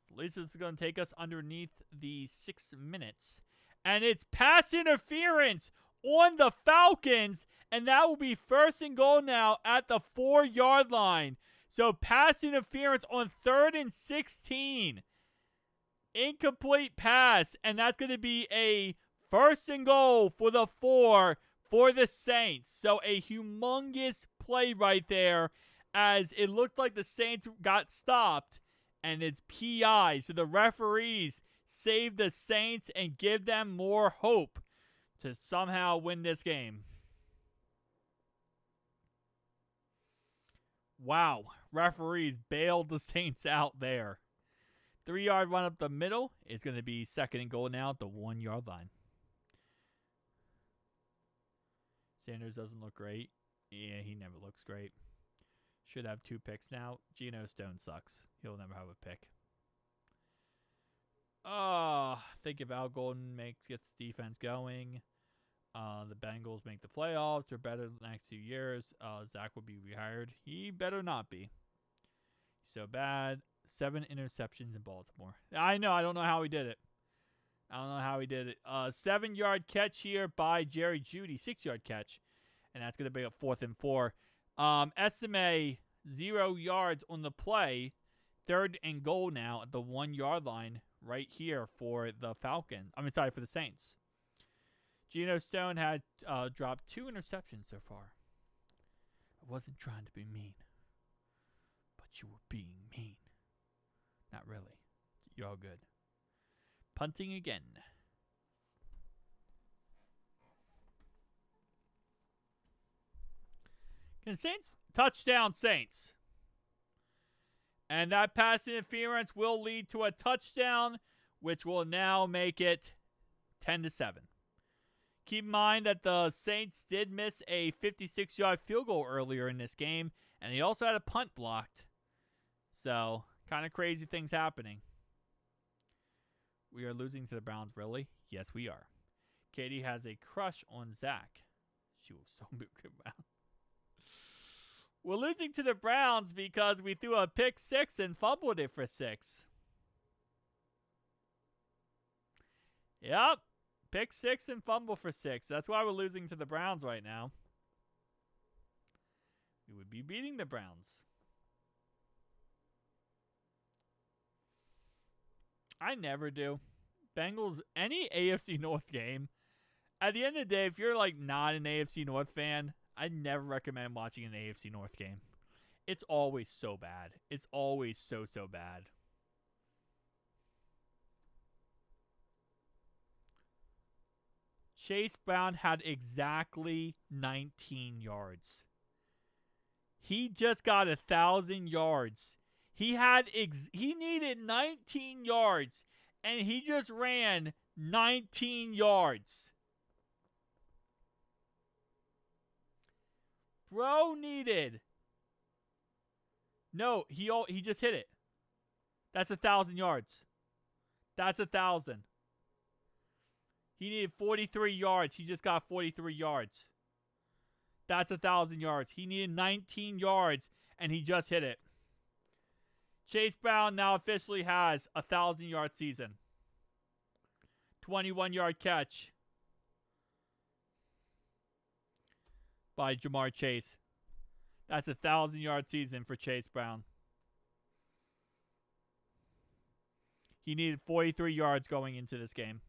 At least this is going to take us underneath the 6 minutes. And it's pass interference on the Falcons. And that will be 1st and goal now at the 4-yard line. So pass interference on 3rd and 16. Incomplete pass. And that's going to be a 1st and goal for the 4 for the Saints. So a humongous play right there as it looked like the Saints got stopped. And it's PI. So the referees save the Saints and give them more hope to somehow win this game. Wow. Referees bailed the Saints out there. 3-yard run up the middle is going to be 2nd and goal now at the 1-yard line. Sanders doesn't look great. Yeah, he never looks great. Should have 2 picks now. Geno Stone sucks. He'll never have a pick. I think if Al Golden gets the defense going, the Bengals make the playoffs. They're better the next 2 years. Zach will be rehired. He better not be. He's so bad. 7 interceptions in Baltimore. I know. I don't know how he did it. 7-yard catch here by Jerry Jeudy. 6-yard catch. And that's going to be a 4th and 4. SMA 0 yards on the play. 3rd and goal now at the 1-yard line right here for the Falcons. For the Saints. Geno Stone had dropped 2 interceptions so far. I wasn't trying to be mean. But you were being mean. Not really. You're all good. Punting again. Can Saints? Touchdown, Saints. And that pass interference will lead to a touchdown, which will now make it 10-7. Keep in mind that the Saints did miss a 56-yard field goal earlier in this game, and they also had a punt blocked. So, kind of crazy things happening. We are losing to the Browns, really? Yes, we are. Katie has a crush on Zach. She will so be good. We're losing to the Browns because we threw a pick 6 and fumbled it for 6. Yep. Pick 6 and fumble for 6. That's why we're losing to the Browns right now. We would be beating the Browns. I never do. Bengals, any AFC North game, at the end of the day, if you're not an AFC North fan, I never recommend watching an AFC North game. It's always so bad. It's always so bad. Chase Brown had exactly 19 yards. He just got 1,000 yards. He needed 19 yards, and he just ran 19 yards. Bro needed. No, he just hit it. That's 1,000 yards. That's 1,000. He needed 43 yards. He just got 43 yards. That's 1,000 yards. He needed 19 yards, and he just hit it. Chase Brown now officially has a 1,000-yard season. 21-yard catch by Jamar Chase. That's a 1,000-yard season for Chase Brown. He needed 43 yards going into this game.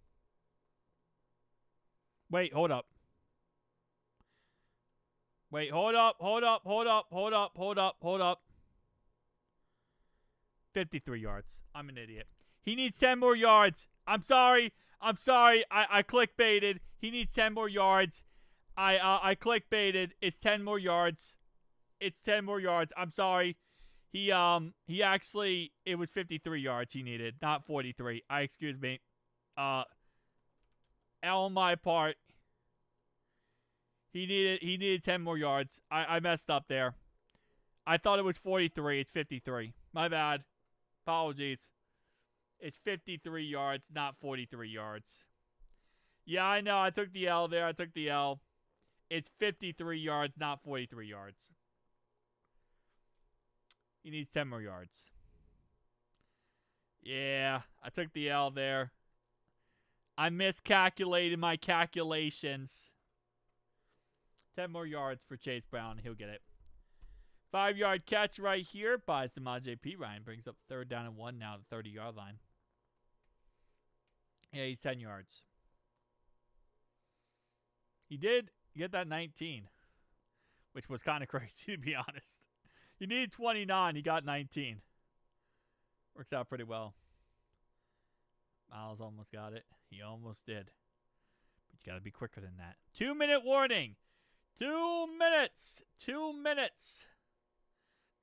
Wait, hold up. Wait, hold up. 53 yards. I'm an idiot. He needs 10 more yards. I'm sorry. I clickbaited. He needs 10 more yards. I clickbaited. It's 10 more yards. I'm sorry. He actually, it was 53 yards he needed, not 43. Excuse me. L on my part. He needed 10 more yards. I messed up there. I thought it was 43. It's 53. My bad. Apologies. It's 53 yards, not 43 yards. Yeah, I know. I took the L there. It's 53 yards, not 43 yards. He needs 10 more yards. Yeah, I took the L there. I miscalculated my calculations. 10 more yards for Chase Brown. He'll get it. 5-yard catch right here by Samaje Perine. Brings up 3rd down and 1 now, the 30-yard line. Yeah, he's 10 yards. He did get that 19, which was kind of crazy, to be honest. He needed 29. He got 19. Works out pretty well. Miles almost got it. He almost did. But you got to be quicker than that. 2-minute warning. 2 minutes. 2 minutes.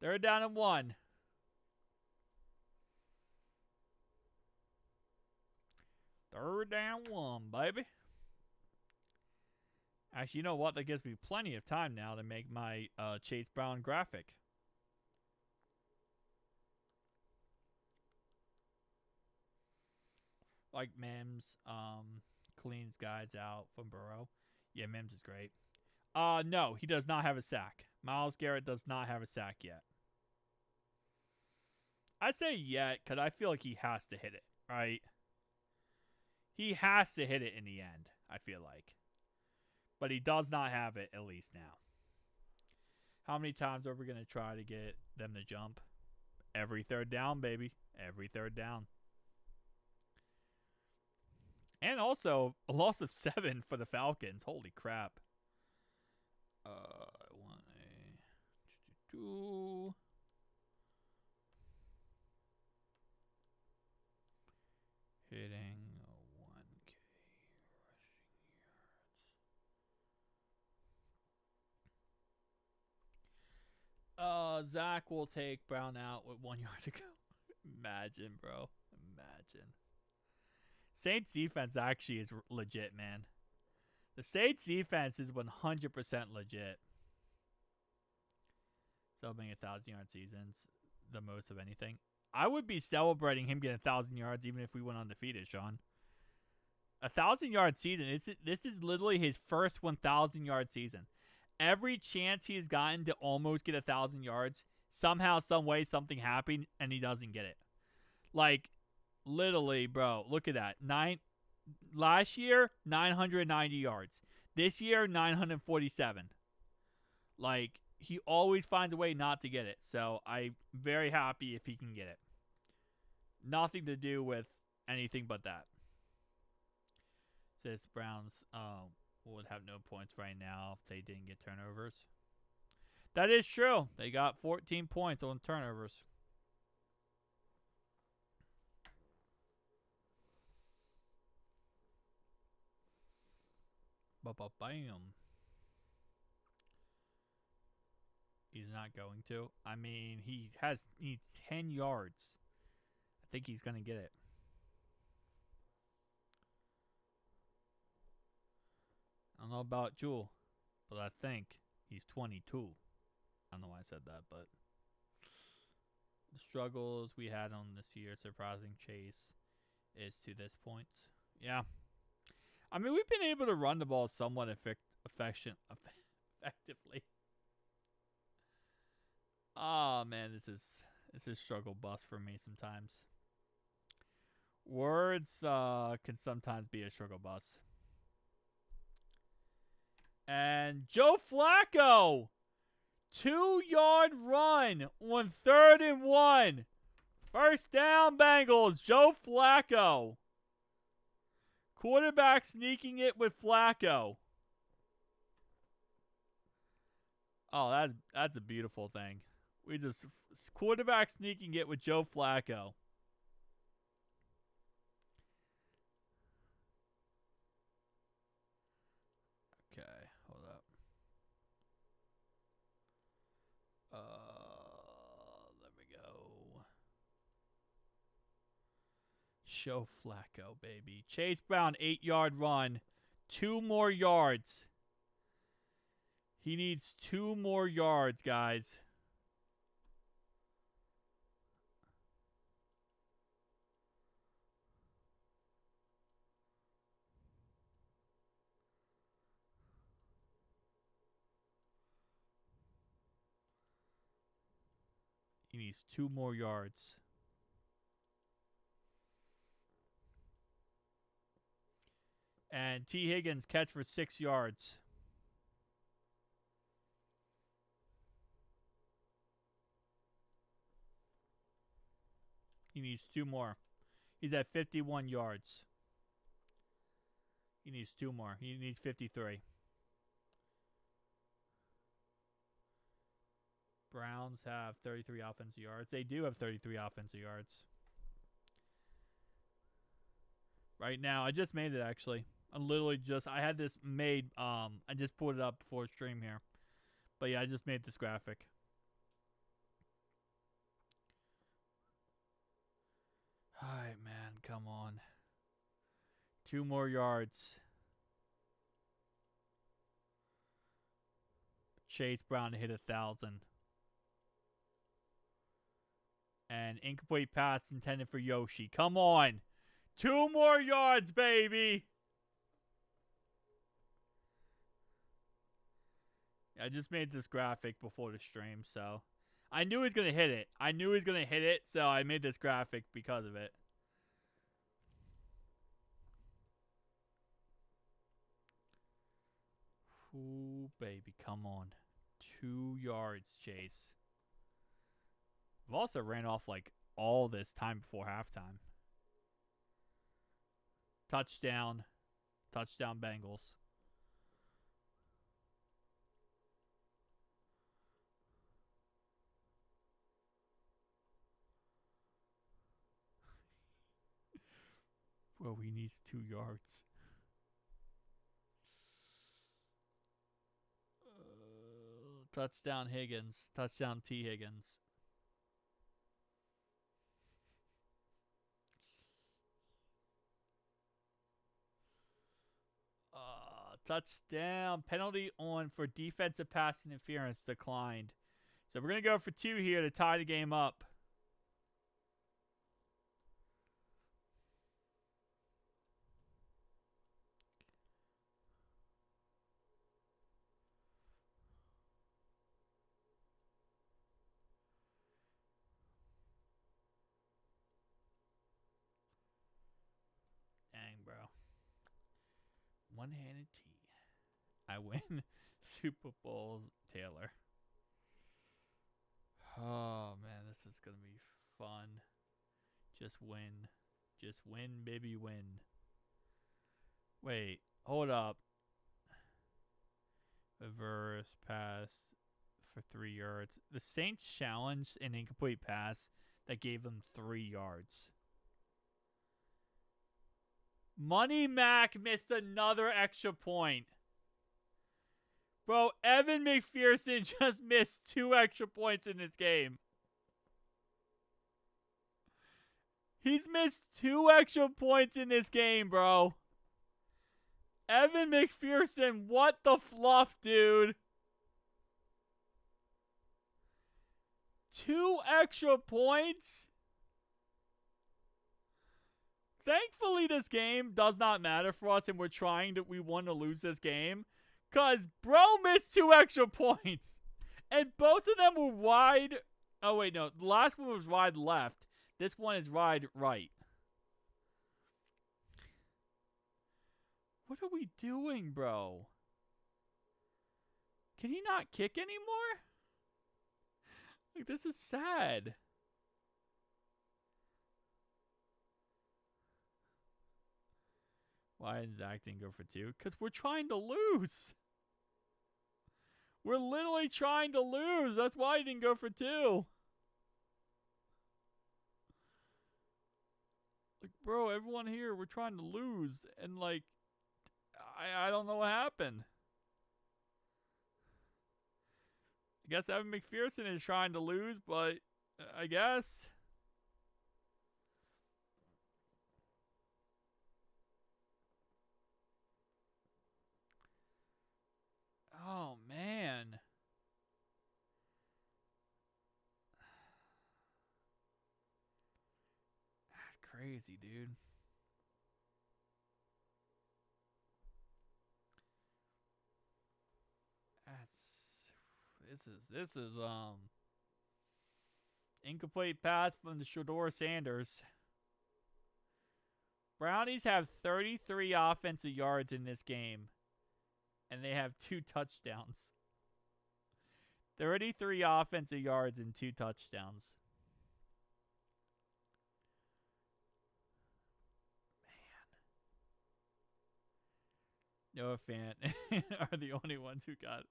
3rd down and 1. Third down 1, baby. Actually, you know what? That gives me plenty of time now to make my Chase Brown graphic. Like Mims, cleans guys out from Burrow. Yeah, Mims is great. No, he does not have a sack. Myles Garrett does not have a sack yet. I say yet because I feel like he has to hit it, right? He has to hit it in the end, I feel like. But he does not have it, at least now. How many times are we going to try to get them to jump? Every third down, baby. Every third down. And also, a loss of 7 for the Falcons. Holy crap. I want a... 2. Hitting a 1K rushing yards. Zach will take Brown out with 1 yard to go. Imagine, bro. Imagine. Saints defense actually is legit, man. The Saints defense is 100% legit. Celebrating 1,000-yard seasons, the most of anything. I would be celebrating him getting 1,000 yards even if we went undefeated, Sean. 1,000-yard season. This is literally his first 1,000-yard season. Every chance he has gotten to almost get 1,000 yards, somehow, some way, something happened, and he doesn't get it. Like, literally, bro, look at that. Last year, 990 yards. This year, 947. Like, he always finds a way not to get it. So, I'm very happy if he can get it. Nothing to do with anything but that. Says Browns would have no points right now if they didn't get turnovers. That is true. They got 14 points on turnovers. Bam. He's not going to. I mean, he needs 10 yards. I think he's going to get it. I don't know about Jewel, but I think he's 22. I don't know why I said that, but the struggles we had on this year, surprising Chase is to this point. Yeah. I mean, we've been able to run the ball somewhat effectively. Oh, man, this is struggle bus for me sometimes. Words can sometimes be a struggle bus. And Joe Flacco, 2-yard run on 3rd and 1. First down, Bengals. Joe Flacco. Quarterback sneaking it with Flacco. Oh, that's a beautiful thing. We just quarterback sneaking it with Joe Flacco. Okay, hold up. There we go. Joe Flacco, baby. Chase Brown, 8-yard run. 2 more yards. He needs 2 more yards, guys. He needs 2 more yards. And T. Higgins catch for 6 yards. He needs 2 more. He's at 51 yards. He needs 2 more. He needs 53. Browns have 33 offensive yards. They do have 33 offensive yards. Right now, I just made it actually. I had this made, I just pulled it up before stream here. But yeah, I just made this graphic. Alright, man, come on. 2 more yards. Chase Brown to hit 1,000. And incomplete pass intended for Yoshi. Come on. 2 more yards, baby. I just made this graphic before the stream, so I knew he was going to hit it. So I made this graphic because of it. Ooh, baby, come on. 2 yards, Chase. I've also ran off like all this time before halftime. Touchdown. Touchdown, Bengals. Bro, he needs 2 yards. Touchdown, Higgins. Touchdown, T. Higgins. Touchdown. Penalty on for defensive pass interference declined. So we're going to go for 2 here to tie the game up. Dang, bro. One-handed T. I win Super Bowl Taylor. Oh, man, this is going to be fun. Just win. Just win, baby, win. Wait, hold up. Reverse pass for 3 yards. The Saints challenged an incomplete pass that gave them 3 yards. Money Mac missed another extra point. Bro, Evan McPherson just missed 2 extra points in this game. He's missed 2 extra points in this game, bro. Evan McPherson, what the fluff, dude? 2 extra points? Thankfully, this game does not matter for us, and we want to lose this game. Because bro missed 2 extra points. And both of them were wide. Oh, wait, no. The last one was wide left. This one is wide right. What are we doing, bro? Can he not kick anymore? Like, this is sad. Why didn't Zach didn't go for 2? Because we're trying to lose. We're literally trying to lose. That's why he didn't go for 2. Like, bro, everyone here, we're trying to lose. And, like, I don't know what happened. I guess Evan McPherson is trying to lose, but I guess. Oh, man. That's crazy, dude. This is incomplete pass from the Shador Sanders. Brownies have 33 offensive yards in this game. And they have 2 touchdowns. 33 offensive yards and 2 touchdowns. Man. Noah Fant are the only ones who got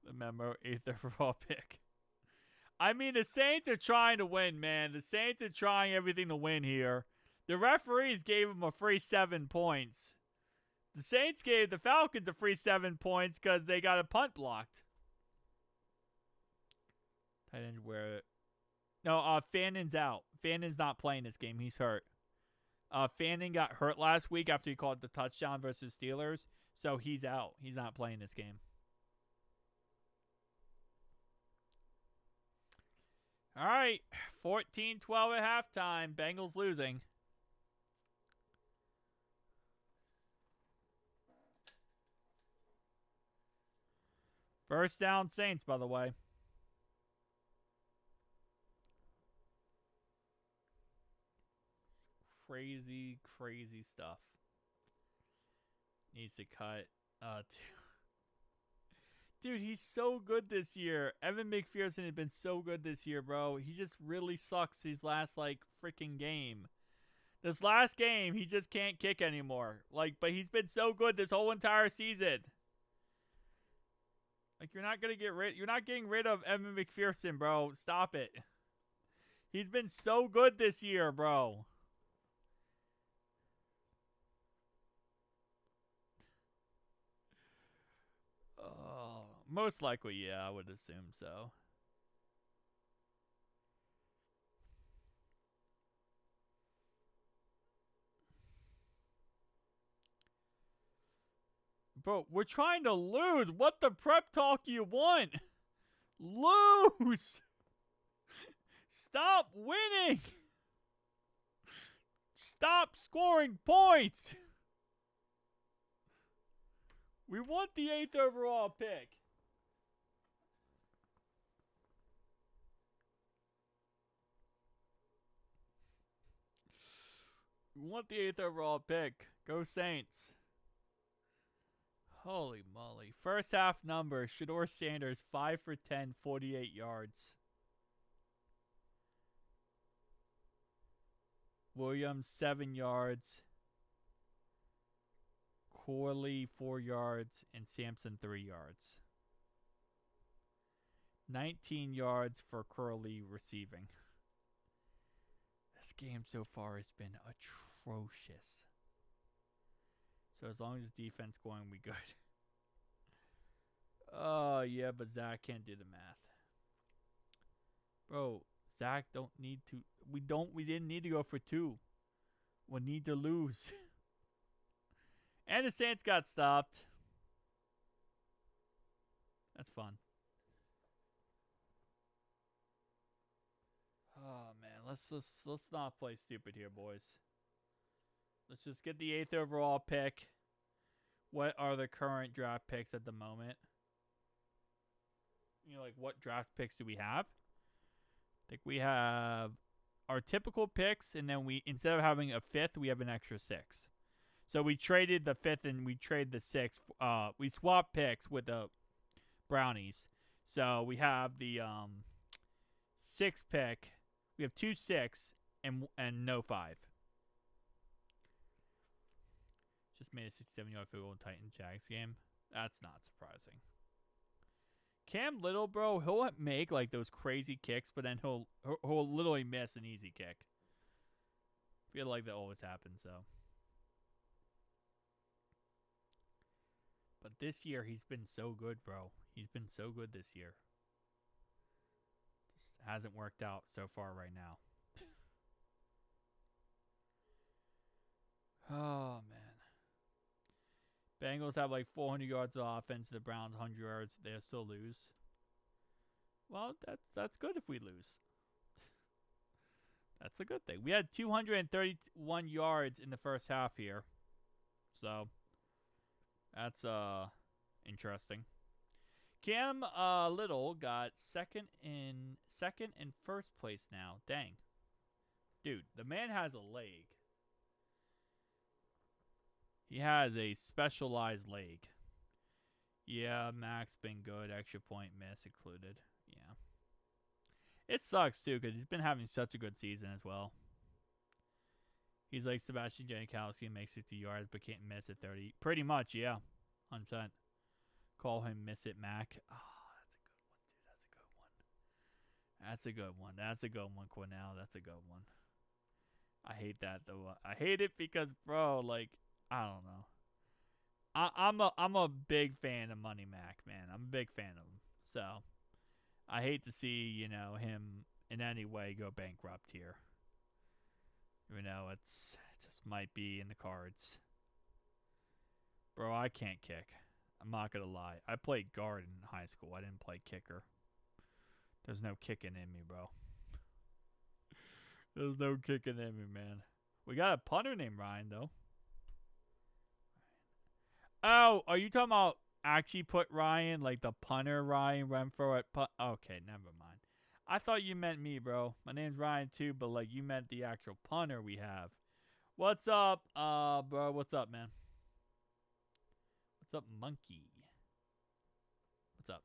the memo 8th overall pick. I mean, the Saints are trying to win, man. The Saints are trying everything to win here. The referees gave them a free 7 points. The Saints gave the Falcons a free 7 points because they got a punt blocked. Tight end where? No, Fannon's out. Fannon's not playing this game. He's hurt. Fannin got hurt last week after he called the touchdown versus Steelers. So he's out. He's not playing this game. All right. 14-12 at halftime. Bengals losing. First down Saints, by the way. Crazy, crazy stuff. Needs to cut. Dude, he's so good this year. Evan McPherson has been so good this year, bro. He just really sucks his last, like, freaking game. This last game, he just can't kick anymore. Like, but he's been so good this whole entire season. Like, you're not getting rid of Evan McPherson, bro. Stop it. He's been so good this year, bro. Most likely, yeah, I would assume so. Bro, we're trying to lose. What the prep talk you want? Lose! Stop winning! Stop scoring points! We want the 8th overall pick. We want the 8th overall pick. Go Saints. Holy moly. First half numbers. Shedeur Sanders, 5 for 10, 48 yards. Williams, 7 yards. Corley, 4 yards. And Sampson, 3 yards. 19 yards for Corley receiving. This game so far has been atrocious. So as long as the defense going, we good. Oh, yeah, but Zach can't do the math. Bro, Zach don't need to. We didn't need to go for 2. We need to lose. And the Saints got stopped. That's fun. Oh, man. Let's not play stupid here, boys. Let's just get the 8th overall pick. What are the current draft picks at the moment? You know, like, what draft picks do we have? I think we have our typical picks, and then instead of having a 5th, we have an extra 6. So we traded the 5th and we traded the 6th. We swapped picks with the Brownies. So we have the 6th pick. We have 2 6 and no 5. Just made a 67-yard field goal in Titans-Jags game. That's not surprising. Cam Little, bro, he'll make like those crazy kicks, but then he'll literally miss an easy kick. I feel like that always happens, so. But this year, he's been so good, bro. He's been so good this year. Just hasn't worked out so far right now. Oh, man. Bengals have like 400 yards of offense. The Browns 100 yards. They'll still lose. Well, that's good if we lose. That's a good thing. We had 231 yards in the first half here. So, that's interesting. Cam Little got second and first place now. Dang. Dude, the man has a leg. He has a specialized leg. Yeah, Mac's been good. Extra point miss included. Yeah. It sucks, too, because he's been having such a good season as well. He's like Sebastian Janikowski, makes 60 yards, but can't miss at 30. Pretty much, yeah. 100%. Call him Miss It Mac. Oh, that's a good one, dude. That's a good one. That's a good one, Cornell. That's a good one. I hate that, though. I hate it because, bro, like, I don't know. I'm a big fan of Money Mac, man. I'm a big fan of him. So, I hate to see, him in any way go bankrupt here. It just might be in the cards. Bro, I can't kick. I'm not going to lie. I played guard in high school. I didn't play kicker. There's no kicking in me, bro. There's no kicking in me, man. We got a punter named Ryan, though. Oh, are you talking about actually put Ryan, like the punter Ryan Renfro at punt. Okay, never mind. I thought you meant me, bro. My name's Ryan too, but like you meant the actual punter we have. What's up, bro? What's up, man? What's up, monkey? What's up?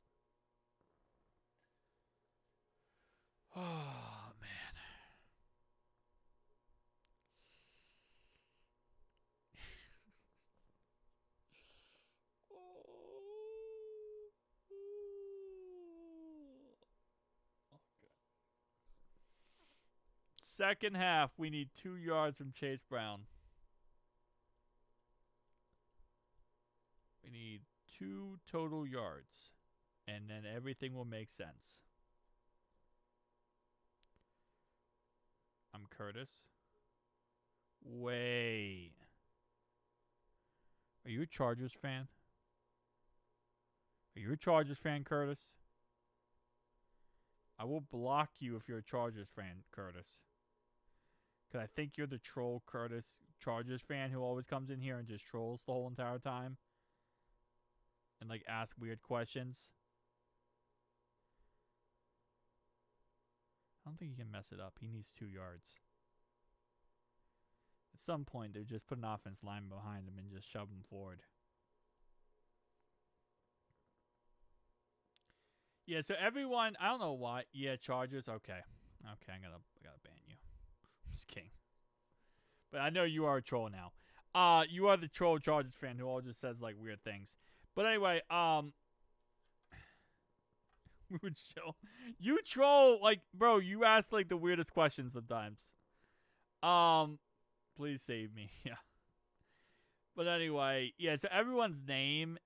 Oh man. Second half, we need 2 yards from Chase Brown. We need 2 total yards. And then everything will make sense. I'm Curtis. Wait. Are you a Chargers fan? Are you a Chargers fan, Curtis? I will block you if you're a Chargers fan, Curtis. Because I think you're the troll, Curtis, Chargers fan who always comes in here and just trolls the whole entire time. And, like, ask weird questions. I don't think he can mess it up. He needs 2 yards. At some point, they just put an offense line behind him and just shove him forward. Yeah, so everyone, I don't know why. Yeah, Chargers. Okay, I gotta ban you. I'm just kidding. But I know you are a troll now. You are the troll Chargers fan who all just says like weird things. But anyway, we would show you troll like, bro. You ask like the weirdest questions sometimes. Please save me. Yeah. But anyway, yeah. So everyone's name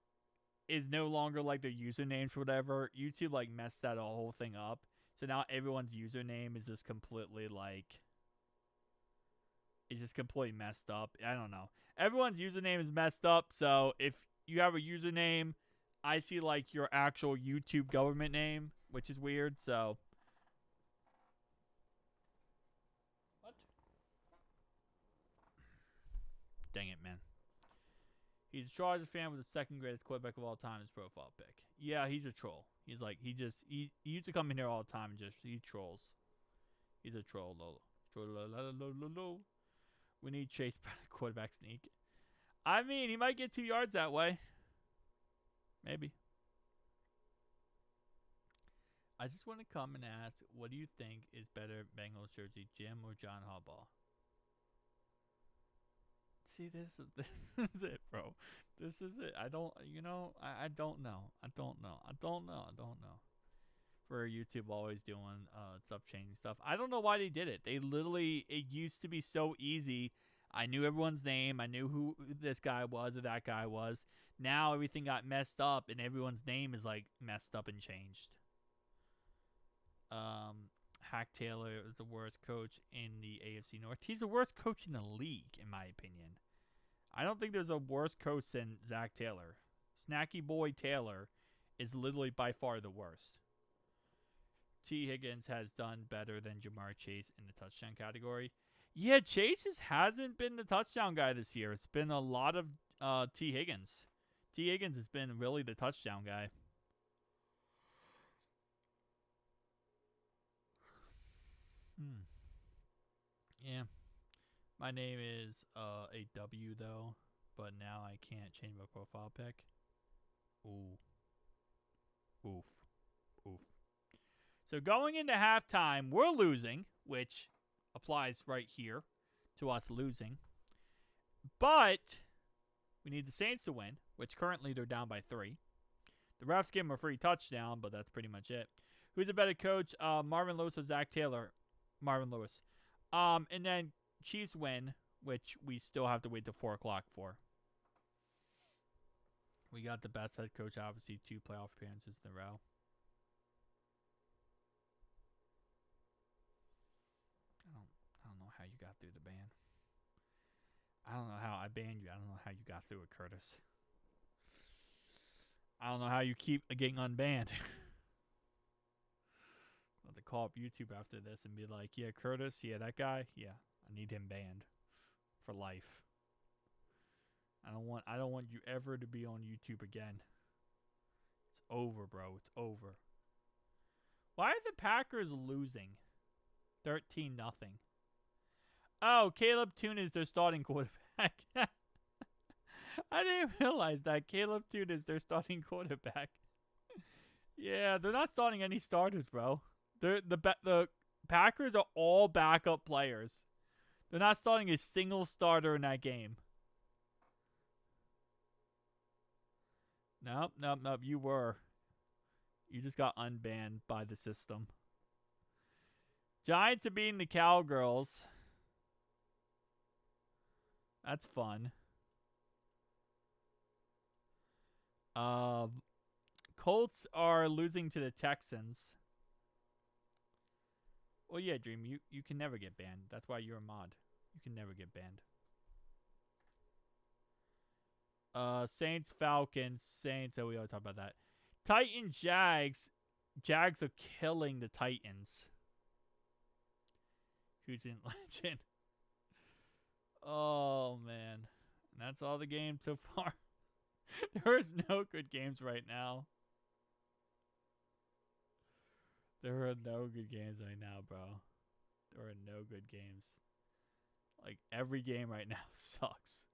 is no longer like their usernames or whatever. YouTube like messed that whole thing up. So now everyone's username is just completely like, it's just completely messed up. I don't know. Everyone's username is messed up. So if you have a username, I see like your actual YouTube government name, which is weird. So what? Dang it, man. He's a Chargers fan with the second greatest quarterback of all time. His profile pic. Yeah, he's a troll. He's like he used to come in here all the time and just he trolls. He's a troll. We need Chase Brown quarterback sneak. I mean, he might get 2 yards that way. Maybe. I just want to come and ask, what do you think is better, Bengals jersey, Jim or John Harbaugh? See, this is it, bro. This is it. I don't, I don't know. I don't know. For YouTube always doing stuff, changing stuff. I don't know why they did it. They literally, it used to be so easy. I knew everyone's name. I knew who this guy was or that guy was. Now everything got messed up and everyone's name is like messed up and changed. Hack Taylor is the worst coach in the AFC North. He's the worst coach in the league, in my opinion. I don't think there's a worse coach than Zach Taylor. Snacky Boy Taylor is literally by far the worst. T. Higgins has done better than Jamar Chase in the touchdown category. Yeah, Chase hasn't been the touchdown guy this year. It's been a lot of T. Higgins. T. Higgins has been really the touchdown guy. Yeah. My name is a W, though. But now I can't change my profile pic. Ooh. Oof. Oof. So going into halftime, we're losing, which applies right here to us losing. But we need the Saints to win, which currently they're down by 3. The refs give them a free touchdown, but that's pretty much it. Who's a better coach, Marvin Lewis or Zach Taylor? Marvin Lewis. And then Chiefs win, which we still have to wait till 4 o'clock for. We got the best head coach, obviously, 2 playoff appearances in a row. I don't know how you got through the ban. I don't know how I banned you. I don't know how you got through it, Curtis. I don't know how you keep getting unbanned. I'll have to call up YouTube after this and be like, yeah, Curtis, yeah, that guy, yeah, I need him banned for life. I don't want you ever to be on YouTube again. over, bro. It's over. Why are the Packers losing? 13-0. Oh, Caleb Toon is their starting quarterback. I didn't realize that. Caleb Toon is their starting quarterback. Yeah, they're not starting any starters, bro. The Packers are all backup players. They're not starting a single starter in that game. Nope. You were. You just got unbanned by the system. Giants are beating the Cowgirls. That's fun. Colts are losing to the Texans. Well, yeah, Dream, you can never get banned. That's why you're a mod. You can never get banned. Saints, Falcons, Saints. Oh, we already talked about that. Titans, Jags. Jags are killing the Titans. Who's in legend? Oh, man. And that's all the games so far. There's no good games right now. There are no good games right now, bro. There are no good games. Like, every game right now sucks.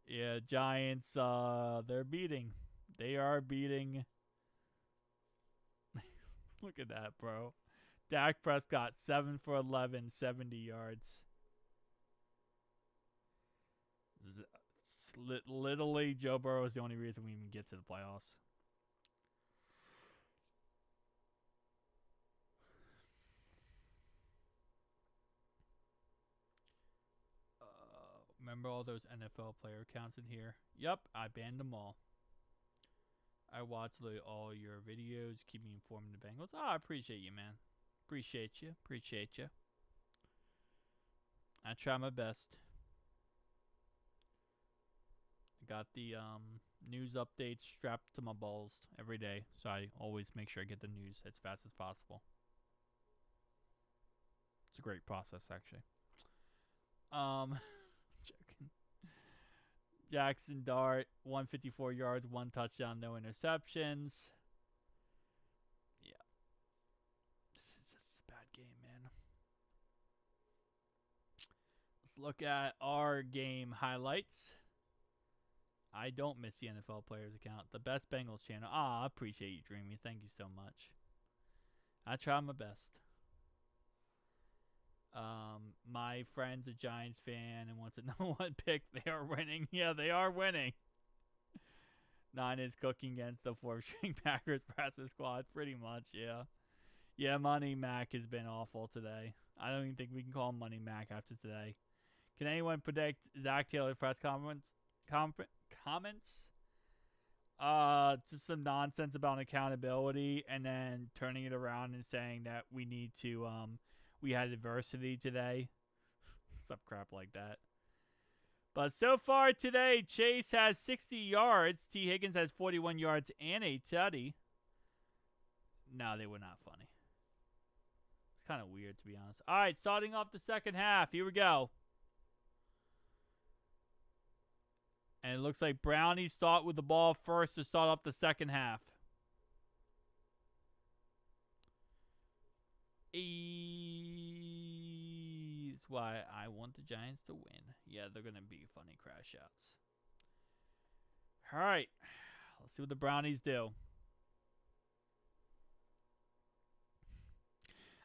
Yeah, Giants, they're beating. They are beating. Look at that, bro. Dak Prescott, 7 for 11, 70 yards. Literally, Joe Burrow is the only reason we even get to the playoffs. Remember all those NFL player accounts in here? Yep, I banned them all. I watch all your videos. Keep me informed of the Bengals. Oh, I appreciate you, man. Appreciate you. I try my best. I got the news updates strapped to my balls every day, so I always make sure I get the news as fast as possible. It's a great process, actually. Joking. Jackson Dart, 154 yards, 1 touchdown, no interceptions. Yeah. This is just a bad game, man. Let's look at our game highlights. I don't miss the NFL Players account. The Best Bengals channel. I appreciate you, Dreamy. Thank you so much. I try my best. My friend's a Giants fan and wants a #1 pick. They are winning. Yeah, they are winning. 9 is cooking against the 4th-string Packers practice squad. Pretty much, yeah. Yeah, Money Mac has been awful today. I don't even think we can call him Money Mac after today. Can anyone predict Zach Taylor's press comments? Just some nonsense about accountability and then turning it around and saying that we need to, we had adversity today. Some crap like that. But so far today, Chase has 60 yards. T. Higgins has 41 yards and a tutty. No, they were not funny. It's kind of weird, to be honest. All right, starting off the second half. Here we go. And it looks like Brownies start with the ball first to start off the second half. Is why I want the Giants to win. Yeah, they're going to be funny crash outs. All right. Let's see what the Brownies do.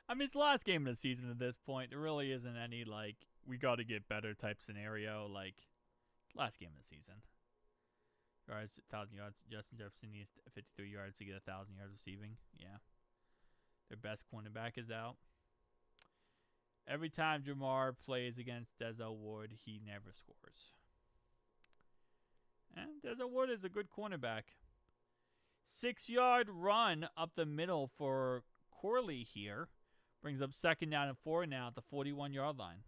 I mean, it's the last game of the season at this point. There really isn't any, like, we got to get better type scenario. Like, last game of the season. Yards, 1,000 yards. Justin Jefferson needs 53 yards to get 1,000 yards receiving. Yeah. Their best cornerback is out. Every time Jamar plays against Denzel Ward, he never scores. And Denzel Ward is a good cornerback. 6-yard run up the middle for Corley here. Brings up 2nd down and 4 now at the 41-yard line.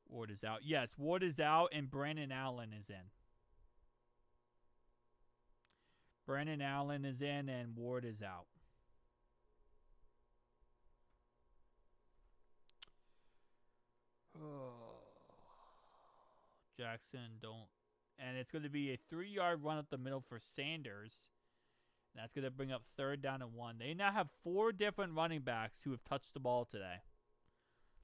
Ward is out. Yes, Ward is out and Brandon Allen is in. Brandon Allen is in and Ward is out. Oh. Jackson, don't And it's going to be a 3-yard run up the middle for Sanders. And that's going to bring up 3rd down and 1. They now have 4 different running backs who have touched the ball today.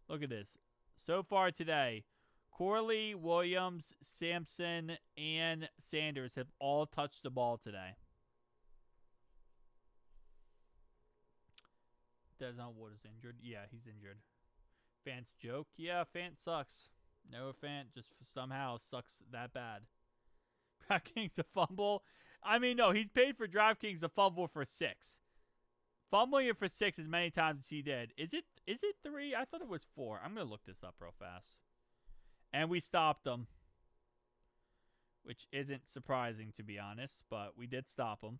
Look at this. So far today, Corley, Williams, Sampson, and Sanders have all touched the ball today. Desmond Wood is injured. Yeah, he's injured. Fant's joke. Yeah, Fant sucks. No, Fant just somehow sucks that bad. DraftKings a fumble. I mean, no, he's paid for DraftKings a fumble for 6. Fumbling it for 6 as many times as he did. Is it 3? I thought it was 4. I'm going to look this up real fast. And we stopped him. Which isn't surprising, to be honest. But we did stop him.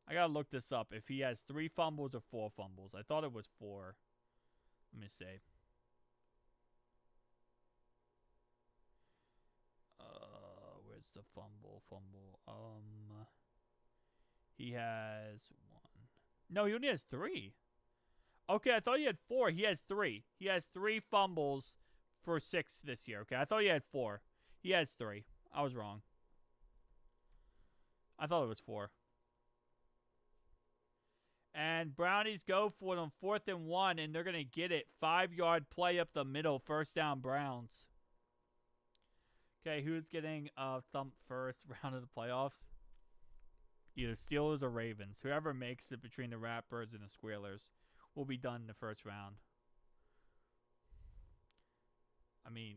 I got to look this up. If he has 3 fumbles or 4 fumbles. I thought it was 4. Let me see. Where's the fumble? He has 1. No, he only has 3. Okay, I thought he had 4. He has 3. He has 3 fumbles for 6 this year. Okay, I thought he had 4. He has 3. I was wrong. I thought it was 4. And Brownies go for it on 4th and 1, and they're going to get it. 5-yard play up the middle. 1st down, Browns. Okay, who's getting thumped first round of the playoffs? Either Steelers or Ravens. Whoever makes it between the Ratbirds and the Squealers will be done in the first round. I mean,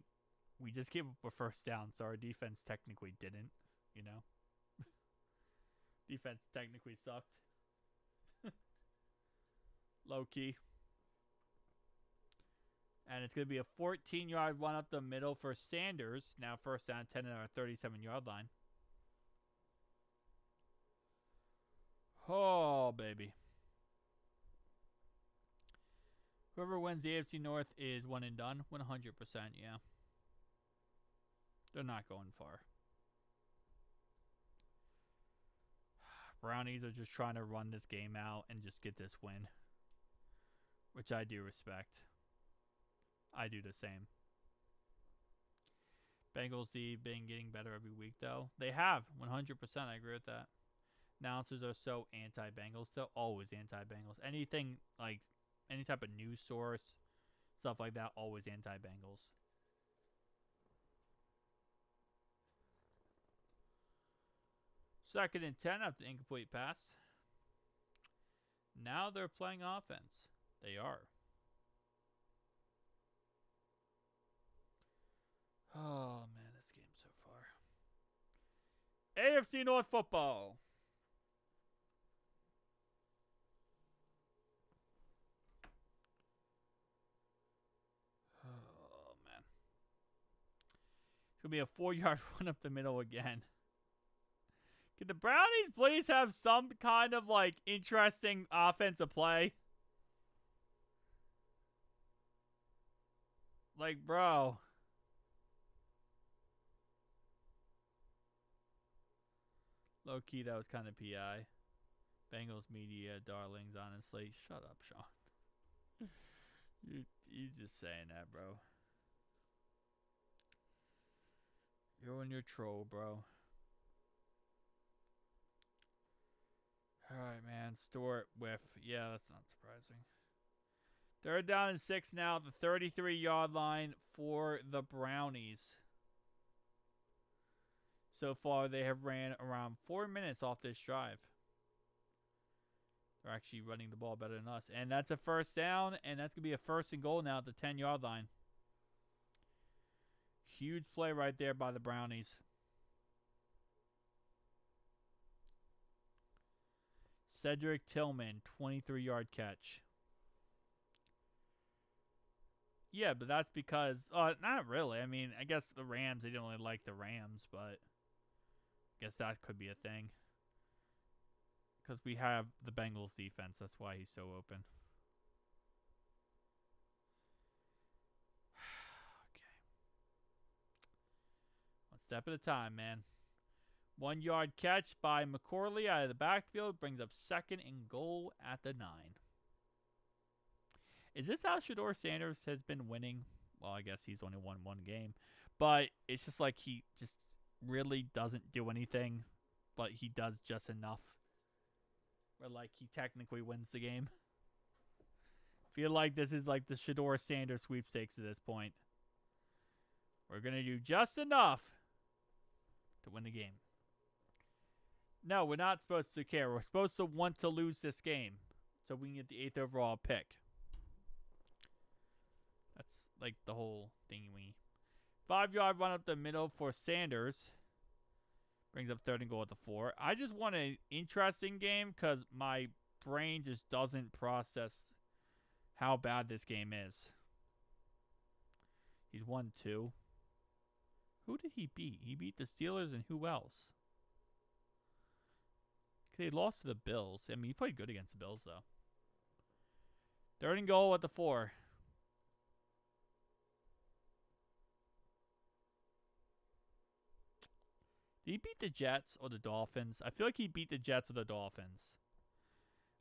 we just gave up a 1st down, so our defense technically didn't, you know? Defense technically sucked. Low-key. And it's going to be a 14-yard run up the middle for Sanders. Now 1st down 10 at our 37-yard line. Oh, baby. Whoever wins the AFC North is one and done. 100%, yeah. They're not going far. Brownies are just trying to run this game out and just get this win. Which I do respect. I do the same. Bengals been getting better every week, though. They have. 100%. I agree with that. Announcers are so anti-Bengals. They're always anti-Bengals. Anything, like, any type of news source, stuff like that, always anti-Bengals. Second and 10 after the incomplete pass. Now they're playing offense. They are. Oh, man, this game so far. AFC North football. Oh, man. It's going to be a 4-yard run up the middle again. Can the Brownies please have some kind of, like, interesting offensive play? Like, bro. Low-key, that was kind of PI. Bengals media darlings, honestly. Shut up, Sean. You just saying that, bro. You're on your troll, bro. Alright, man. Stewart whiff. Yeah, that's not surprising. 3rd down and 6 now at the 33-yard line for the Brownies. So far, they have ran around 4 minutes off this drive. They're actually running the ball better than us. And that's a 1st down, and that's going to be a 1st and goal now at the 10-yard line. Huge play right there by the Brownies. Cedric Tillman, 23-yard catch. Yeah, but that's because... not really. I mean, I guess the Rams, they didn't really like the Rams, but... I guess that could be a thing. Because we have the Bengals defense. That's why he's so open. Okay. One step at a time, man. 1-yard catch by McCorley out of the backfield. Brings up 2nd and goal at the 9. Is this how Shedeur Sanders has been winning? Well, I guess he's only won 1 game. But it's just like he just really doesn't do anything, but he does just enough where like he technically wins the game. Feel like this is like the Shedeur Sanders sweepstakes at this point. We're going to do just enough to win the game. No, we're not supposed to care. We're supposed to want to lose this game so we can get the 8th overall pick. That's like the whole thingy. 5-yard run up the middle for Sanders. Brings up 3rd and goal at the 4. I just want an interesting game because my brain just doesn't process how bad this game is. He's 1-2. Who did he beat? He beat the Steelers and who else? He lost to the Bills. I mean, he played good against the Bills, though. 3rd and goal at the 4. Did he beat the Jets or the Dolphins? I feel like he beat the Jets or the Dolphins.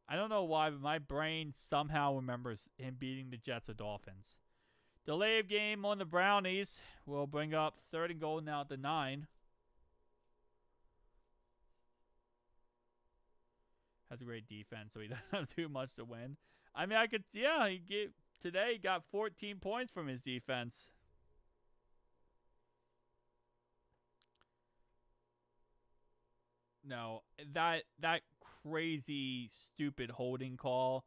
I don't know why, but my brain somehow remembers him beating the Jets or Dolphins. Delay of game on the Brownies will bring up 3rd and goal now at the 9. Has a great defense, so he doesn't have too much to win. I mean, today he got 14 points from his defense. No, that crazy, stupid holding call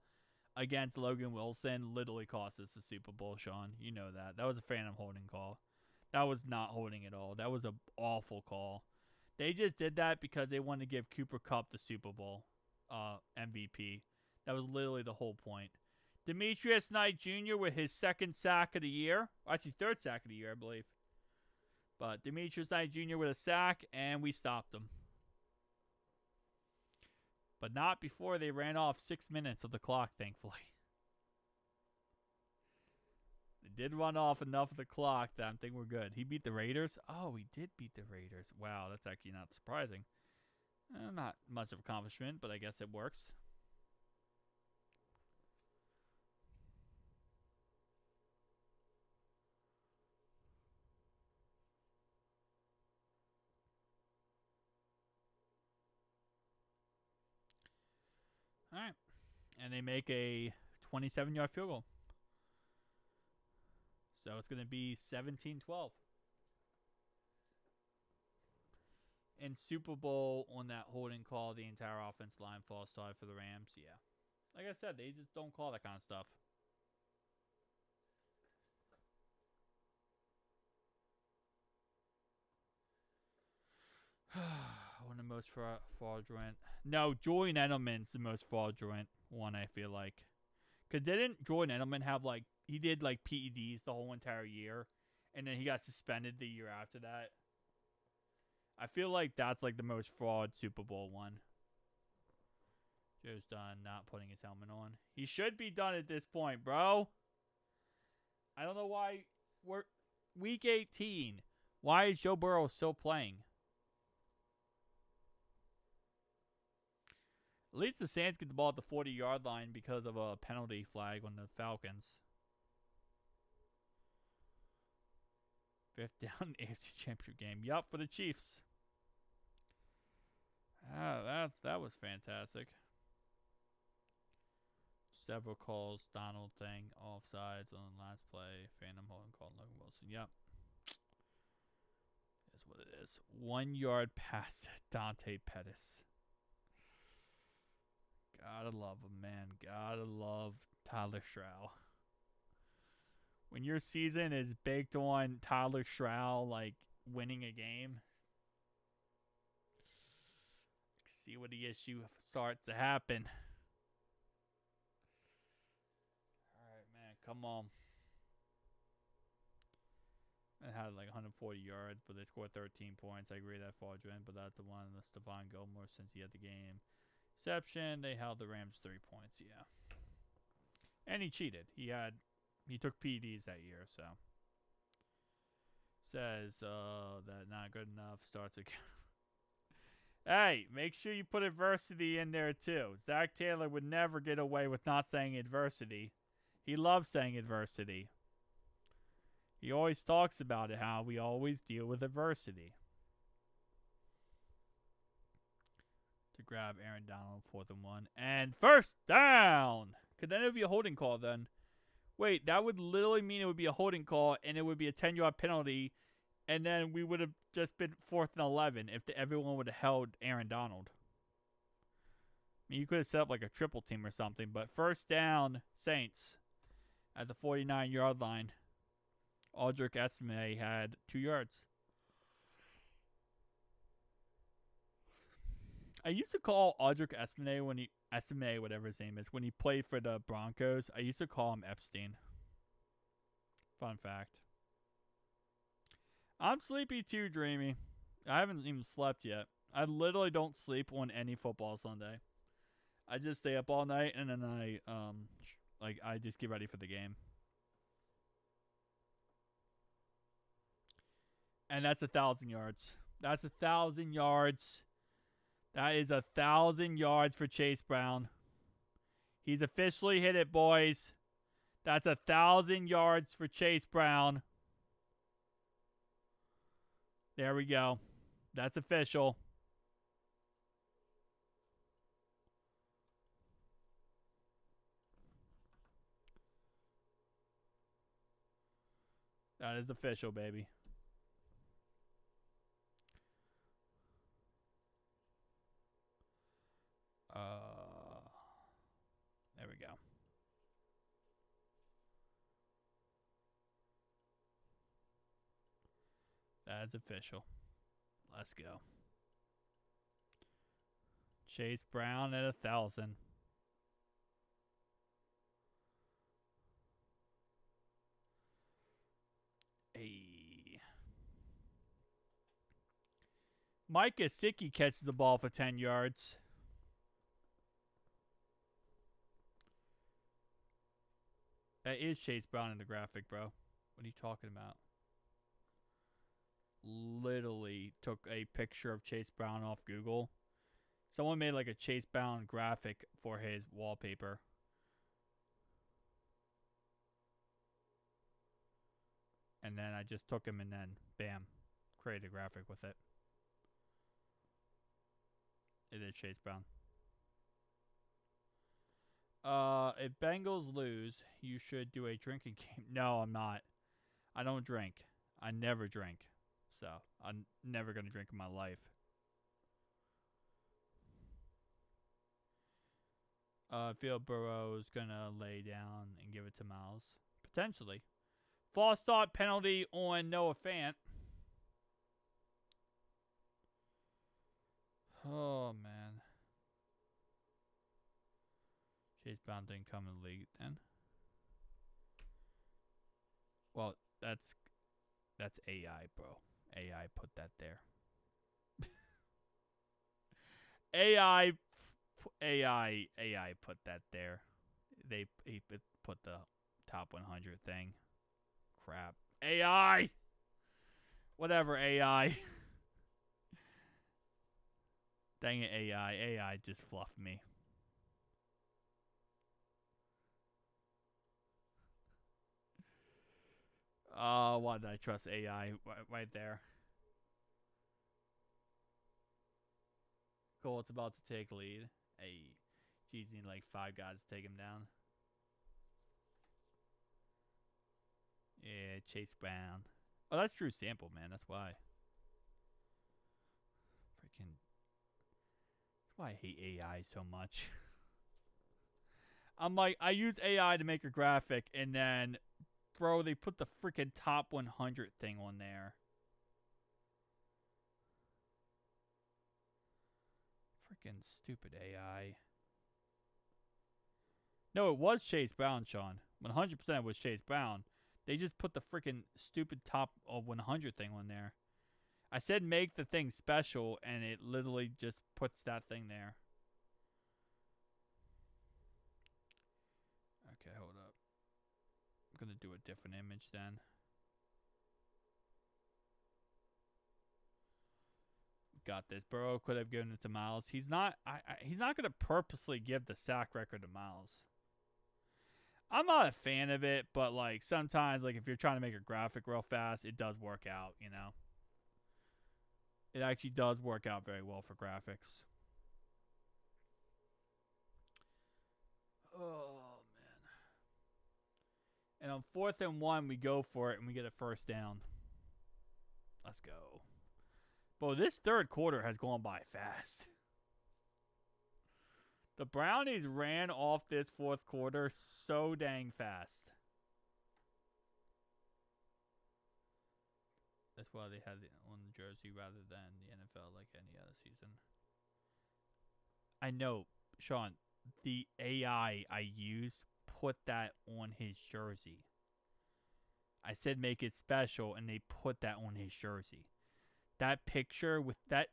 against Logan Wilson literally cost us the Super Bowl, Sean. You know that. That was a phantom holding call. That was not holding at all. That was an awful call. They just did that because they wanted to give Cooper Kupp the Super Bowl MVP. That was literally the whole point. Demetrius Knight Jr. with his 2nd sack of the year. Actually, 3rd sack of the year, I believe. But Demetrius Knight Jr. with a sack, and we stopped him. But not before they ran off 6 minutes of the clock, thankfully. They did run off enough of the clock that I'm thinking we're good. He beat the Raiders? Oh, he did beat the Raiders. Wow, that's actually not surprising. Not much of an accomplishment, but I guess it works. All right. And they make a 27-yard field goal. So it's going to be 17-12. And Super Bowl on that holding call, the entire offensive line falls side for the Rams. Yeah. Like I said, they just don't call that kind of stuff. One of the most fraudulent. No, Julian Edelman's the most fraudulent one, I feel like. Because didn't Julian Edelman have, like, he did, like, PEDs the whole entire year, and then he got suspended the year after that? I feel like that's, like, the most fraud Super Bowl one. Joe's done not putting his helmet on. He should be done at this point, bro. I don't know why we're week 18. Why is Joe Burrow still playing? At least the Saints get the ball at the 40-yard line because of a penalty flag on the Falcons. 5th down AFC Championship game. Yup, for the Chiefs. That was fantastic. Several calls, Donald thing, offsides on the last play, phantom holding call, Logan Wilson. Yep. That's what it is. 1-yard pass at Dante Pettis. Gotta love him, man. Gotta love Tyler Stroud. When your season is baked on Tyler Stroud, like, winning a game, see what the issue starts to happen. Alright, man. Come on. It had like 140 yards, but they scored 13 points. I agree that fraudulent, but that's the one that's Stephon Gilmore since he had the game. Exception, they held the Rams 3 points, yeah. And he cheated. He took PEDs that year, so. Says that not good enough. Starts again. Hey, make sure you put adversity in there too. Zach Taylor would never get away with not saying adversity. He loves saying adversity. He always talks about it, how we always deal with adversity. To grab Aaron Donald, 4th and 1. And first down! Because then it would be a holding call then. Wait, that would literally mean it would be a holding call, and it would be a 10-yard penalty, and then we would have just been 4th and 11 if everyone would have held Aaron Donald. I mean, you could have set up like a triple team or something, but first down, Saints at the 49-yard line. Aldrich Esme had 2 yards. I used to call Aldrich Esme when Esme, whatever his name is, when he played for the Broncos. I used to call him Epstein. Fun fact. I'm sleepy too, Dreamy. I haven't even slept yet. I literally don't sleep on any football Sunday. I just stay up all night and then I just get ready for the game. And that's 1,000 yards. That's 1,000 yards. That is 1,000 yards for Chase Brown. He's officially hit it, boys. That's 1,000 yards for Chase Brown. There we go. That's official. That is official, baby. There we go. That is official. Let's go. Chase Brown at 1,000. Hey. Mike Gesicki catches the ball for 10 yards. That is Chase Brown in the graphic, bro. What are you talking about? Literally took a picture of Chase Brown off Google. Someone made like a Chase Brown graphic for his wallpaper. And then I just took him and then, bam, created a graphic with it. It is Chase Brown. If Bengals lose, you should do a drinking game. No, I'm not. I don't drink. I never drink. So, I'm never going to drink in my life. I feel Burrow's going to lay down and give it to Miles. Potentially. False start penalty on Noah Fant. Oh, man. Chase Brown didn't come in the league then. Well, that's AI, bro. AI put that there. AI put that there. He put the top 100 thing. Crap. AI. Whatever, AI. Dang it, AI. AI just fluffed me. Why did I trust AI right there? Cool, it's about to take lead. Hey, geez, need like 5 guys to take him down. Yeah, Chase Brown. Oh, that's Drew Sample, man. That's why. Freaking. That's why I hate AI so much. I'm like, I use AI to make a graphic, and then, bro, they put the freaking top 100 thing on there. Freaking stupid AI. No, it was Chase Brown, Sean. 100% was Chase Brown. They just put the freaking stupid top of 100 thing on there. I said make the thing special, and it literally just puts that thing there. Okay, hold up. I'm going to do a different image then. Got this. Burrow could have given it to Miles. He's not going to purposely give the sack record to Miles. I'm not a fan of it, but like sometimes, like if you're trying to make a graphic real fast, it does work out. You know, it actually does work out very well for graphics. Oh man! And on 4th and 1, we go for it and we get a first down. Let's go. But this third quarter has gone by fast. The Brownies ran off this fourth quarter so dang fast. That's why they had it on the jersey rather than the NFL like any other season. I know, Sean, the AI I use put that on his jersey. I said make it special, and they put that on his jersey. That picture with that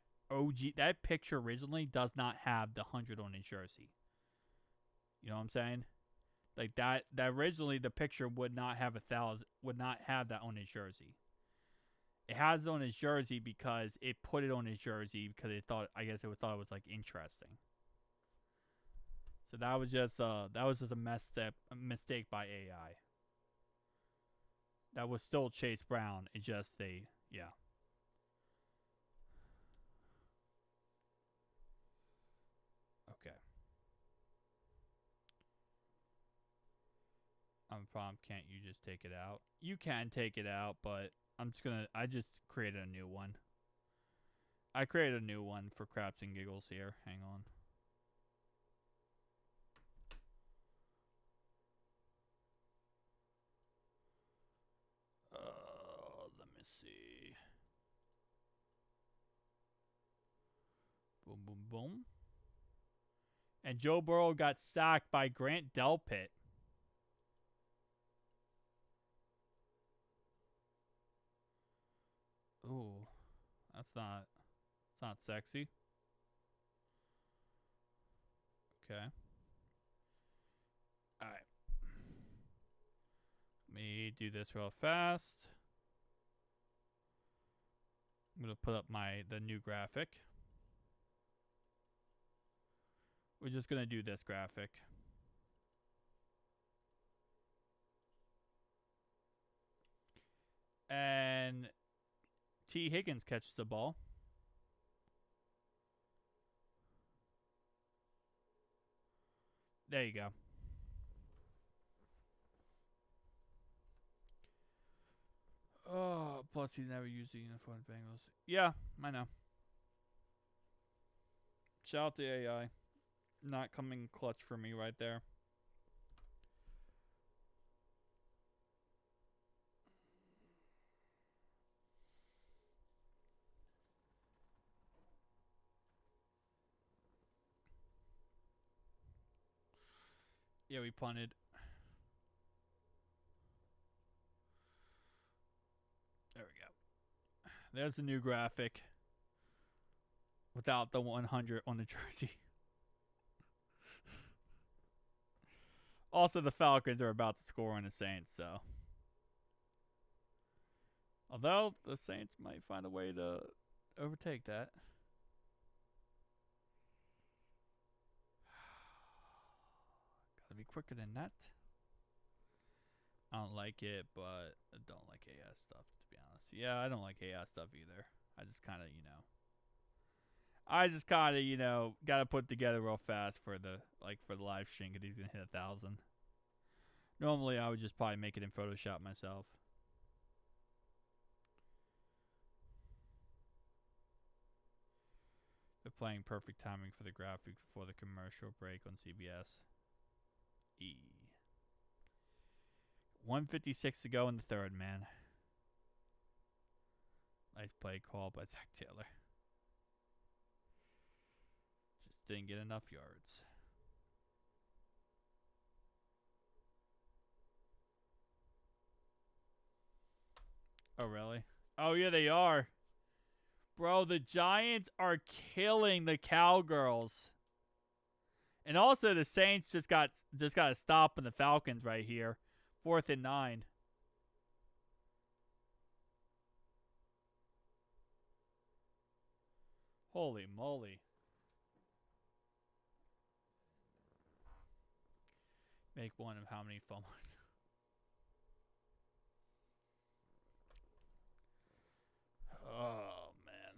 that picture originally does not have the 100 on his jersey. You know what I'm saying? Like that originally the picture would not have 1,000, would not have that on his jersey. It has it on his jersey because it put it on his jersey because it thought, I guess it thought it was like interesting. So that was just a mistake by AI. That was still Chase Brown. It just yeah. Okay. Problem, can't you just take it out? You can take it out, but I just created a new one. I created a new one for craps and giggles here. Hang on. Let me see. Boom, boom, boom. And Joe Burrow got sacked by Grant Delpit. Ooh, it's not sexy. Okay. All right. Let me do this real fast. I'm gonna put up the new graphic. We're just gonna do this graphic. And T. Higgins catches the ball. There you go. Oh, plus he's never used the uniform Bengals. Yeah, I know. Shout out to AI. Not coming clutch for me right there. Yeah, we punted. There we go. There's a new graphic. Without the 100 on the jersey. Also, the Falcons are about to score on the Saints, so. Although, the Saints might find a way to overtake that. Gotta be quicker than that. I don't like it, but I don't like AI stuff, to be honest. Yeah, I don't like AI stuff either. I just kind of, gotta put it together real fast for the live stream because he's gonna hit 1,000. Normally, I would just probably make it in Photoshop myself. They're playing perfect timing for the graphic before the commercial break on CBS. 1:56 to go in the third, man. Nice play call by Zach Taylor. Just didn't get enough yards. Oh, really? Oh, yeah, they are. Bro, the Giants are killing the Cowgirls. And also the Saints just got a stop on the Falcons right here. 4th and 9. Holy moly. Make one of how many fumbles? Oh, man.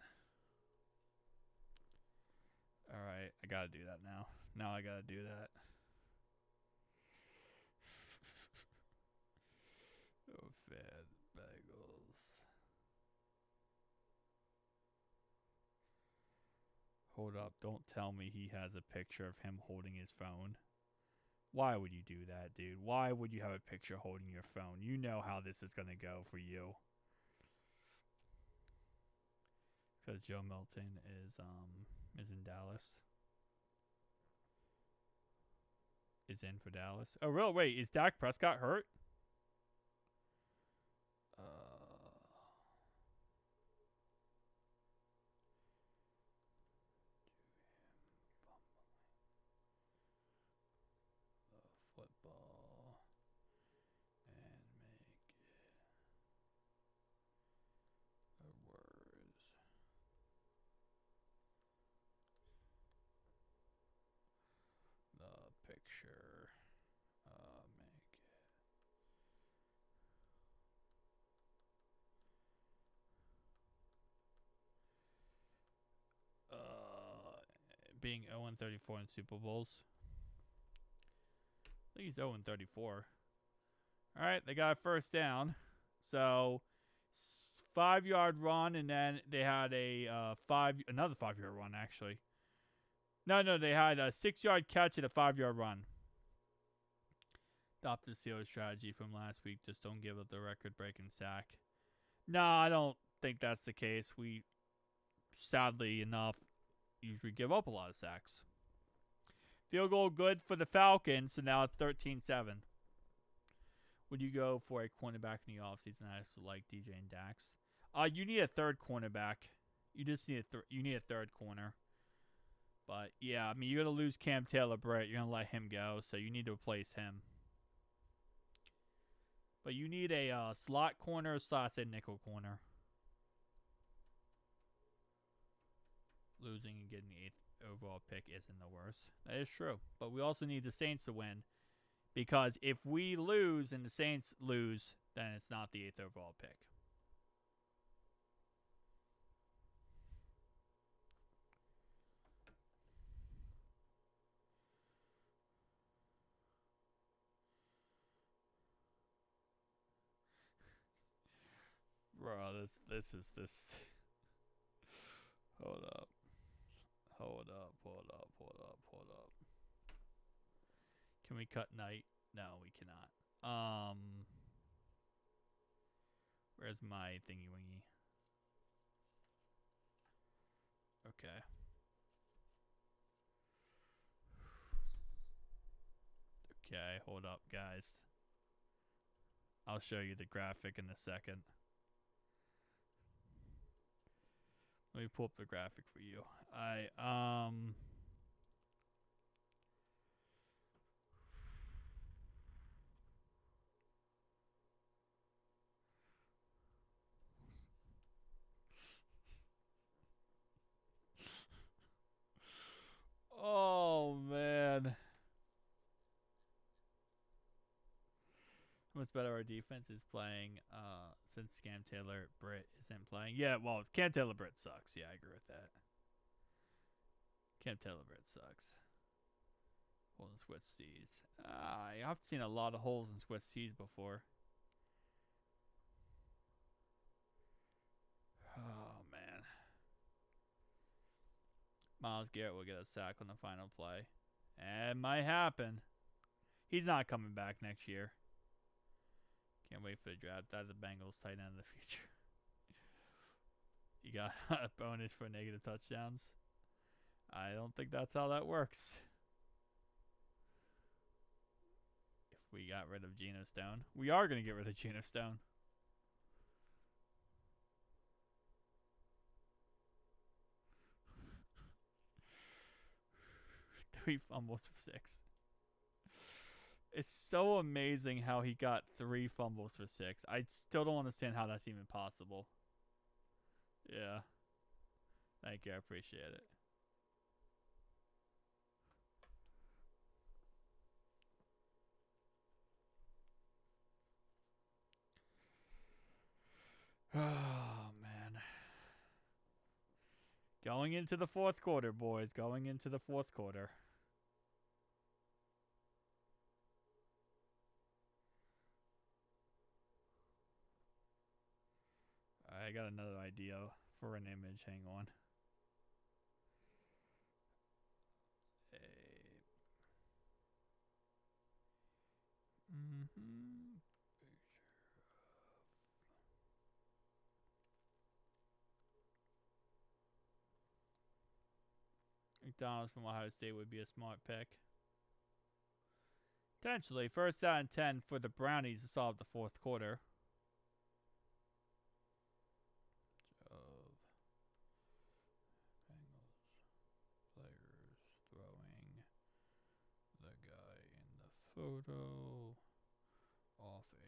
Alright, I gotta do that now. Now I gotta do that. Oh, Fant, Bengals. Hold up, don't tell me he has a picture of him holding his phone. Why would you do that, dude? Why would you have a picture holding your phone? You know how this is gonna go for you. Because Joe Milton is in Dallas. Is in for Dallas. Oh, really? Wait, is Dak Prescott hurt? Football and make it a words. The picture make it being 0-34 in Super Bowls. I think he's 0-34. All right, they got a first down. So 5-yard run, and then they had a another 5-yard run actually. No, they had a 6-yard catch and a 5-yard run. Adopted the Steelers strategy from last week. Just don't give up the record-breaking sack. No, I don't think that's the case. We, sadly enough, usually give up a lot of sacks. Field goal good for the Falcons, so now it's 13-7. Would you go for a cornerback in the offseason like DJ and Dax? You need a third cornerback. You just need you need a third corner. But yeah, I mean, you're gonna lose Cam Taylor-Britt. You're gonna let him go, so you need to replace him. But you need a slot corner / a nickel corner. Losing and getting the 8th overall pick isn't the worst. That is true. But we also need the Saints to win. Because if we lose and the Saints lose, then it's not the 8th overall pick. Bro, this. Hold up. Can we cut night? No, we cannot. Where's my thingy wingy? Okay. Okay, hold up, guys. I'll show you the graphic in a second. Let me pull up the graphic for you. Oh, man. How much better our defense is playing since Cam Taylor-Britt isn't playing. Yeah, well, Cam Taylor-Britt sucks. Yeah, I agree with that. Cam Taylor-Britt sucks. Holes in Swiss Tees. I've seen a lot of holes in Swiss Tees before. Oh, man. Myles Garrett will get a sack on the final play. It might happen. He's not coming back next year. Can't wait for the draft. That's the Bengals tight end of the future. You got a bonus for negative touchdowns? I don't think that's how that works. If we got rid of Geno Stone. We are going to get rid of Geno Stone. 3 fumbles for 6. It's so amazing how he got 3 fumbles for 6. I still don't understand how that's even possible. Yeah. Thank you. I appreciate it. Oh, man. Going into the fourth quarter, boys. Going into the fourth quarter. I got another idea for an image. Hang on. McDonald's from Ohio State would be a smart pick. Potentially, first down and 10 for the Brownies to solve the fourth quarter. Bengals players throwing the guy in the photo off a.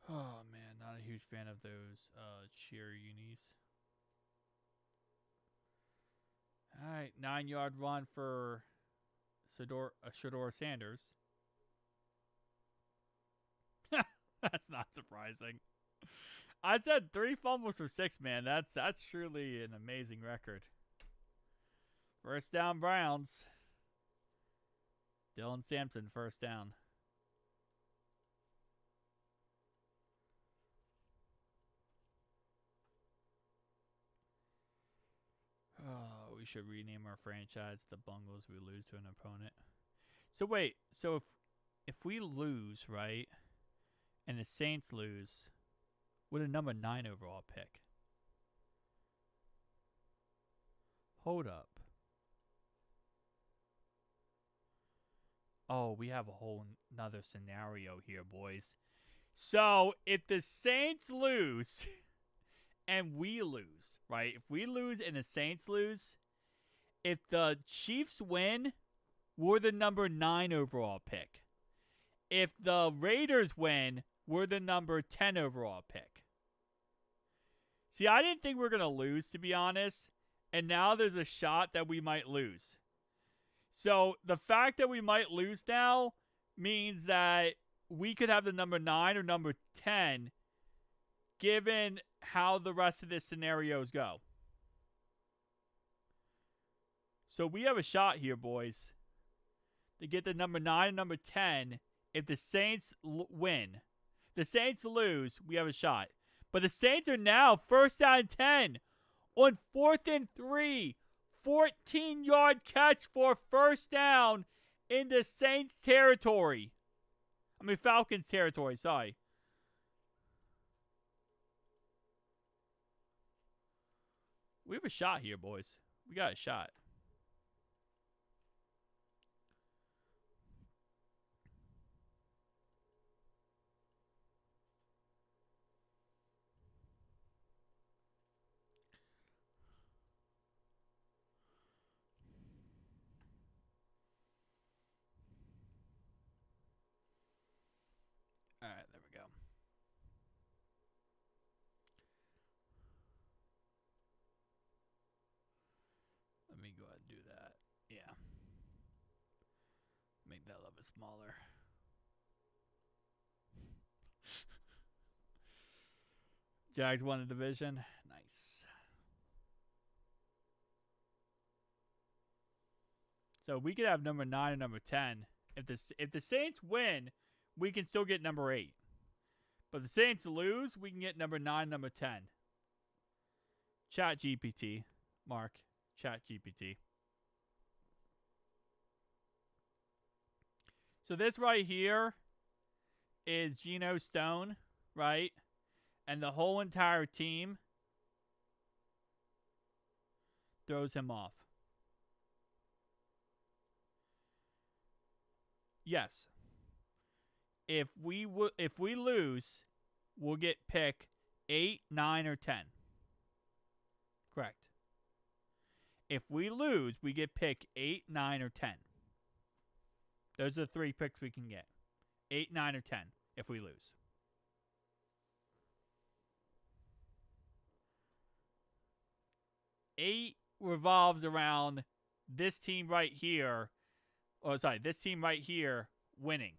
Oh man, not a huge fan of those cheer unis. Alright, 9-yard run for Shador Sanders. That's not surprising. I said 3 fumbles for 6, man. That's truly an amazing record. First down, Browns. Dylan Sampson, first down. Oh, we should rename our franchise the Bengals. We lose to an opponent. So wait, so if we lose, right, and the Saints lose, with a number 9 overall pick. Hold up. Oh, we have a whole nother scenario here, boys. So if the Saints lose and we lose, right? If we lose and the Saints lose, if the Chiefs win, we're the number 9 overall pick. If the Raiders win, we're the number 10 overall pick. See, I didn't think we were going to lose, to be honest. And now there's a shot that we might lose. So the fact that we might lose now means that we could have the number 9 or number 10 given how the rest of the scenarios go. So we have a shot here, boys, to get the number 9 and number 10 if the Saints win. The Saints lose, we have a shot. But the Saints are now first down and 10 on 4th and 3. 14-yard catch for first down in the Saints territory. Falcons territory, sorry. We have a shot here, boys. We got a shot. All right, there we go. Let me go ahead and do that. Yeah. Make that a little bit smaller. Jags won the division. Nice. So we could have number 9 and number 10. If the Saints win, we can still get number 8. But if the Saints lose, we can get number 9, number 10. Chat GPT. Mark. Chat GPT. So this right here is Geno Stone, right? And the whole entire team throws him off. Yes. If we lose, we'll get pick 8, 9, or 10. Correct. If we lose, we get pick 8, 9, or 10. Those are the 3 picks we can get. 8, 9, or 10 if we lose. Eight revolves around this team right here. Oh, sorry, this team right here winning.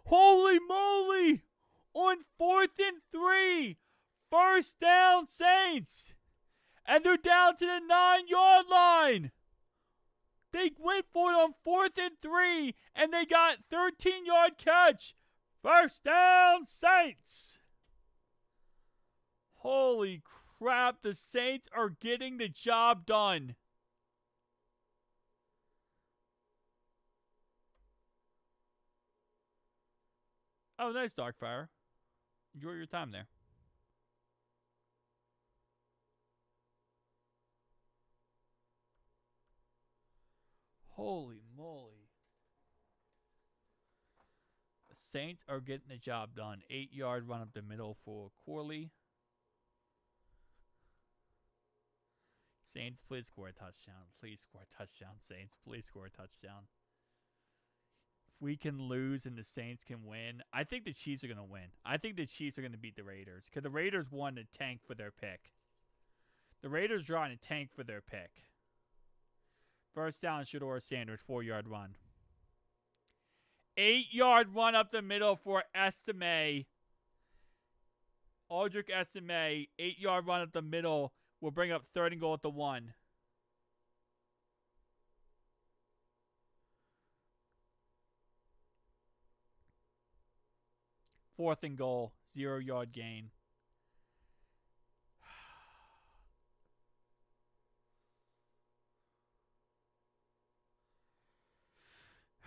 Holy moly! On 4th and 3, first down Saints, and they're down to the 9-yard line. They went for it on 4th and 3, and they got 13-yard catch. First down Saints. Holy crap, the Saints are getting the job done. Oh, nice, Darkfire. Enjoy your time there. Holy moly. The Saints are getting the job done. 8-yard run up the middle for Corley. Saints, please score a touchdown. Please score a touchdown, Saints. Please score a touchdown. If we can lose and the Saints can win, I think the Chiefs are going to win. I think the Chiefs are going to beat the Raiders because the Raiders won to tank for their pick. The Raiders drawing a tank for their pick. First down, Shedeur Sanders, 4-yard run. 8-yard run up the middle for Estime. Aldrich Estime, 8-yard run up the middle will bring up 3rd and goal at the 1. Fourth and goal, 0-yard gain.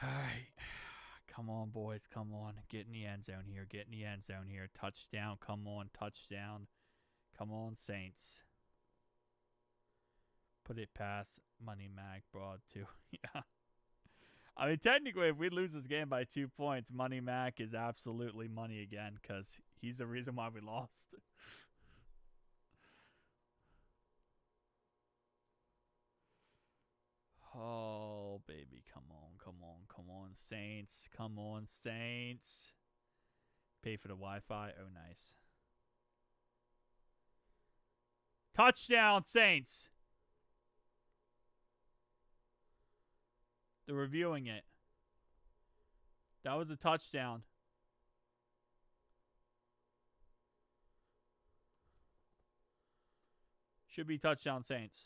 All right. Come on, boys. Come on. Get in the end zone here. Get in the end zone here. Touchdown. Come on. Touchdown. Come on, Saints. Put it past Money Mac Broad, too. Yeah. I mean, technically, if we lose this game by 2 points, Money Mac is absolutely money again because he's the reason why we lost. Oh, baby. Come on, come on, come on, Saints. Come on, Saints. Pay for the Wi-Fi. Oh, nice. Touchdown, Saints. They're reviewing it. That was a touchdown. Should be touchdown, Saints.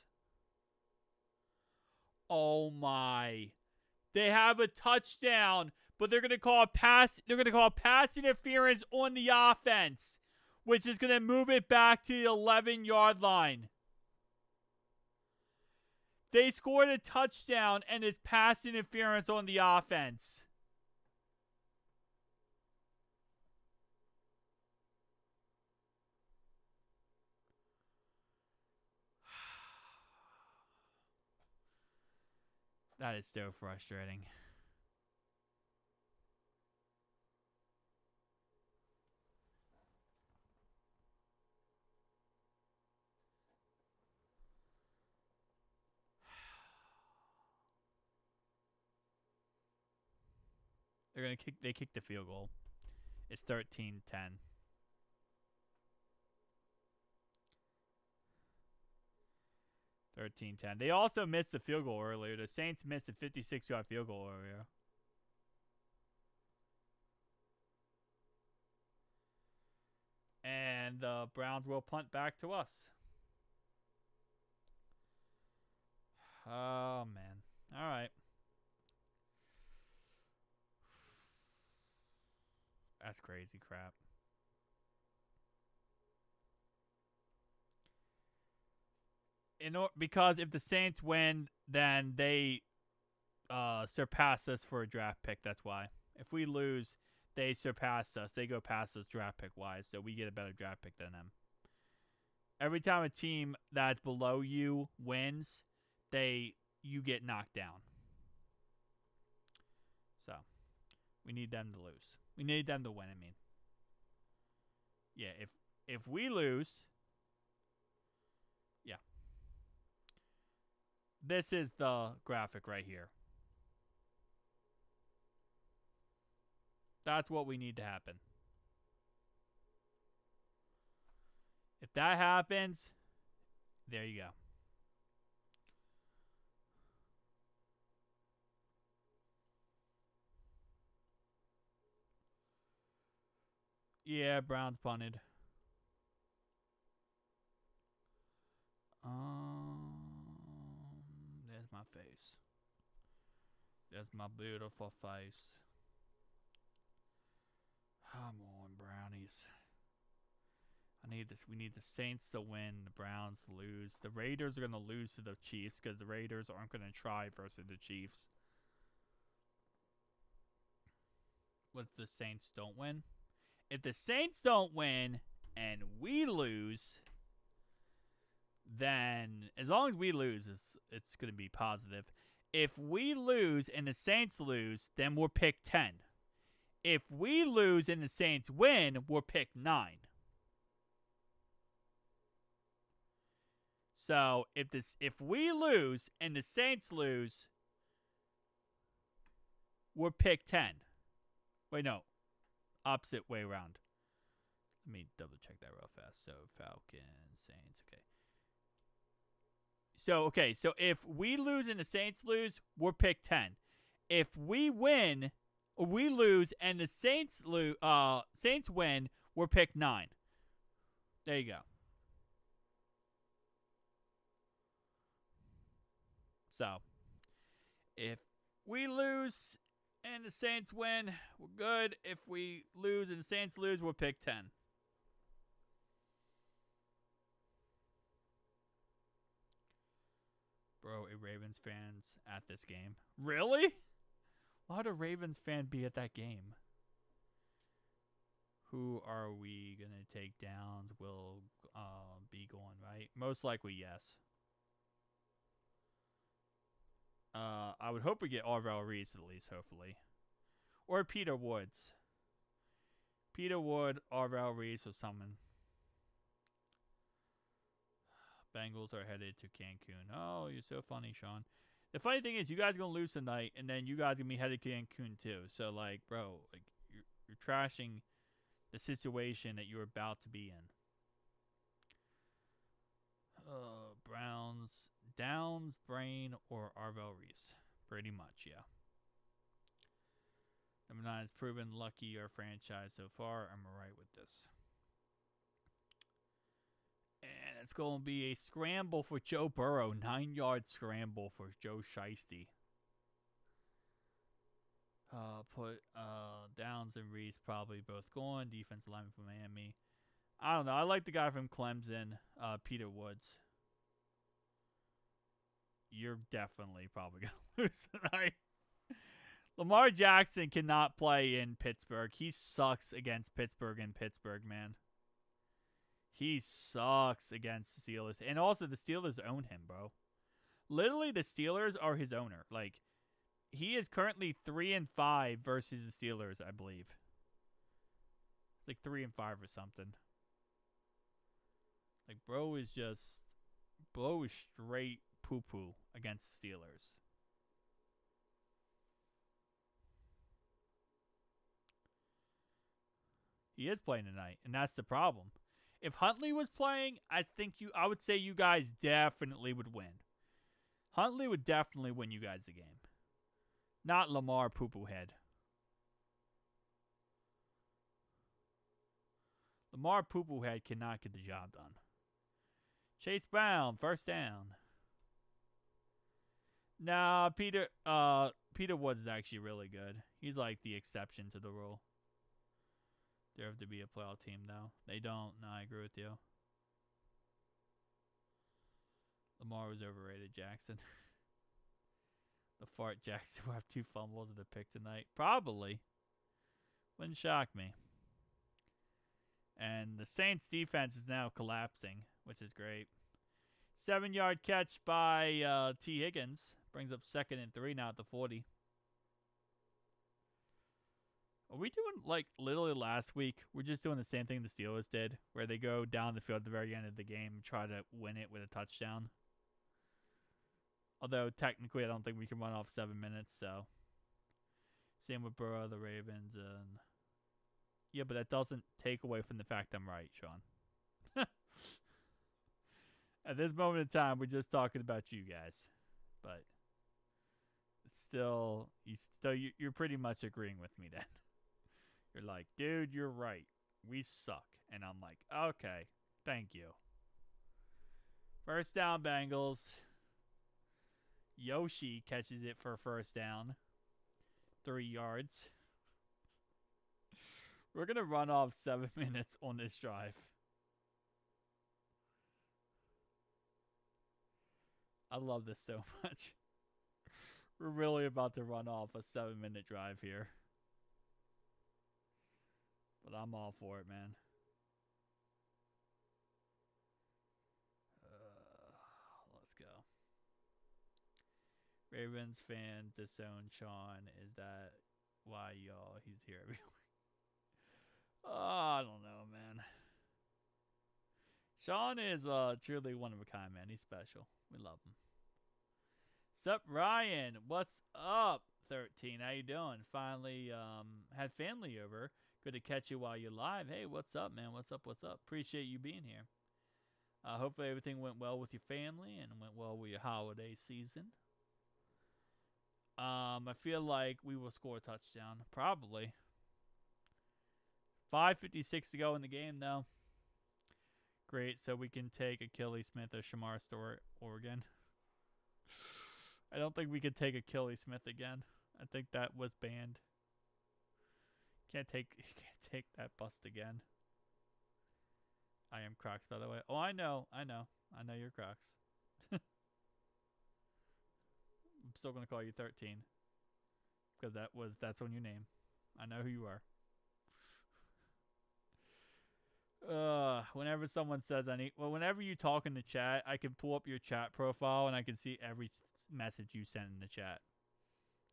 Oh my. They have a touchdown, but they're going to call pass interference on the offense, which is going to move it back to the 11-yard line. They scored a touchdown and it's pass interference on the offense. That is so frustrating. They kicked the field goal. It's 13-10. 13-10. They also missed the field goal earlier. The Saints missed a 56-yard field goal earlier. And the Browns will punt back to us. Oh, man. All right. That's crazy crap. Because if the Saints win, then they surpass us for a draft pick. That's why. If we lose, they surpass us. They go past us draft pick wise, so we get a better draft pick than them. Every time a team that's below you wins, you get knocked down. So we need them to lose. We need them to win. I mean, yeah. If we lose, yeah. This is the graphic right here. That's what we need to happen. If that happens, there you go. Yeah, Browns punted. There's my face. There's my beautiful face. Come on, Brownies. I need this. We need the Saints to win, the Browns to lose. The Raiders are going to lose to the Chiefs because the Raiders aren't going to try versus the Chiefs. What if the Saints don't win? If the Saints don't win and we lose, then as long as we lose, it's going to be positive. If we lose and the Saints lose, then we're picked 10. If we lose and the Saints win, we're picked 9. So if we lose and the Saints lose, we're picked 10. Wait, no. Opposite way around. Let me double check that real fast. So Falcons, Saints, okay. So if we lose and the Saints lose, we're picked 10. If we win, or we lose and the Saints win, we're picked 9. There you go. So if we lose and the Saints win, we're good. If we lose and the Saints lose, we're picked 10. Bro, a Ravens fan's at this game. Really? Why would a Ravens fan be at that game? Who are we going to take down? Will be going, right? Most likely, yes. I would hope we get Arvell Reese at least, hopefully. Or Peter Woods. Peter Wood, Arvell Reese, or something. Bengals are headed to Cancun. Oh, you're so funny, Sean. The funny thing is, you guys are going to lose tonight, and then you guys are going to be headed to Cancun, too. So, like, bro, like, you're trashing the situation that you're about to be in. Browns, Downs, Brain, or Arvell Reese. Pretty much, yeah. Number 9 has proven lucky our franchise so far. I'm alright with this. And it's going to be a scramble for Joe Burrow. 9-yard scramble for Joe Shiesty. Put Downs and Reese probably both going. Defensive lineman from Miami. I don't know. I like the guy from Clemson, Peter Woods. You're definitely probably going to lose tonight. Lamar Jackson cannot play in Pittsburgh. He sucks against Pittsburgh in Pittsburgh, man. He sucks against the Steelers. And also, the Steelers own him, bro. Literally, the Steelers are his owner. Like, he is currently 3-5 versus the Steelers, I believe. Like 3-5 or something. Like, bro is straight poo-poo against the Steelers. He is playing tonight, and that's the problem. If Huntley was playing, I would say you guys definitely would win. Huntley would definitely win you guys the game. Not Lamar poo-poo head. Lamar poo-poo head cannot get the job done. Chase Brown, first down. Nah, Peter Woods is actually really good. He's like the exception to the rule. They have to be a playoff team, though. They don't. No, I agree with you. Lamar was overrated, Jackson. The fart Jackson will have 2 fumbles in the pick tonight. Probably. Wouldn't shock me. And the Saints defense is now collapsing, which is great. 7-yard catch by T. Higgins. Brings up 2nd and 3 now at the 40. Are we doing, like, literally last week, we're just doing the same thing the Steelers did, where they go down the field at the very end of the game and try to win it with a touchdown? Although, technically, I don't think we can run off 7 minutes, so. Same with Burrow, the Ravens, and. Yeah, but that doesn't take away from the fact I'm right, Sean. At this moment in time, we're just talking about you guys. But. It's still. You're pretty much agreeing with me then. You're like, dude, you're right. We suck. And I'm like, okay, thank you. First down, Bengals. Yoshi catches it for a first down. 3 yards. We're going to run off 7 minutes on this drive. I love this so much. We're really about to run off a 7-minute drive here. But I'm all for it, man. Let's go. Ravens fan disown Sean. Is that why y'all he's here every week? Oh, I don't know, man. Sean is truly one of a kind, man. He's special. We love him. Sup, Ryan? What's up, 13? How you doing? Finally had family over. Good to catch you while you're live. Hey, what's up, man? What's up? What's up? Appreciate you being here. Hopefully everything went well with your family and went well with your holiday season. I feel like we will score a touchdown. Probably. 5:56 to go in the game, though. Great, so we can take Achilles Smith or Shamar Oregon. I don't think we could take Achilles Smith again. I think that was banned. Can't take that bust again. I am Crocs, by the way. Oh, I know you're Crocs. I'm still gonna call you 13 because that's on your name. I know who you are. Whenever someone says whenever you talk in the chat, I can pull up your chat profile and I can see every message you send in the chat.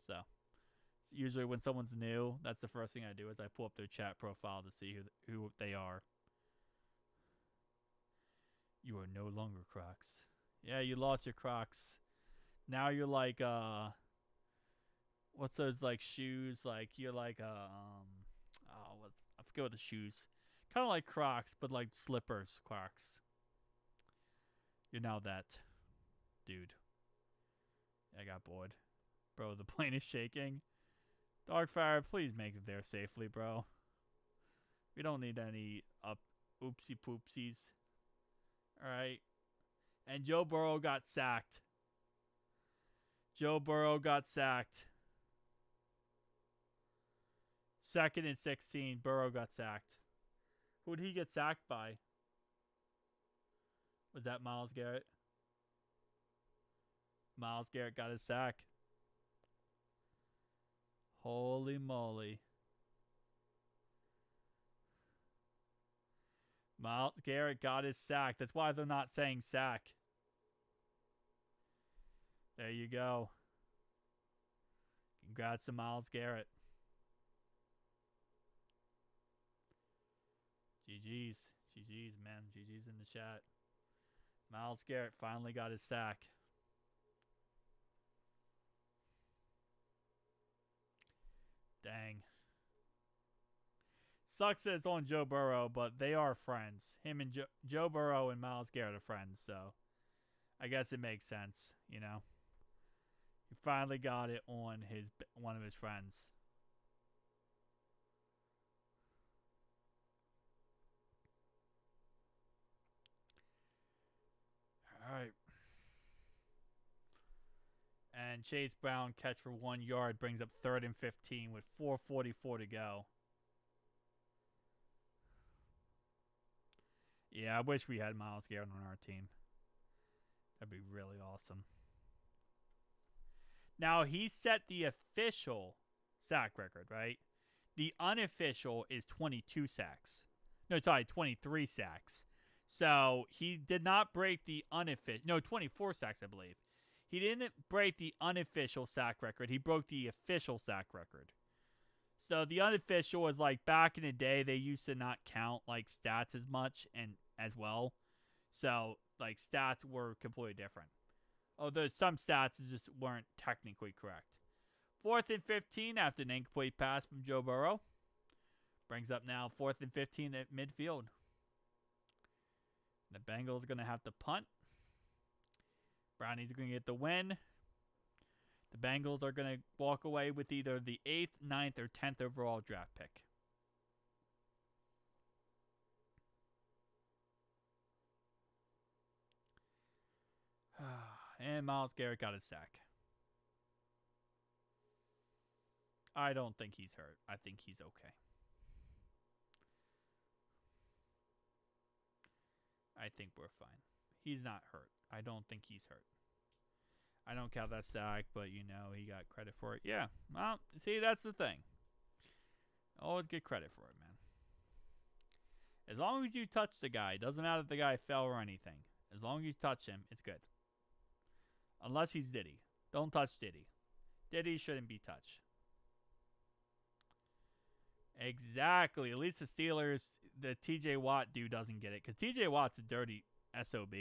So, usually when someone's new, that's the first thing I do is I pull up their chat profile to see who they are. You are no longer Crocs. Yeah, you lost your Crocs. Now you're like what's those like shoes? Like you're like I forget what the shoes. Kind of like Crocs, but like slippers, Crocs. You're now that dude. I got bored. Bro, the plane is shaking. Darkfire, please make it there safely, bro. We don't need any oopsie poopsies. Alright. And Joe Burrow got sacked. Joe Burrow got sacked. 2nd and 16. Burrow got sacked. Who did he get sacked by? Was that Myles Garrett? Myles Garrett got his sack. Holy moly. Myles Garrett got his sack. That's why they're not saying sack. There you go. Congrats to Myles Garrett. GG's. GG's, man. GG's in the chat. Myles Garrett finally got his sack. Dang. Sucks that it's on Joe Burrow, but they are friends. Him and Joe Burrow and Myles Garrett are friends, so I guess it makes sense, you know. He finally got it on one of his friends. All right. And Chase Brown catch for 1 yard brings up 3rd and 15 with 4:44 to go. Yeah, I wish we had Myles Garrett on our team. That'd be really awesome. Now, he set the official sack record, right? The unofficial is 22 sacks. No, sorry, 23 sacks. So, he did not break the unofficial. No, 24 sacks, I believe. He didn't break the unofficial sack record. He broke the official sack record. So, the unofficial was like back in the day, they used to not count like stats as much and as well. So, like stats were completely different. Although some stats just weren't technically correct. 4th and 15 after an incomplete pass from Joe Burrow. Brings up now 4th and 15 at midfield. The Bengals are going to have to punt. Brownies are going to get the win. The Bengals are going to walk away with either the 8th, 9th, or 10th overall draft pick. And Myles Garrett got a sack. I don't think he's hurt. I think he's okay. I think we're fine. He's not hurt. I don't think he's hurt. I don't count that sack, but you know, he got credit for it. Yeah. Well, see, that's the thing. Always get credit for it, man. As long as you touch the guy, it doesn't matter if the guy fell or anything. As long as you touch him, it's good. Unless he's Diddy. Don't touch Diddy. Diddy shouldn't be touched. Exactly. At least the Steelers, the TJ Watt dude doesn't get it. Because TJ Watt's a dirty SOB.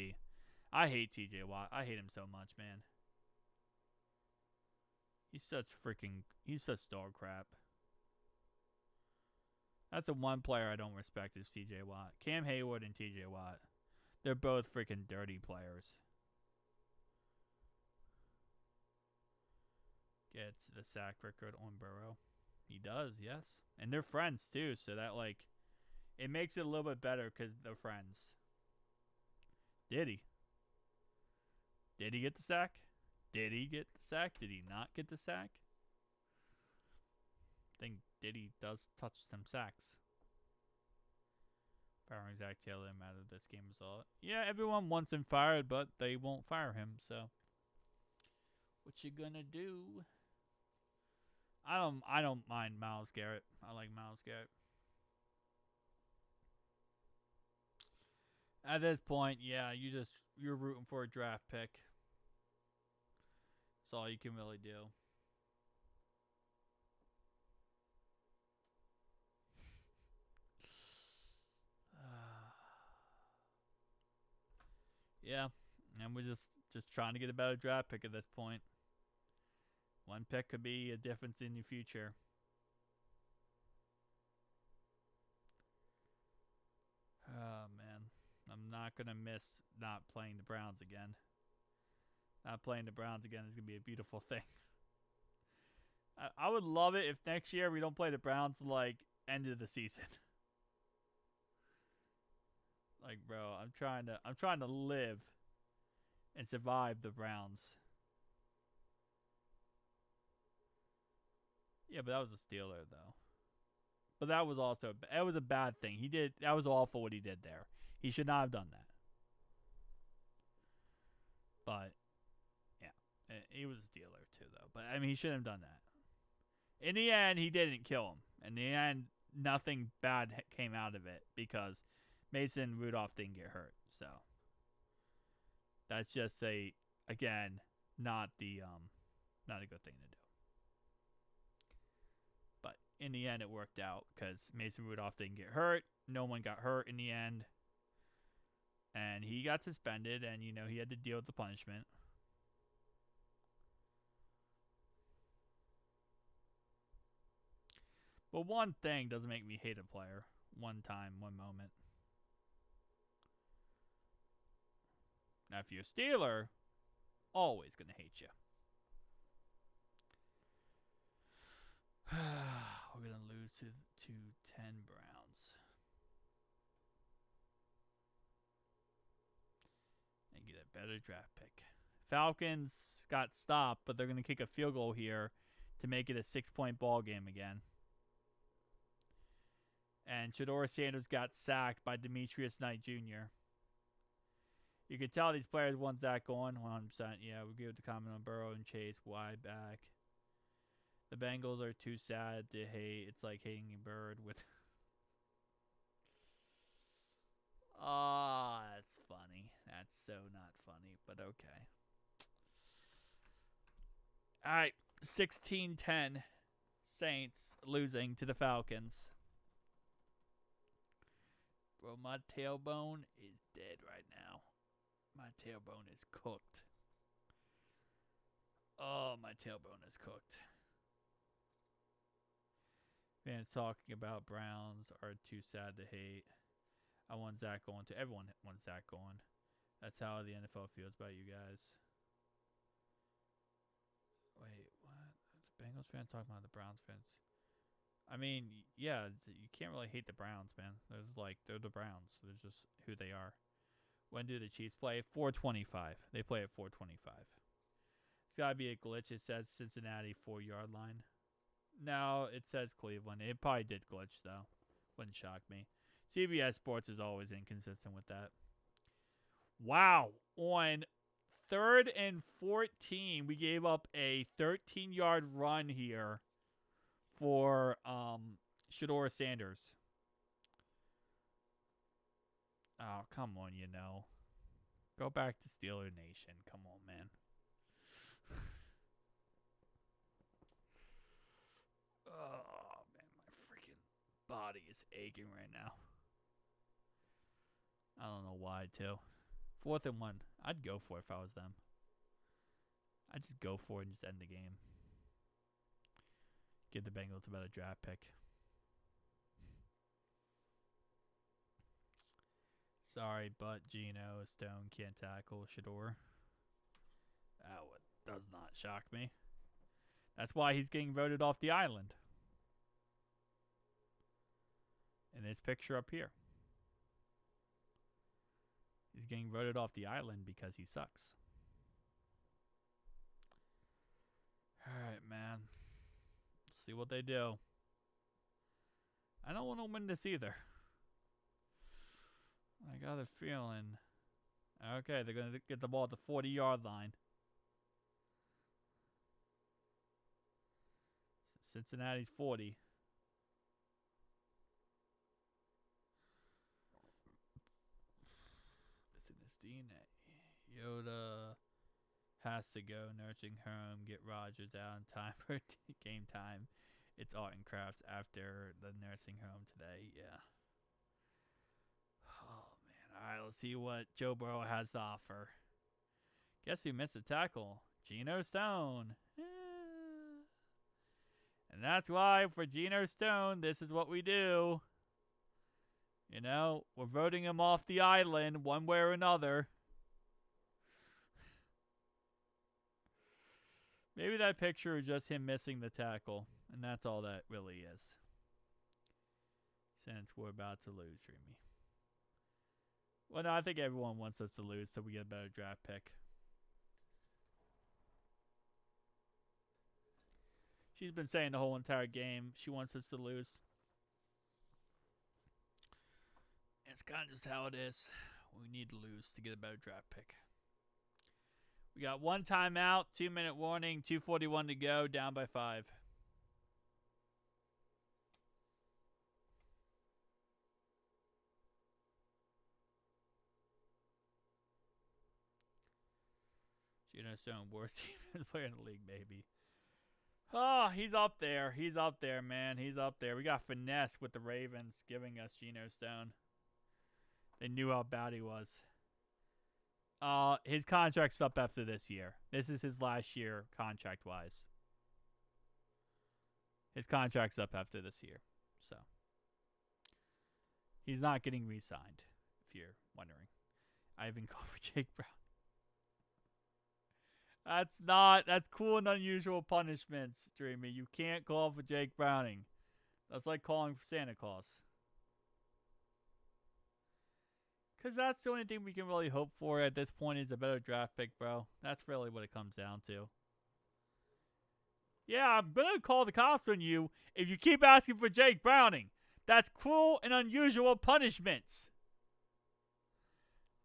I hate TJ Watt. I hate him so much, man. He's such dog crap. That's the one player I don't respect is TJ Watt. Cam Hayward and TJ Watt. They're both freaking dirty players. Gets the sack record on Burrow. He does, yes. And they're friends, too. So that, like, it makes it a little bit better because they're friends. Did he? Did he get the sack? Did he get the sack? Did he not get the sack? I think Diddy does touch some sacks. Firing Zach Taylor out of this game result. Yeah, everyone wants him fired, but they won't fire him, so what you gonna do? I don't mind Myles Garrett. I like Myles Garrett. At this point, yeah, you're rooting for a draft pick. That's all you can really do. Yeah, and we're just trying to get a better draft pick at this point. One pick could be a difference in your future. Oh, man. I'm not going to miss not playing the Browns again. Not playing the Browns again is going to be a beautiful thing. I would love it if next year we don't play the Browns like end of the season. Like, bro, I'm trying to live and survive the Browns. Yeah, but that was a Steeler, though. But that was a bad thing. That was awful what he did there. He should not have done that. But, yeah, he was a Steeler, too, though. But, I mean, he shouldn't have done that. In the end, he didn't kill him. In the end, nothing bad came out of it because Mason Rudolph didn't get hurt. So, that's just not a good thing to do. But in the end, it worked out because Mason Rudolph didn't get hurt. No one got hurt in the end. And he got suspended, and, you know, he had to deal with the punishment. But one thing doesn't make me hate a player. One time, one moment. Now, if you're a Steeler, always going to hate you. We're going to lose to 10 Browns. And get a better draft pick. Falcons got stopped, but they're going to kick a field goal here to make it a 6-point ball game again. And Shedeur Sanders got sacked by Demetrius Knight Jr. You can tell these players want Zach going 100%. Yeah, we give the comment on Burrow and Chase. Why back? The Bengals are too sad to hate. It's like hating a bird with... Oh, that's funny. That's so not funny, but okay. All right, 16-10. Saints losing to the Falcons. Bro, my tailbone is dead right now. My tailbone is cooked. Oh, my tailbone is cooked. Fans talking about Browns are too sad to hate. I want Zach going too. Everyone wants Zach going. That's how the NFL feels about you guys. Wait, what? The Bengals fans talking about the Browns fans. I mean, yeah, you can't really hate the Browns, man. They're the Browns. They're just who they are. When do the Chiefs play? 4:25. They play at 4:25. It's got to be a glitch. It says Cincinnati 4-yard line. No, it says Cleveland. It probably did glitch, though. Wouldn't shock me. CBS Sports is always inconsistent with that. Wow. On 3rd and 14, we gave up a 13-yard run here for Shedeur Sanders. Oh, come on, you know. Go back to Steeler Nation. Come on, man. Oh, man, my freaking body is aching right now. I don't know why, too. 4th and 1. I'd go for it if I was them. I'd just go for it and just end the game. Give the Bengals a better draft pick. Sorry, but Geno Stone can't tackle Shedeur. That does not shock me. That's why he's getting voted off the island. And this picture up here. He's getting voted off the island because he sucks. Alright, man. Let's see what they do. I don't want to win this either. I got a feeling. Okay, they're going to get the ball at the 40-yard line. Cincinnati's 40. Yoda has to go nursing home, get Rogers out in time for game time. It's art and crafts after the nursing home today. Yeah. Oh, man. All right, let's see what Joe Burrow has to offer. Guess who missed a tackle? Geno Stone. And that's why for Geno Stone, this is what we do. You know, we're voting him off the island one way or another. Maybe that picture is just him missing the tackle, and that's all that really is. Since we're about to lose, Dreamy. Well, no, I think everyone wants us to lose so we get a better draft pick. She's been saying the whole entire game she wants us to lose. It's kind of just how it is. We need to lose to get a better draft pick. We got 1 timeout, 2-minute warning, 2:41 to go, down by 5. Geno Stone, worst defensive player in the league, maybe. Oh, he's up there. He's up there, man. He's up there. We got finesse with the Ravens giving us Geno Stone. They knew how bad he was. His contract's up after this year. This is his last year contract-wise. His contract's up after this year. So, he's not getting re-signed, if you're wondering. I even called for Jake Brown. That's cool and unusual punishments, Dreamy. You can't call for Jake Browning. That's like calling for Santa Claus. Because that's the only thing we can really hope for at this point is a better draft pick, bro. That's really what it comes down to. Yeah, I'm going to call the cops on you if you keep asking for Jake Browning. That's cruel and unusual punishments.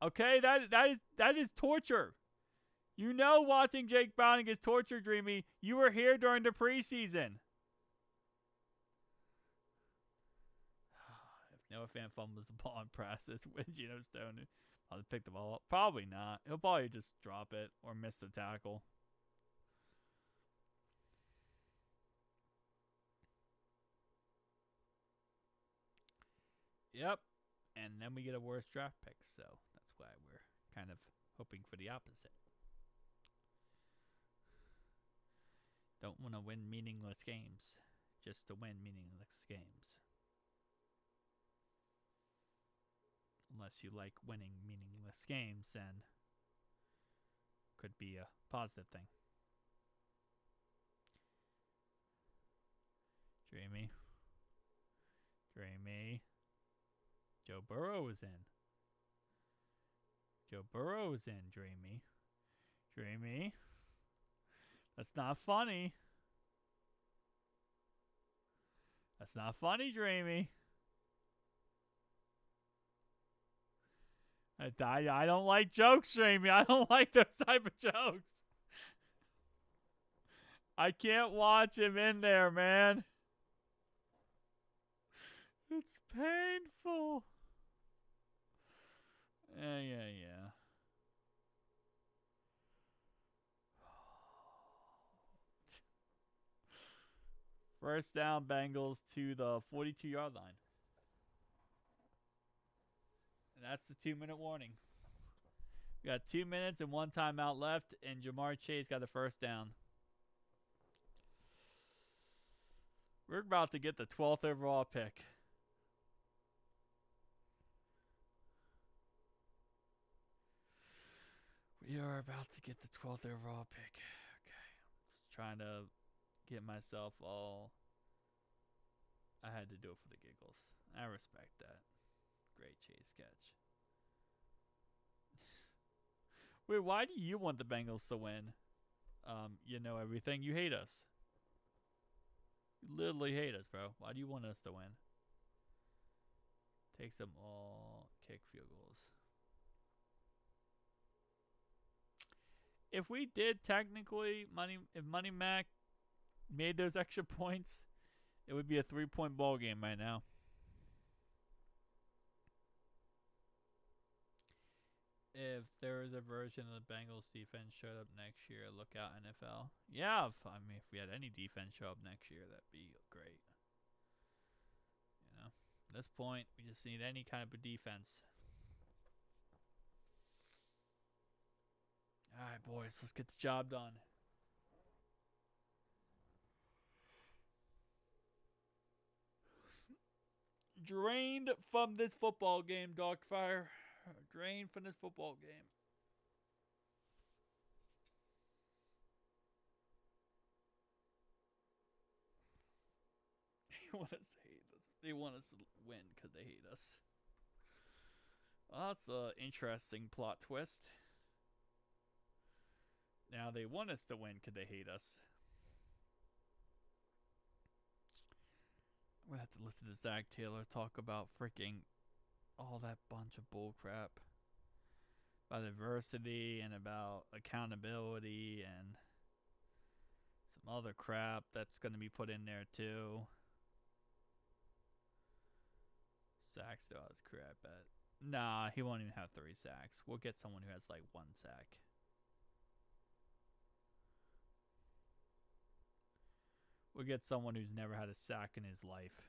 Okay, that is torture. You know watching Jake Browning is torture, Dreamy. You were here during the preseason. If Noah Fant fumbles the ball in practice, when Geno Stone I'll pick the ball up. Probably not. He'll probably just drop it or miss the tackle. Yep. And then we get a worse draft pick, so that's why we're kind of hoping for the opposite. Don't want to win meaningless games just to win meaningless games. Unless you like winning meaningless games, then could be a positive thing. Dreamy. Joe Burrow is in. Joe Burrow's in. Dreamy. Dreamy. That's not funny. That's not funny, Dreamy. I don't like jokes, Dreamy. I don't like those type of jokes. I can't watch him in there, man. It's painful. Yeah. First down, Bengals to the 42-yard line. And that's the 2-minute warning. We got 2 minutes and 1 timeout left, and Jamar Chase got the first down. We're about to get the 12th overall pick. We are about to get the 12th overall pick. Okay. Just trying to get myself all... I had to do it for the giggles. I respect that. Great Chase catch. Wait, why do you want the Bengals to win? You know everything. You hate us. You literally hate us, bro. Why do you want us to win? Takes them all. Kick field goals. If we did technically, if Money Mac made those extra points, it would be a 3-point ball game right now. If there was a version of the Bengals defense showed up next year, look out NFL. Yeah, if we had any defense show up next year, that'd be great. You know, at this point, we just need any kind of a defense. All right, boys, let's get the job done. Drained from this football game, Dogfire. Drained from this football game. They want us to hate us. They want us to win because they hate us. Well, that's an interesting plot twist. Now they want us to win because they hate us. I'm going to have to listen to Zach Taylor talk about freaking all that bunch of bullcrap. About adversity and about accountability and some other crap that's going to be put in there too. Zach still has crap at. Nah, he won't even have 3 sacks. We'll get someone who has like 1 sack. We'll get someone who's never had a sack in his life.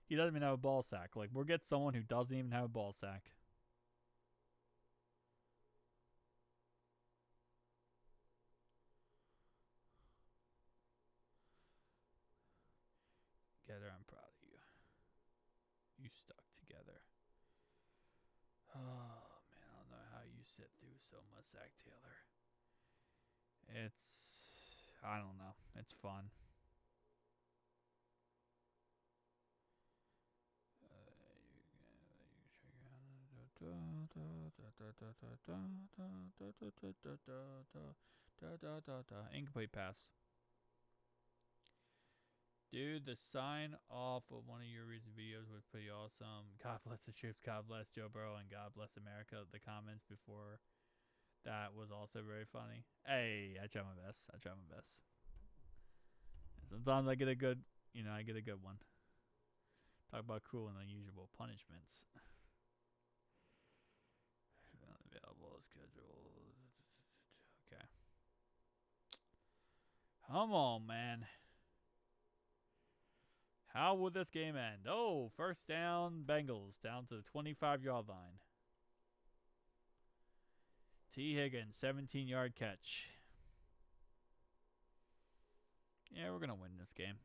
He doesn't even have a ball sack. Like, we'll get someone who doesn't even have a ball sack. Together, I'm proud of you. You stuck together. Oh, man, I don't know how you sit through so much, Zach Taylor. I don't know. It's fun. Incomplete pass. Dude, the sign off of one of your recent videos was pretty awesome. God bless the troops, God bless Joe Burrow, and God bless America. The comments before that was also very funny. Hey, I try my best. Sometimes I get a good, I get a good one. Talk about cruel and unusual punishments. Available schedule. Okay. Come on, man. How will this game end? Oh, first down, Bengals down to the 25-yard line. T. Higgins, 17-yard catch. Yeah, we're going to win this game.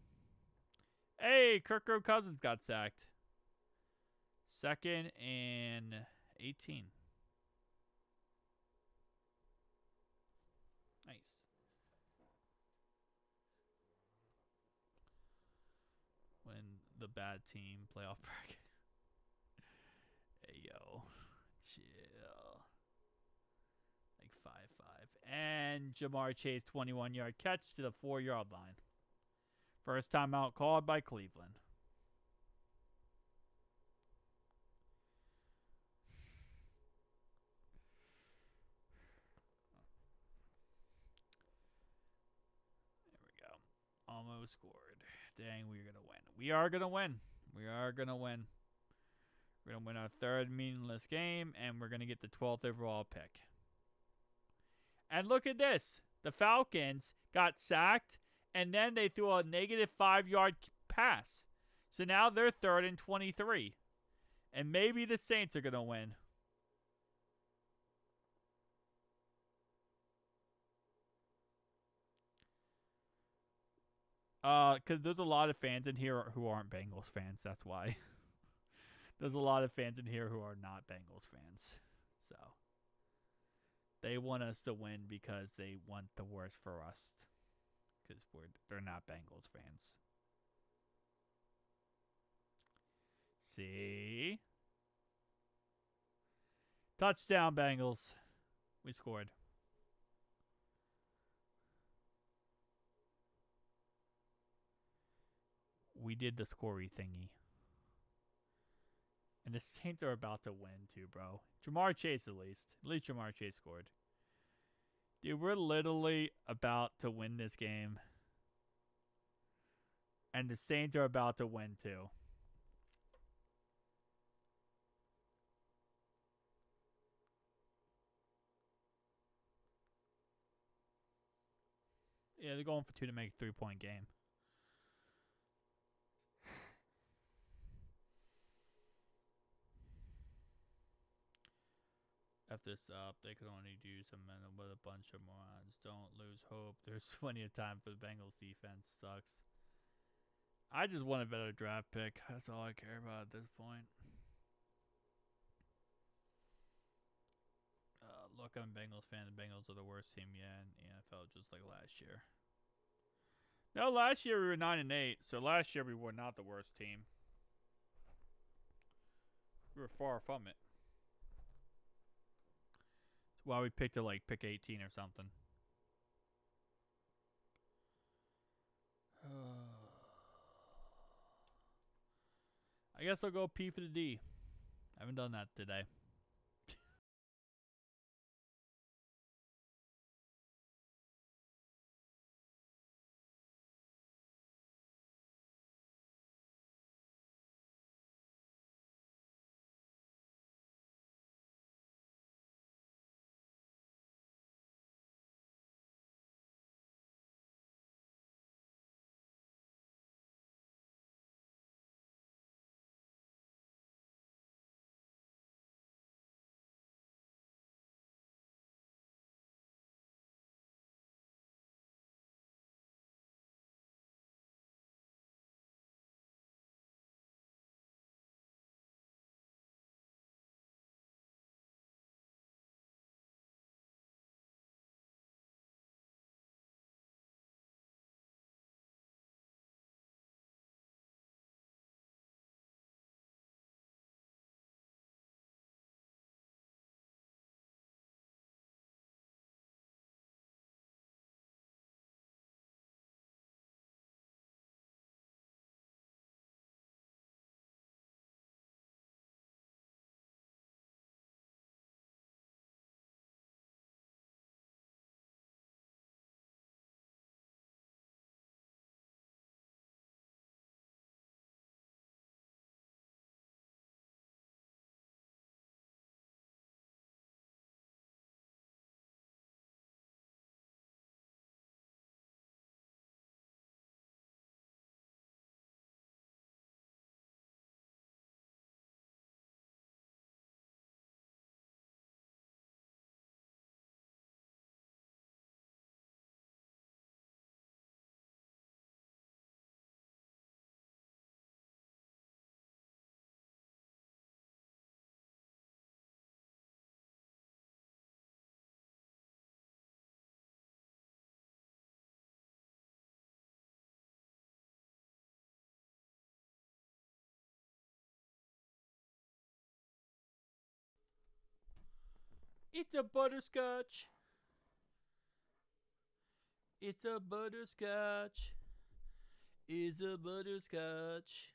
Hey, Kirk Cousins got sacked. 2nd and 18. Nice. When the bad team playoff bracket. Hey, yo. Chill. And Jamar Chase, 21-yard catch to the 4-yard line. First timeout called by Cleveland. There we go. Almost scored. Dang, we're going to win. We are going to win. We are going to win. We're going to win our third meaningless game, and we're going to get the 12th overall pick. And look at this. The Falcons got sacked, and then they threw a negative 5-yard pass. So now they're 3rd and 23. And maybe the Saints are going to win. Because there's a lot of fans in here who aren't Bengals fans. That's why. There's a lot of fans in here who are not Bengals fans. So they want us to win because they want the worst for us. Because they're not Bengals fans. See? Touchdown, Bengals. We scored. We did the scorey thingy. And the Saints are about to win too, bro. Jamar Chase at least. At least Jamar Chase scored. Dude, we're literally about to win this game. And the Saints are about to win too. Yeah, they're going for 2 to make a 3-point game. F this up. They could only do some with a bunch of morons. Don't lose hope. There's plenty of time for the Bengals defense. Sucks. I just want a better draft pick. That's all I care about at this point. Look, I'm a Bengals fan. The Bengals are the worst team yet in the NFL, just like last year. No, last year we were 9-8. So last year we were not the worst team. We were far from it. That's why we picked to like pick 18 or something. I guess I'll go P for the D. I haven't done that today. It's a butterscotch. It's a butterscotch. It's a butterscotch.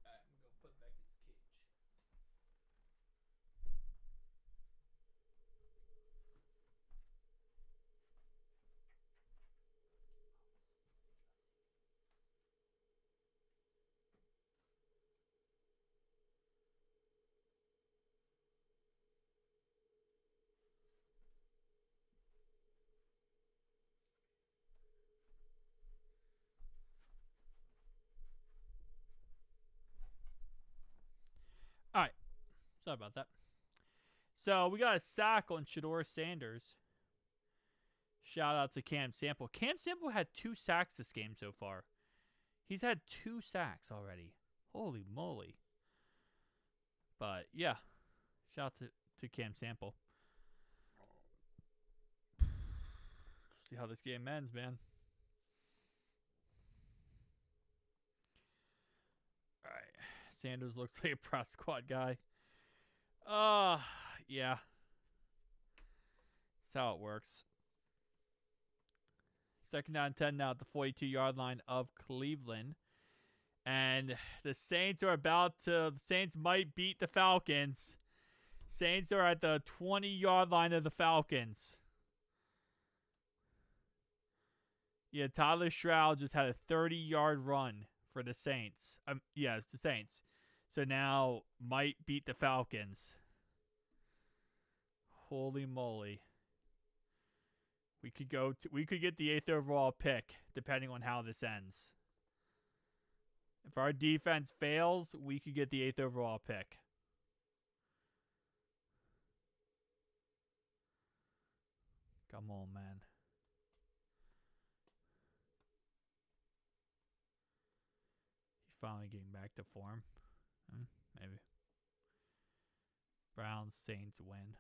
Alright, I'm gonna put it back in its cage. Alright, sorry about that. So we got a sack on Shador Sanders. Shout out to Cam Sample. Cam Sample had 2 sacks this game so far. He's had 2 sacks already. Holy moly. But yeah, shout out to Cam Sample. See how this game ends, man. Alright. Sanders looks like a press squad guy. Yeah. That's how it works. 2nd down 10 now at the 42-yard line of Cleveland. And the Saints are the Saints might beat the Falcons. Saints are at the 20-yard line of the Falcons. Yeah, Tyler Stroud just had a 30-yard run for the Saints. Yeah, it's the Saints. So now might beat the Falcons. Holy moly. We could get the 8th overall pick depending on how this ends. If our defense fails, we could get the 8th overall pick. Come on, man. He's finally getting back to form. Maybe. Browns, Saints win.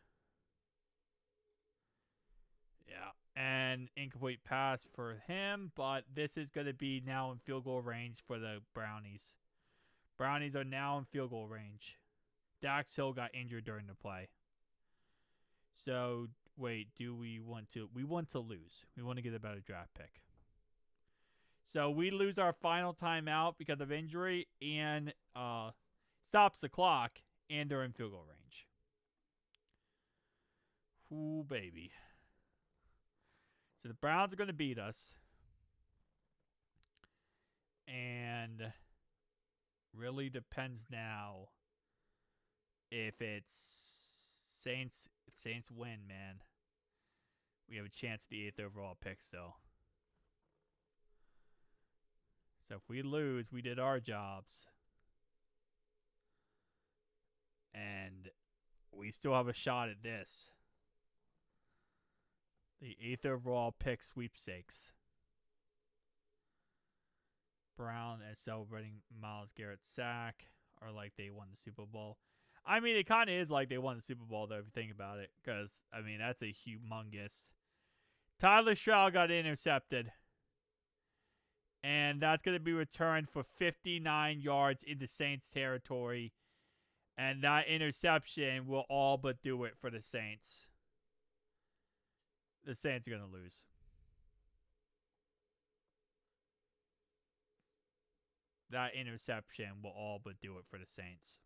Yeah. And incomplete pass for him, but this is going to be now in field goal range for the Brownies. Brownies are now in field goal range. Dax Hill got injured during the play. So, wait, do we want to? We want to lose. We want to get a better draft pick. So, we lose our final timeout because of injury and stops the clock, and they're in field goal range. Ooh, baby. So the Browns are going to beat us. And really depends now if Saints win, man. We have a chance at the 8th overall pick still. So if we lose, we did our jobs. And we still have a shot at this. The 8th overall pick sweepstakes. Brown is celebrating Myles Garrett's sack, or like they won the Super Bowl. I mean, it kind of is like they won the Super Bowl, though, if you think about it. Because, I mean, that's a humongous. Tyler Stroud got intercepted. And that's going to be returned for 59 yards into Saints territory. And that interception will all but do it for the Saints. The Saints are going to lose. That interception will all but do it for the Saints.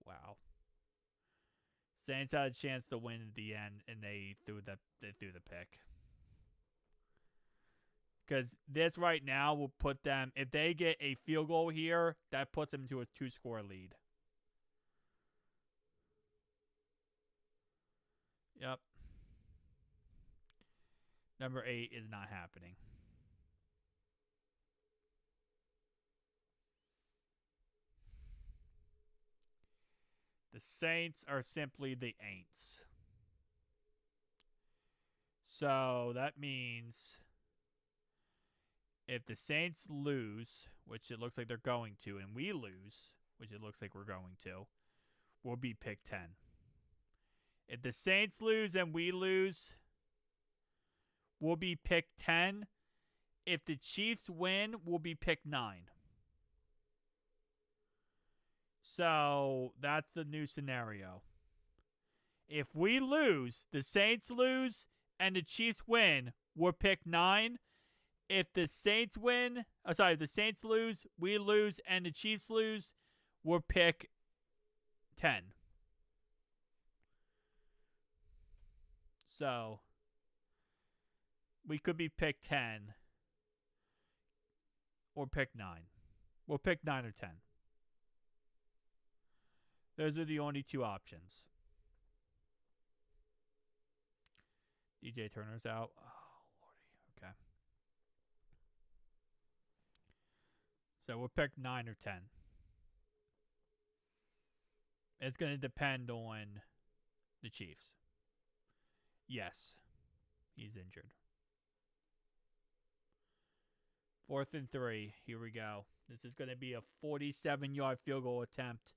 Wow. Saints had a chance to win at the end, and they threw the pick. Because this right now will put them, if they get a field goal here, that puts them to a 2-score lead. Yep. Number 8 is not happening. The Saints are simply the Aints. So that means if the Saints lose, which it looks like they're going to, and we lose, which it looks like we're going to, we'll be pick 10. If the Saints lose and we lose, we'll be pick 10. If the Chiefs win, we'll be pick 9. So that's the new scenario. If we lose, the Saints lose, and the Chiefs win, we're pick 9. If the Saints win, the Saints lose, we lose, and the Chiefs lose, we're pick 10. So we could be pick 10 or pick 9. We'll pick 9 or 10. Those are the only two options. DJ Turner's out. Oh, lordy. Okay. So we'll pick 9 or 10. It's going to depend on the Chiefs. Yes, he's injured. 4th and 3. Here we go. This is going to be a 47-yard field goal attempt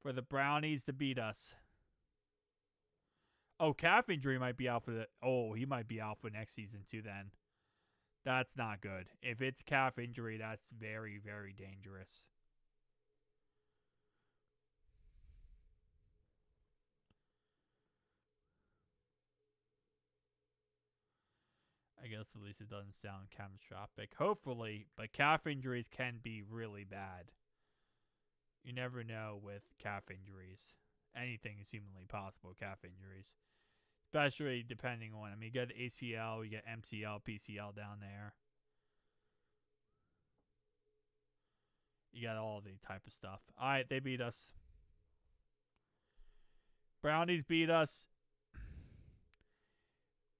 for the Brownies to beat us. Oh, calf injury might be out for the... Oh, he might be out for next season too then. That's not good. If it's calf injury, that's very, very dangerous. I guess at least it doesn't sound catastrophic. Hopefully, but calf injuries can be really bad. You never know with calf injuries. Anything is humanly possible with calf injuries. Especially depending on, I mean, you get ACL, you get MCL, PCL down there. You got all the type of stuff. All right, they beat us. Brownies beat us.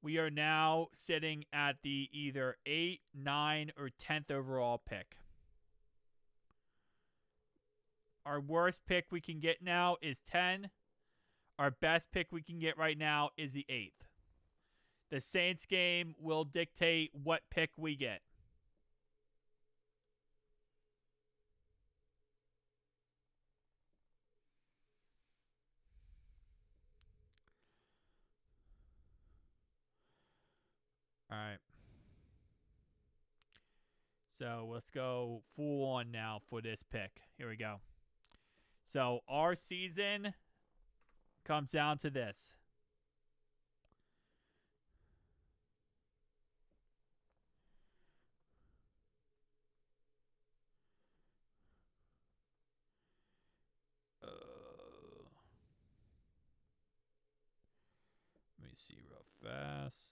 We are now sitting at the either 8, 9, or 10th overall pick. Our worst pick we can get now is 10. Our best pick we can get right now is the 8th. The Saints game will dictate what pick we get. All right. So let's go full on now for this pick. Here we go. So our season comes down to this. Let me see real fast.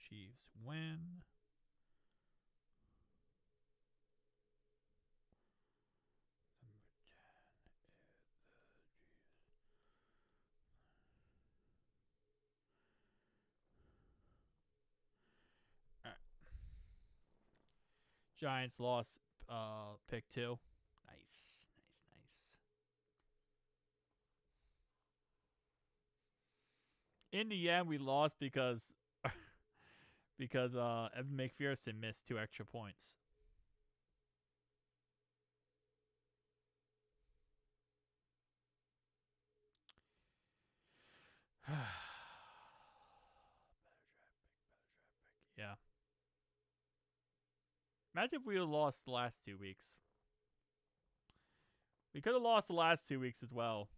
Chiefs win. Giants lost pick 2. Nice. In the end, we lost because Evan McPherson missed 2 extra points. Yeah. Imagine if we had lost the last 2 weeks. We could have lost the last 2 weeks as well.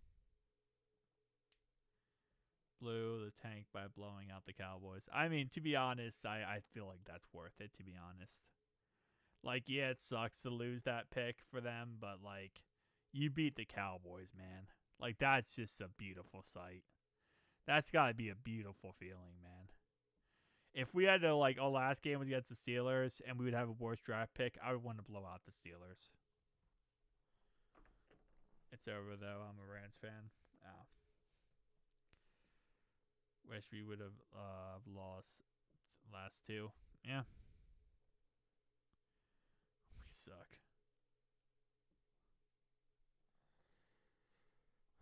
Blew the tank by blowing out the Cowboys. I mean, to be honest, I feel like that's worth it, to be honest. Like, yeah, it sucks to lose that pick for them, but, like, you beat the Cowboys, man. Like, that's just a beautiful sight. That's got to be a beautiful feeling, man. If we had to, like, our last game was against the Steelers and we would have a worse draft pick, I would want to blow out the Steelers. It's over, though. I'm a Rams fan. Oh. Wish we would have lost last 2. Yeah. We suck.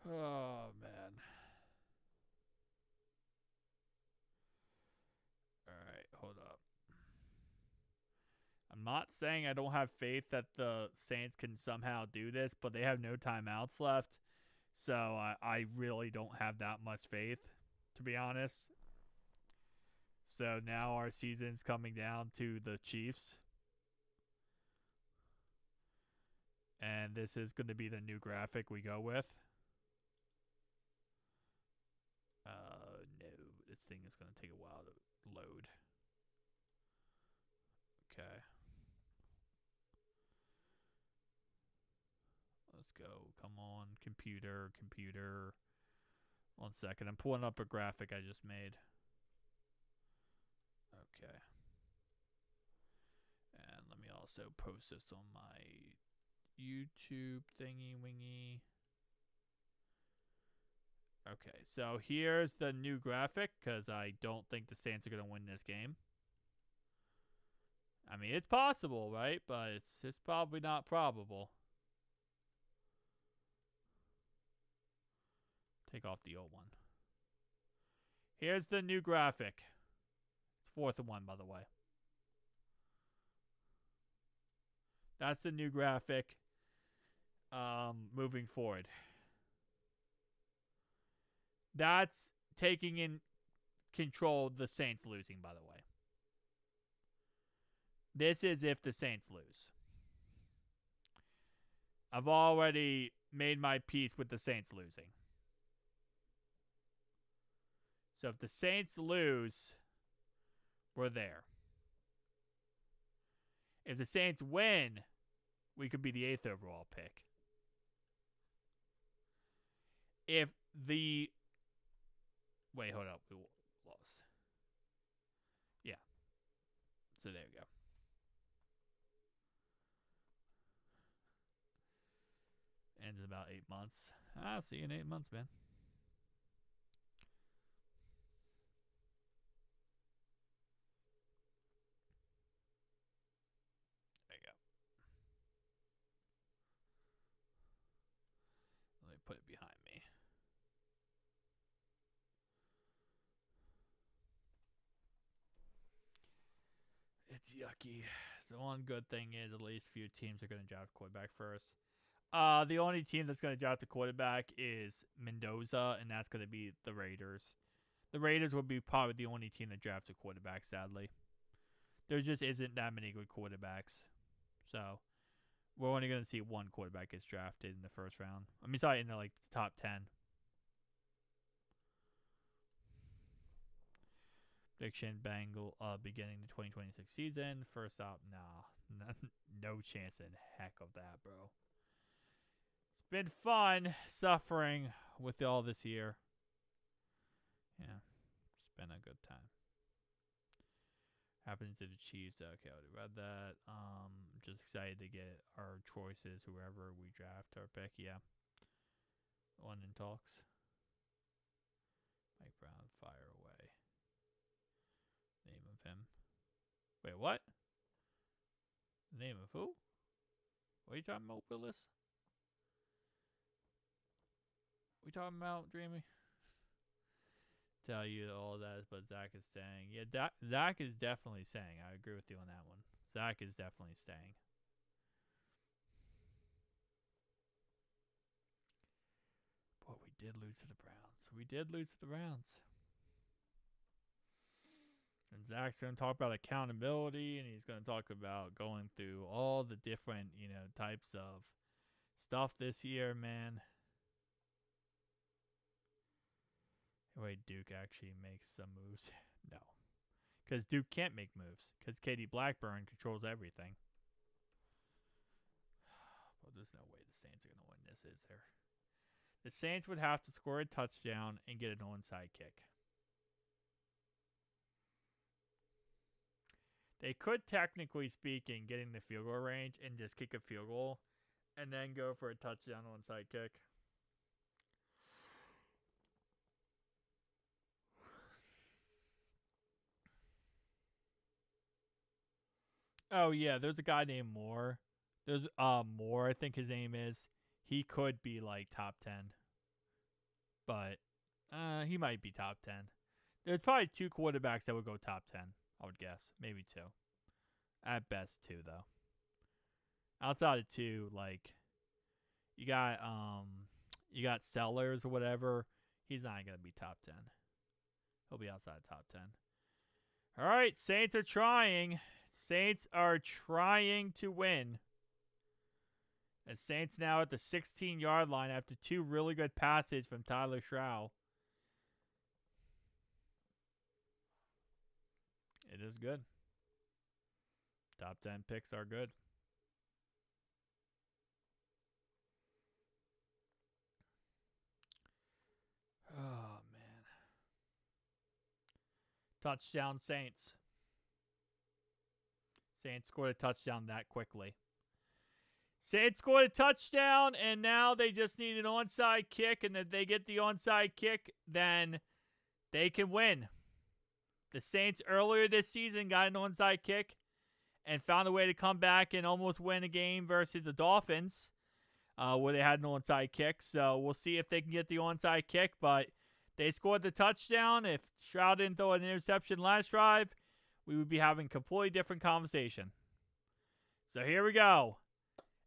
Oh, man. Alright, hold up. I'm not saying I don't have faith that the Saints can somehow do this, but they have no timeouts left. So I really don't have that much faith, to be honest. So now our season's coming down to the Chiefs. And this is going to be the new graphic we go with. No, this thing is going to take a while to load. Okay. Let's go. Come on, computer. 1 second. I'm pulling up a graphic I just made. Okay. And let me also post this on my YouTube thingy-wingy. Okay, so here's the new graphic, because I don't think the Saints are going to win this game. I mean, it's possible, right? But it's probably not probable. Take off the old one. Here's the new graphic. It's 4th and 1, by the way. That's the new graphic moving forward. That's taking in control of the Saints losing, by the way. This is if the Saints lose. I've already made my peace with the Saints losing. So if the Saints lose, we're there. If the Saints win, we could be the 8th overall pick. If the... Wait, hold up. We lost. Yeah. So there we go. Ends in about 8 months. I'll see you in 8 months, man. There you go. Let me put it behind me. It's yucky. The one good thing is at least few teams are going to draft quarterback first. The only team that's going to draft a quarterback is Mendoza, and that's going to be the Raiders. The Raiders will be probably the only team that drafts a quarterback, sadly. There just isn't that many good quarterbacks. So, we're only going to see one quarterback gets drafted in the first round. I mean, sorry, in the top 10. Prediction, Bengals beginning the 2026 season. First out, nah. No chance in heck of that, bro. It's been fun suffering with all this year. Yeah, it's been a good time. Happens to the Chiefs. Okay, I already read that. Just excited to get our choices, whoever we draft our pick. Yeah. One in talks. Mike Brown, fire away. Name of him. Wait, what? Name of who? What are you talking about, Willis? We talking about, Dreamy? Tell you all that, but Zach is staying. Yeah, Zach is definitely staying. I agree with you on that one. Zach is definitely staying. Boy, we did lose to the Browns. And Zach's going to talk about accountability, and he's going to talk about going through all the different, types of stuff this year, man. Wait, Duke actually makes some moves. No. Because Duke can't make moves. Because Katie Blackburn controls everything. Well, there's no way the Saints are going to win this, is there? The Saints would have to score a touchdown and get an onside kick. They could, technically speaking, get in the field goal range and just kick a field goal and then go for a touchdown onside kick. Oh, yeah, there's a guy named Moore. There's Moore, I think his name is. He could be like top 10. But he might be top 10. There's probably 2 quarterbacks that would go top 10, I would guess. Maybe 2. At best 2, though. Outside of 2, like, you got Sellers or whatever. He's not going to be top 10. He'll be outside top 10. All right, Saints are trying. Saints are trying to win. And Saints now at the 16-yard line after 2 really good passes from Tyler Schrow. It is good. Top 10 picks are good. Oh, man. Touchdown Saints. Saints scored a touchdown that quickly. Saints scored a touchdown, and now they just need an onside kick, and if they get the onside kick, then they can win. The Saints earlier this season got an onside kick and found a way to come back and almost win a game versus the Dolphins, where they had an onside kick. So we'll see if they can get the onside kick, but they scored the touchdown. If Stroud didn't throw an interception last drive, we would be having a completely different conversation. So here we go.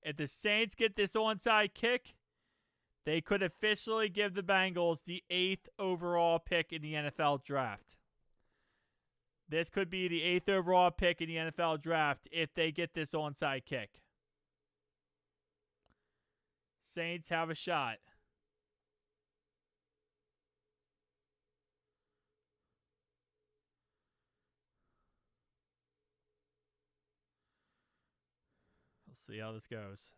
If the Saints get this onside kick, they could officially give the Bengals the 8th overall pick in the NFL draft. This could be the 8th overall pick in the NFL draft if they get this onside kick. Saints have a shot. We'll see how this goes.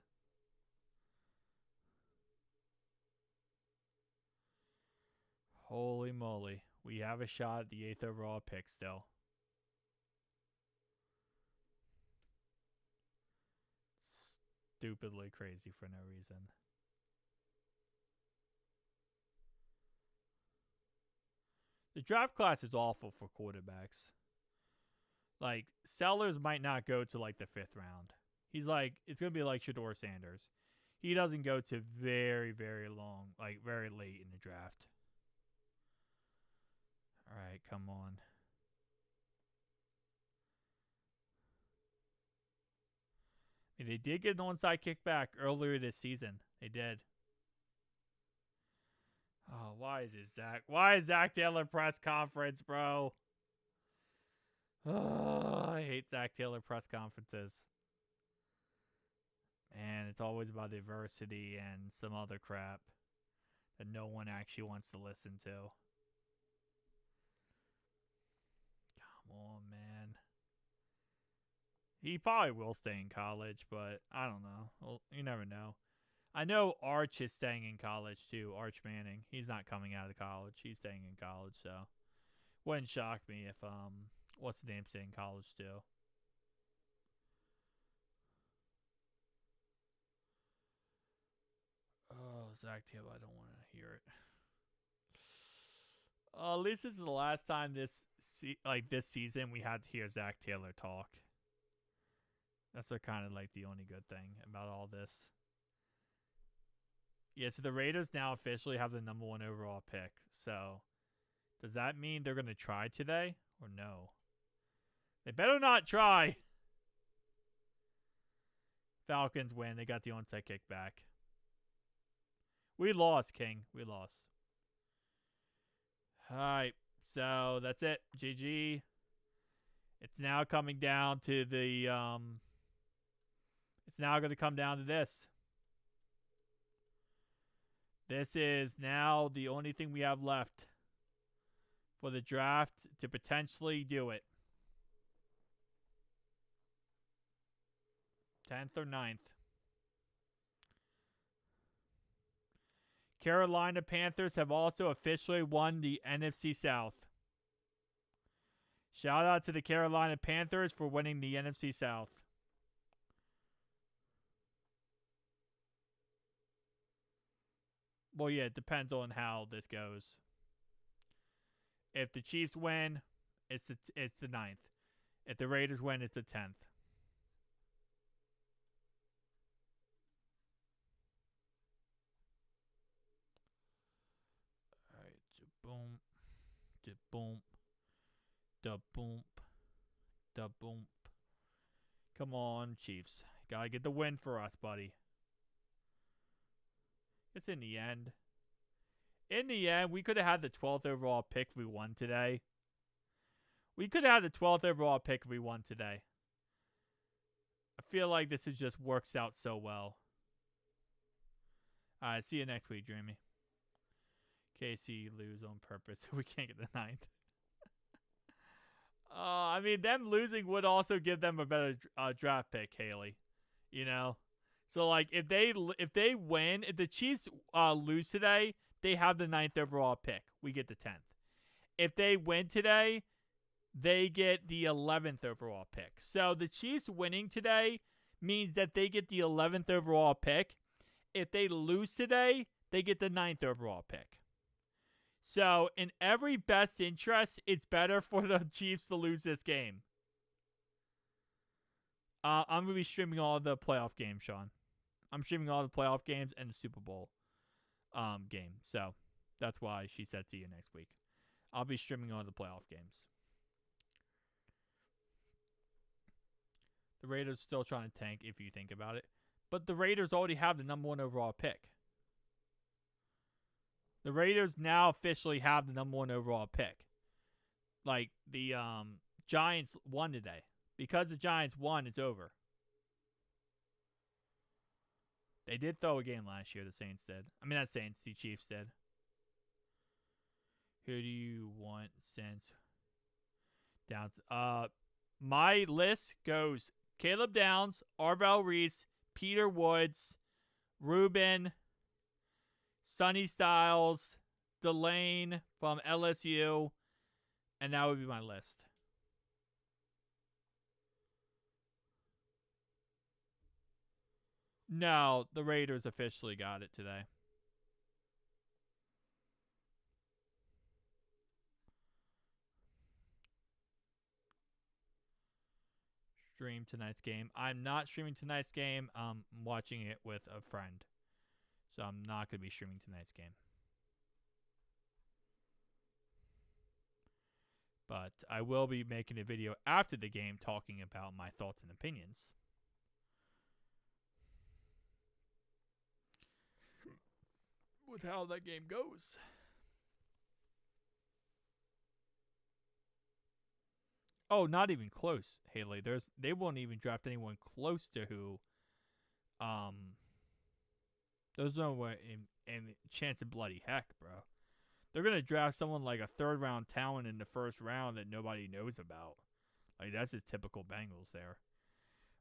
Holy moly. We have a shot at the 8th overall pick still. Stupidly crazy for no reason. The draft class is awful for quarterbacks. Like, Sellers might not go to, like, the 5th round. He's like, it's going to be like Shedeur Sanders. He doesn't go to very, very long, like, very late in the draft. All right, come on. They did get an onside kick back earlier this season. They did. Oh, why is it Zach? Why is Zach Taylor press conference, bro? Oh, I hate Zach Taylor press conferences. And it's always about diversity and some other crap that no one actually wants to listen to. Come on, man. He probably will stay in college, but I don't know. Well, you never know. I know Arch is staying in college too. Arch Manning. He's not coming out of college. He's staying in college, so wouldn't shock me if what's the name staying in college too. Oh, Zach Taylor, I don't want to hear it. At least this is the last time this season we had to hear Zach Taylor talk. That's kind of like the only good thing about all this. Yeah, so the Raiders now officially have the number 1 overall pick. So, does that mean they're going to try today or no? They better not try. Falcons win. They got the onside kick back. We lost, King. We lost. All right. So, that's it. GG. It's now coming down to the it's now going to come down to this. This is now the only thing we have left for the draft to potentially do it. 10th or 9th. Carolina Panthers have also officially won the NFC South. Shout out to the Carolina Panthers for winning the NFC South. Well, yeah, it depends on how this goes. If the Chiefs win, it's the 9th. If the Raiders win, it's the 10th. All right, boom, boom, da boom, da boom. Come on, Chiefs. Gotta get the win for us, buddy. It's in the end. In the end, we could have had the 12th overall pick if we won today. We could have had the 12th overall pick if we won today. I feel like this is just works out so well. Alright, see you next week, Dreamy. KC lose on purpose. We can't get the 9th. I mean, them losing would also give them a better draft pick, Haley. You know? So, like, if they win, if the Chiefs lose today, they have the 9th overall pick. We get the 10th. If they win today, they get the 11th overall pick. So the Chiefs winning today means that they get the 11th overall pick. If they lose today, they get the 9th overall pick. So in every best interest, it's better for the Chiefs to lose this game. I'm going to be streaming all the playoff games, Sean. I'm streaming all the playoff games and the Super Bowl game. So that's why she said see you next week. I'll be streaming all the playoff games. The Raiders still trying to tank if you think about it. But the Raiders already have the number 1 overall pick. The Raiders now officially have the number 1 overall pick. Like, the Giants won today. Because the Giants won, it's over. They did throw a game last year, the Saints did. I mean, not Saints, the Chiefs did. Who do you want since Downs? My list goes Caleb Downs, Arvell Reese, Peter Woods, Ruben, Sonny Styles, Delane from LSU, and that would be my list. No, the Raiders officially got it today. Stream tonight's game. I'm not streaming tonight's game. I'm watching it with a friend. So I'm not going to be streaming tonight's game. But I will be making a video after the game talking about my thoughts and opinions. With how that game goes. Oh, not even close, Haley. They won't even draft anyone close to who. There's no way in chance of bloody heck, bro. They're gonna draft someone like a 3rd round talent in the 1st round that nobody knows about. Like, that's just typical Bengals there.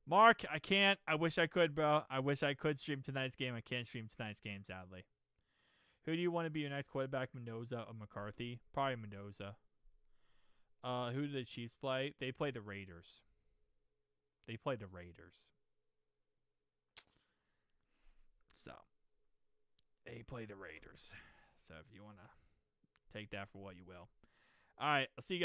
Mark, I can't. I wish I could, bro. I wish I could stream tonight's game. I can't stream tonight's game, sadly. Who do you want to be your next quarterback, Mendoza or McCarthy? Probably Mendoza. Who do the Chiefs play? They play the Raiders. So, they play the Raiders. So, if you want to take that for what you will. All right, I'll see you guys.